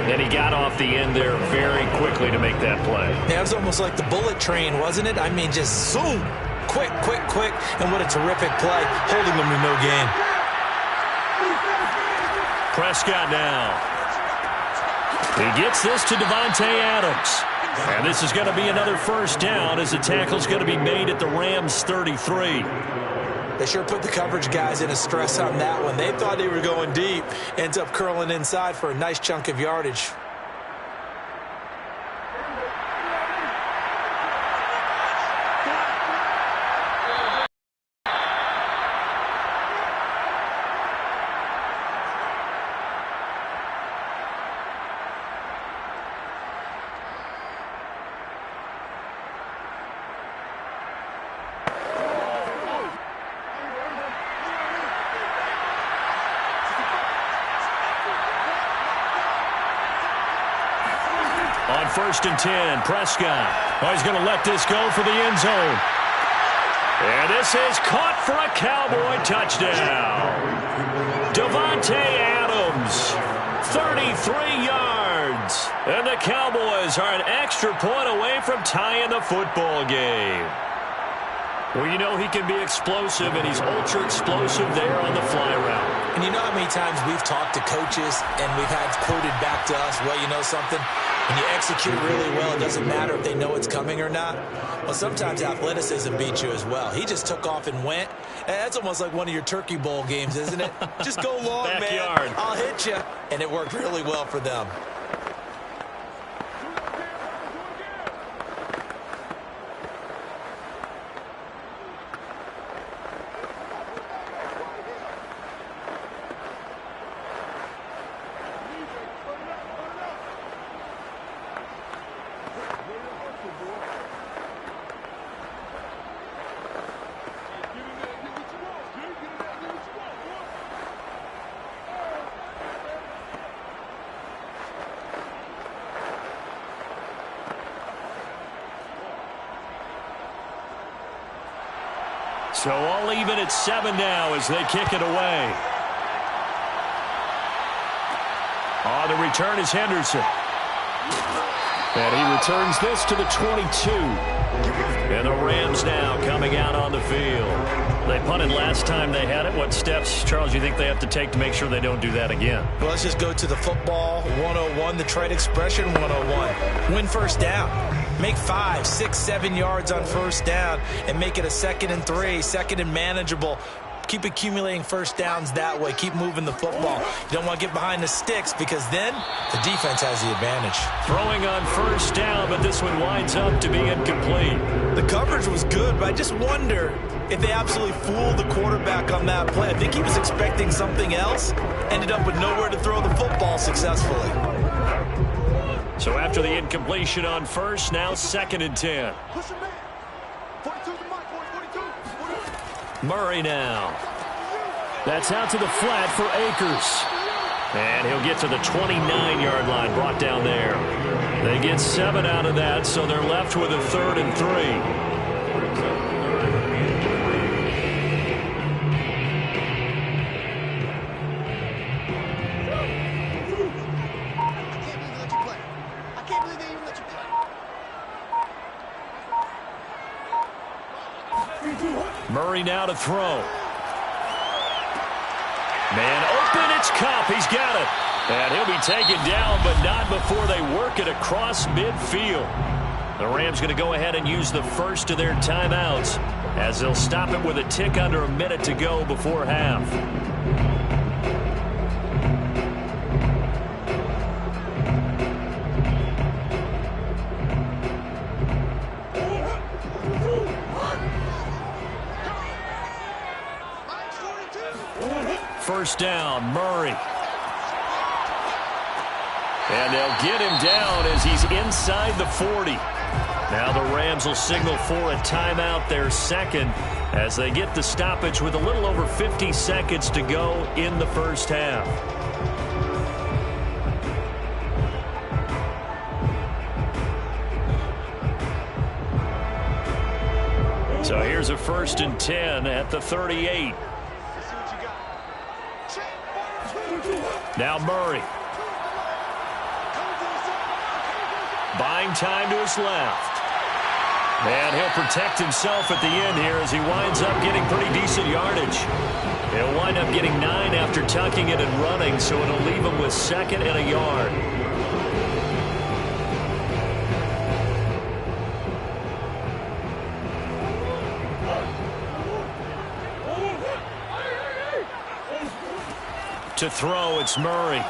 A: And he got off the end there very quickly to make that play.
E: Yeah, it was almost like the bullet train, wasn't it? I mean, just zoom. Quick, quick, quick. And what a terrific play, holding them to no gain.
A: Prescott now. He gets this to Davante Adams. And this is going to be another first down as the tackle's going to be made at the Rams' 33.
E: They sure put the coverage guys in a stress on that one. They thought they were going deep. Ends up curling inside for a nice chunk of yardage.
A: On 1st and 10, Prescott. Oh, he's going to let this go for the end zone. And this is caught for a Cowboy touchdown. Davante Adams, 33 yards. And the Cowboys are an extra point away from tying the football game. Well, you know he can be explosive, and he's ultra-explosive there on the fly route.
E: And you know how many times we've talked to coaches and we've had quoted back to us, well, you know something? When you execute really well, it doesn't matter if they know it's coming or not. Well, sometimes athleticism beats you as well. He just took off and went. And that's almost like one of your Turkey Bowl games, isn't it? Just go long,
A: Backyard.
E: man. I'll hit you. And it worked really well for them.
A: So all even at 7 now as they kick it away. On the return is Henderson. And he returns this to the 22. And the Rams now coming out on the field. They punted last time they had it. What steps, Charles, you think they have to take to make sure they don't do that again?
E: Well, let's just go to the football 101, the trade expression 101. Win first down. Make 5, 6, 7 yards on first down and make it a 2nd and 3, 2nd and manageable. Keep accumulating first downs that way. Keep moving the football. You don't want to get behind the sticks because then the defense has the advantage.
A: Throwing on first down, but this one winds up to be incomplete.
E: The coverage was good, but I just wonder if they absolutely fooled the quarterback on that play. I think he was expecting something else. Ended up with nowhere to throw the football successfully.
A: So after the incompletion on first, now 2nd and 10. Murray now. That's out to the flat for Akers. And he'll get to the 29-yard line, brought down there. They get 7 out of that, so they're left with a 3rd and 3. Murray now to throw. Man open, it's Kupp. He's got it. And he'll be taken down, but not before they work it across midfield. The Rams going to go ahead and use the first of their timeouts as they'll stop it with a tick under a minute to go before half. First down, Murray. And they'll get him down as he's inside the 40. Now the Rams will signal for a timeout, their second, as they get the stoppage with a little over 50 seconds to go in the first half. So here's a 1st and 10 at the 38. Now Murray. Buying time to his left. And he'll protect himself at the end here as he winds up getting pretty decent yardage. He'll wind up getting 9 after tucking it and running, so it'll leave him with 2nd and a yard. To throw, it's Murray.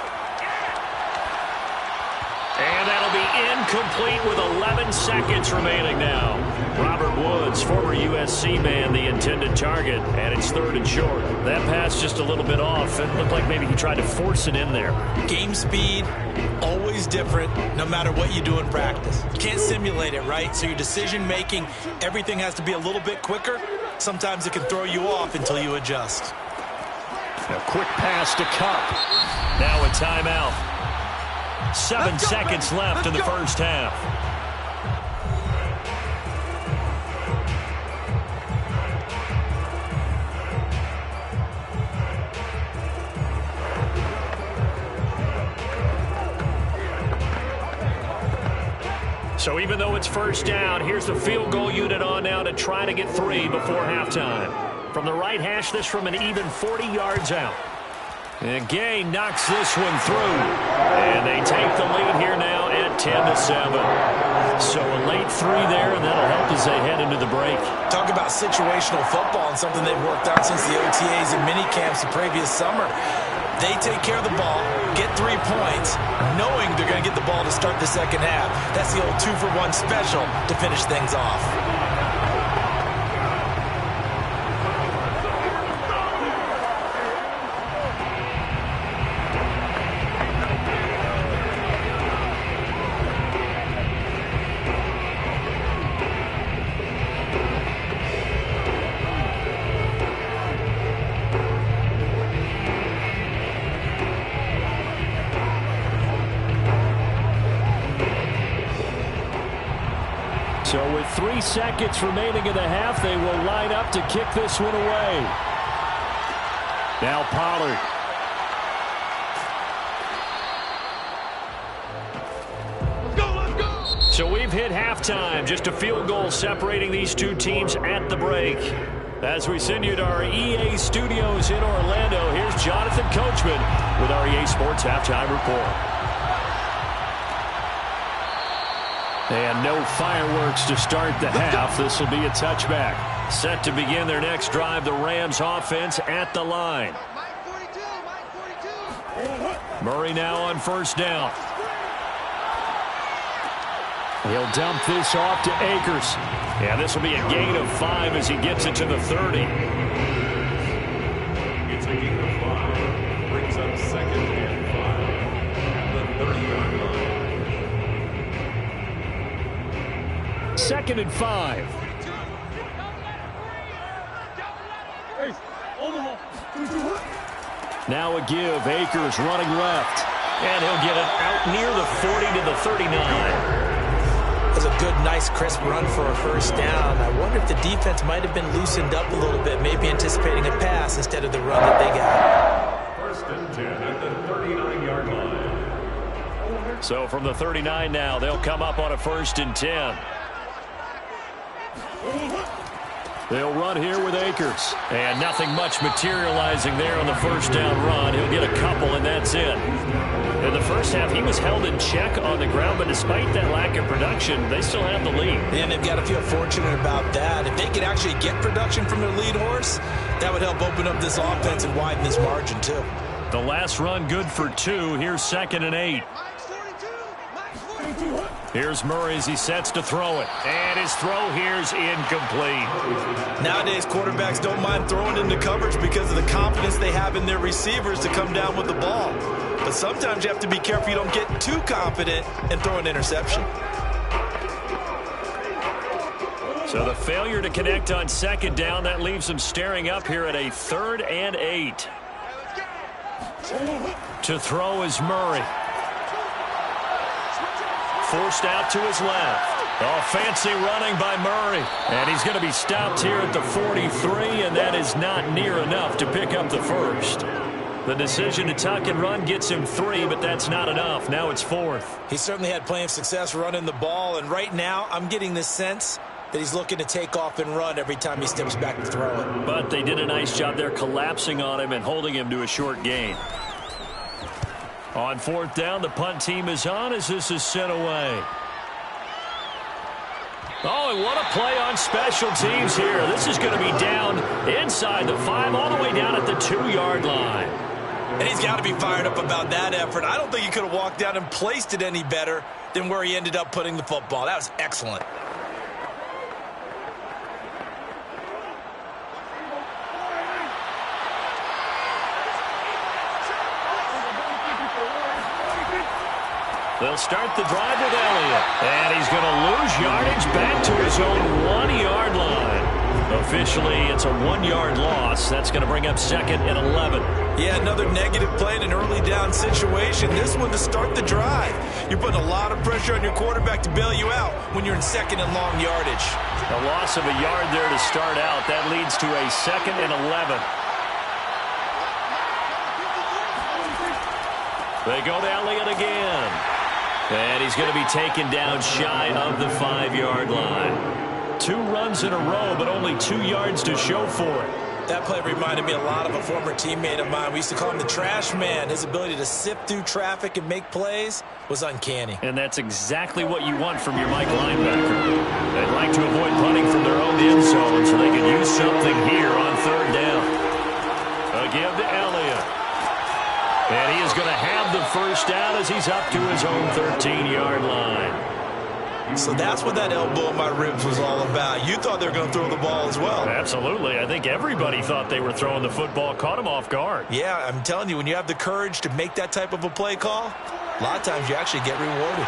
A: And that'll be incomplete with 11 seconds remaining now. Robert Woods, former USC man, the intended target, and it's 3rd and short. That pass just a little bit off. It looked like maybe he tried to force it in there.
E: Game speed, always different, no matter what you do in practice. You can't simulate it, right? So your decision-making, everything has to be a little bit quicker. Sometimes it can throw you off until you adjust.
A: A quick pass to Kupp. Now a timeout. 7 seconds left in the first half. So even though it's first down, here's the field goal unit on now to try to get 3 before halftime. From the right hash, this from an even 40 yards out. And Gay knocks this one through. And they take the lead here now at 10-7. So a late 3 there, and that'll help as they head into the break.
E: Talk about situational football and something they've worked out since the OTAs and mini camps the previous summer. They take care of the ball, get 3 points, knowing they're going to get the ball to start the second half. That's the old 2-for-1 special to finish things off.
A: So with 3 seconds remaining in the half, they will line up to kick this one away. Now Pollard.
D: Let's go!
A: So we've hit halftime. Just a field goal separating these two teams at the break. As we send you to our EA studios in Orlando, here's Jonathan Coachman with our EA Sports Halftime Report. And no fireworks to start the half. This will be a touchback. Set to begin their next drive, the Rams offense at the line. Murray now on first down. He'll dump this off to Akers. Yeah, this will be a gain of 5 as he gets it to the 30.
D: It's a gain of 5. Brings up 2nd and 5 at the 30-yard line.
A: 2nd and 5. Now a give. Akers running left. And he'll get it out near the 40 to the 39.
E: That's a good, nice, crisp run for a first down. I wonder if the defense might have been loosened up a little bit, maybe anticipating a pass instead of the run that they got.
D: 1st and 10 at the 39-yard line.
A: So from the 39 now, they'll come up on a 1st and 10. They'll run here with Akers. And nothing much materializing there on the first down run. He'll get a couple, and that's it. In the first half, he was held in check on the ground, but despite that lack of production, they still have the lead.
E: And they've got to feel fortunate about that. If they could actually get production from their lead horse, that would help open up this offense and widen this margin, too.
A: The last run good for 2. Here's 2nd and 8. Here's Murray as he sets to throw it. And his throw here's incomplete.
E: Nowadays, quarterbacks don't mind throwing into coverage because of the confidence they have in their receivers to come down with the ball. But sometimes you have to be careful you don't get too confident and throw an interception.
A: So the failure to connect on 2nd down, that leaves them staring up here at a 3rd and 8. To throw is Murray. Forced out to his left. Oh, fancy running by Murray. And he's going to be stopped here at the 43, and that is not near enough to pick up the first. The decision to tuck and run gets him 3, but that's not enough. Now it's 4th.
E: He certainly had plenty of success running the ball, and right now I'm getting this sense that he's looking to take off and run every time he steps back to throw it.
A: But they did a nice job there collapsing on him and holding him to a short gain. On 4th down, the punt team is on as this is sent away. Oh, and what a play on special teams here. This is going to be down inside the 5, all the way down at the 2-yard line.
E: And he's got to be fired up about that effort. I don't think he could have walked down and placed it any better than where he ended up putting the football. That was excellent.
A: They'll start the drive with Elliott. And he's going to lose yardage back to his own 1-yard line. Officially, it's a 1-yard loss. That's going to bring up 2nd and 11.
E: Yeah, another negative play in an early down situation. This one to start the drive. You're putting a lot of pressure on your quarterback to bail you out when you're in 2nd and long yardage.
A: A loss of a yard there to start out. That leads to a 2nd and 11. They go to Elliott again. And he's going to be taken down shy of the 5-yard line. 2 runs in a row, but only 2 yards to show for it.
E: That play reminded me a lot of a former teammate of mine. We used to call him the trash man. His ability to sift through traffic and make plays was uncanny.
A: And that's exactly what you want from your Mike linebacker. They'd like to avoid punting from their own end zone so they can use something here on 3rd down. A give to Elliott. And he is going to have the first down as he's up to his own 13-yard line.
E: So that's what that elbow in my ribs was all about. You thought they were going to throw the ball as well.
A: Absolutely. I think everybody thought they were throwing the football, caught him off guard.
E: Yeah, I'm telling you, when you have the courage to make that type of a play call, a lot of times you actually get rewarded.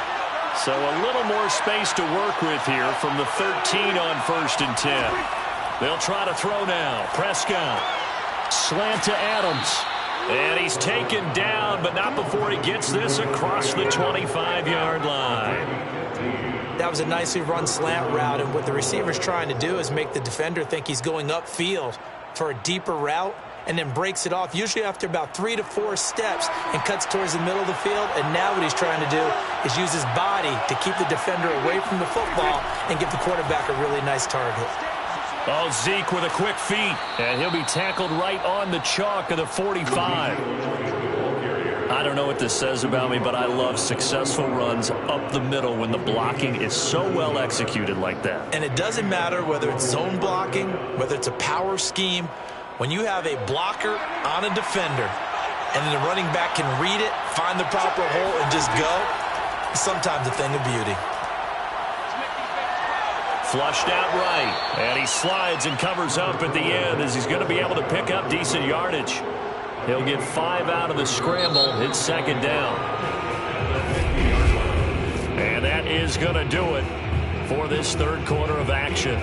A: So a little more space to work with here from the 13 on 1st and 10. They'll try to throw now. Prescott. Slant to Adams. And he's taken down, but not before he gets this across the 25-yard line.
E: That was a nicely run slant route, and what the receiver's trying to do is make the defender think he's going upfield for a deeper route and then breaks it off, usually after about 3 to 4 steps, and cuts towards the middle of the field. And now what he's trying to do is use his body to keep the defender away from the football and give the quarterback a really nice target.
A: Oh, Zeke with a quick feet, and he'll be tackled right on the chalk of the 45. I don't know what this says about me, but I love successful runs up the middle when the blocking is so well executed like that.
B: And it doesn't matter whether it's zone blocking, whether it's a power scheme. When you have a blocker on a defender and then the running back can read it, find the proper hole, and just go, it's sometimes a thing of beauty.
A: Flushed out right, and he slides and covers up at the end as he's going to be able to pick up decent yardage. He'll get 5 out of the scramble. It's second down. And that is going to do it for this third quarter of action.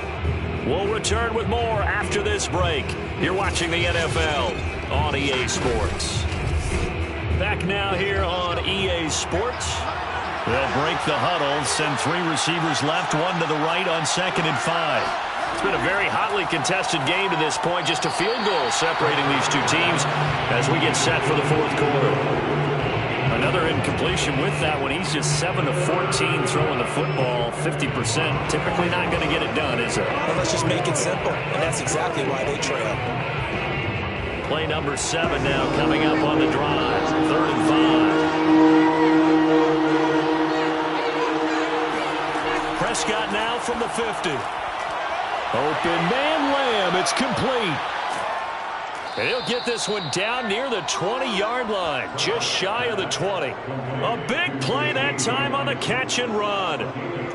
A: We'll return with more after this break. You're watching the NFL on EA Sports. Back now here on EA Sports. They'll break the huddle, send 3 receivers left, 1 to the right on 2nd and 5. It's been a very hotly contested game to this point. Just a field goal separating these two teams as we get set for the fourth quarter. Another incompletion with that one. He's just 7 of 14 throwing the football, 50%. Typically not going to get it done, is it?
B: Well, let's just make it simple, and that's exactly why they trail.
A: Play number 7 now coming up on the drive. 3rd and 5. Prescott now from the 50. Open man Lamb. It's complete. And he'll get this one down near the 20-yard line, just shy of the 20. A big play that time on the catch and run.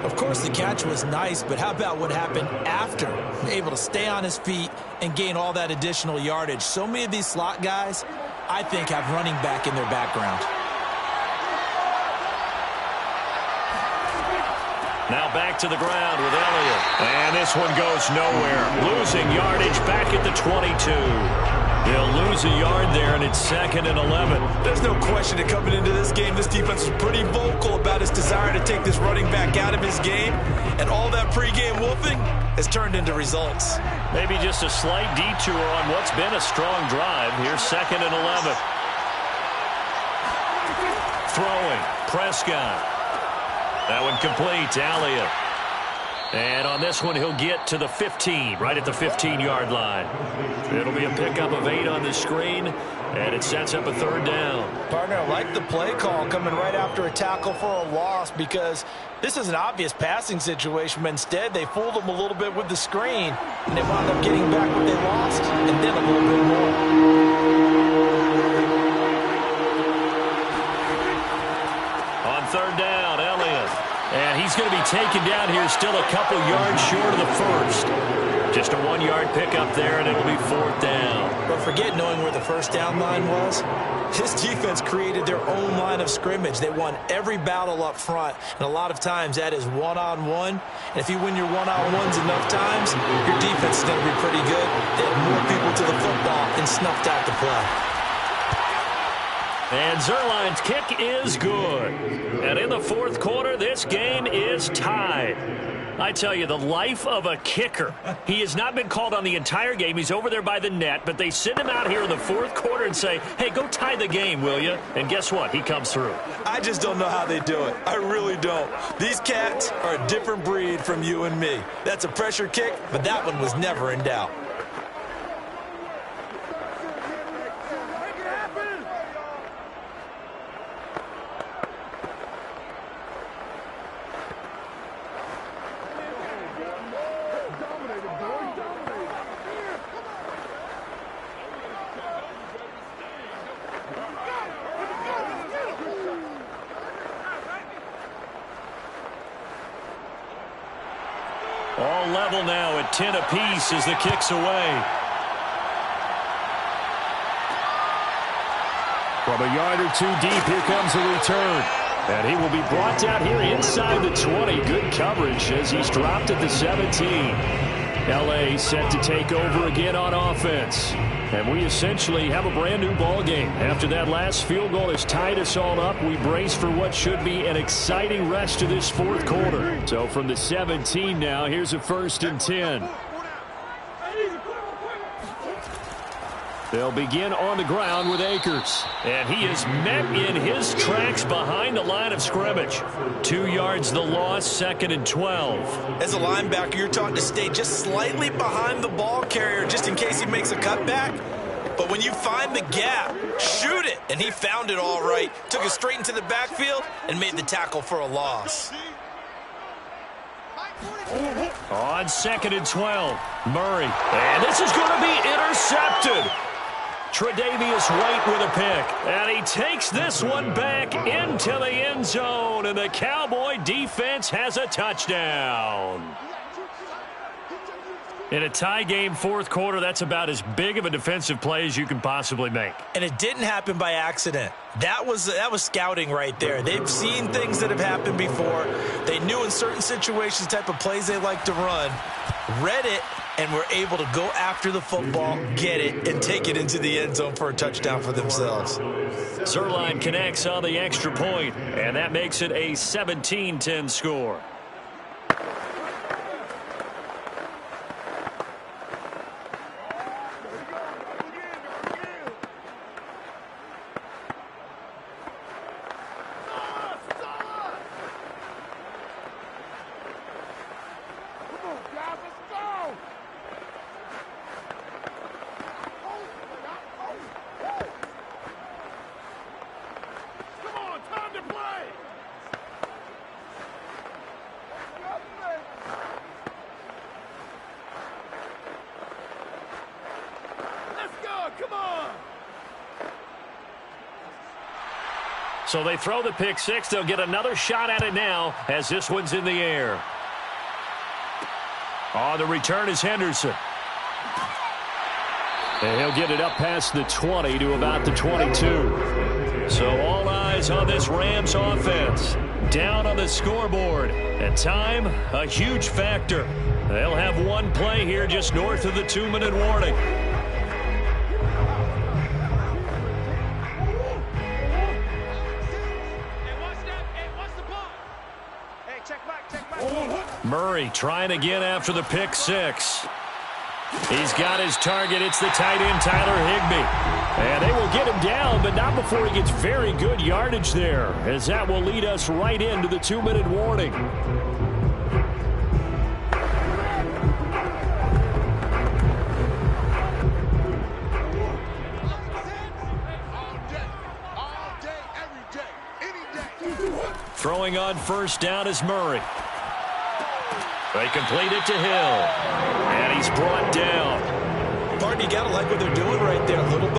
B: Of course, the catch was nice, but how about what happened after? Able to stay on his feet and gain all that additional yardage. So many of these slot guys, I think, have running back in their background.
A: Now back to the ground with Elliott. And this one goes nowhere. Losing yardage back at the 22. They'll lose a yard there, and it's 2nd and 11.
B: There's no question that coming into this game, this defense was pretty vocal about its desire to take this running back out of his game. And all that pregame wolfing has turned into results.
A: Maybe just a slight detour on what's been a strong drive. Here's 2nd and 11. Throwing. Prescott. That one complete to Elliott. And on this one, he'll get to the 15, right at the 15-yard line. It'll be a pickup of 8 on the screen, and it sets up a 3rd down.
B: Partner, I like the play call coming right after a tackle for a loss because this is an obvious passing situation, but instead they fooled them a little bit with the screen, and they wound up getting back what they lost and then a little bit more.
A: On 3rd down, Elliott. And he's going to be taken down here still a couple yards short of the first. Just a 1-yard pickup there, and it'll be 4th down.
B: But forget knowing where the first down line was. This defense created their own line of scrimmage. They won every battle up front, and a lot of times that is one-on-one. And if you win your one-on-ones enough times, your defense is going to be pretty good. They had more people to the football and snuffed out the play.
A: And Zuerlein's kick is good. And in the fourth quarter, this game is tied. I tell you, the life of a kicker. He has not been called on the entire game. He's over there by the net, but they send him out here in the fourth quarter and say, hey, go tie the game, will you? And guess what? He comes through.
B: I just don't know how they do it. I really don't. These cats are a different breed from you and me. That's a pressure kick, but that one was never in doubt.
A: All level now at 10 apiece as the kick's away. From a yard or 2 deep, here comes a return. And he will be brought down here inside the 20. Good coverage as he's dropped at the 17. L.A. set to take over again on offense. And we essentially have a brand new ball game. After that last field goal has tied us all up, we brace for what should be an exciting rest of this fourth quarter. So from the 17 now, here's a 1st and 10. They'll begin on the ground with Akers. And he is met in his tracks behind the line of scrimmage. 2 yards the loss, 2nd and 12.
B: As a linebacker, you're taught to stay just slightly behind the ball carrier just in case he makes a cutback. But when you find the gap, shoot it. And he found it all right. Took it straight into the backfield and made the tackle for a loss.
A: On 2nd and 12, Murray. And this is going to be intercepted. Tre'Davious White with a pick. And he takes this one back into the end zone. And the Cowboy defense has a touchdown. In a tie game, fourth quarter, that's about as big of a defensive play as you can possibly make.
B: And it didn't happen by accident. That was scouting right there. They've seen things that have happened before. They knew in certain situations the type of plays they like to run, read it, and were able to go after the football, get it, and take it into the end zone for a touchdown for themselves.
A: Zuerlein connects on the extra point, and that makes it a 17-10 score. So they throw the pick six. They'll get another shot at it now as this one's in the air. On the return is Henderson. And he'll get it up past the 20 to about the 22. So all eyes on this Rams offense. Down on the scoreboard. At time, a huge factor. They'll have one play here just north of the 2-minute warning. Murray trying again after the pick six. He's got his target. It's the tight end, Tyler Higbee. And they will get him down, but not before he gets very good yardage there, as that will lead us right into the 2-minute warning. Throwing on first down is Murray. They complete it to Hill. And he's brought down.
B: Pardon, you got to like what they're doing right there. A little bit.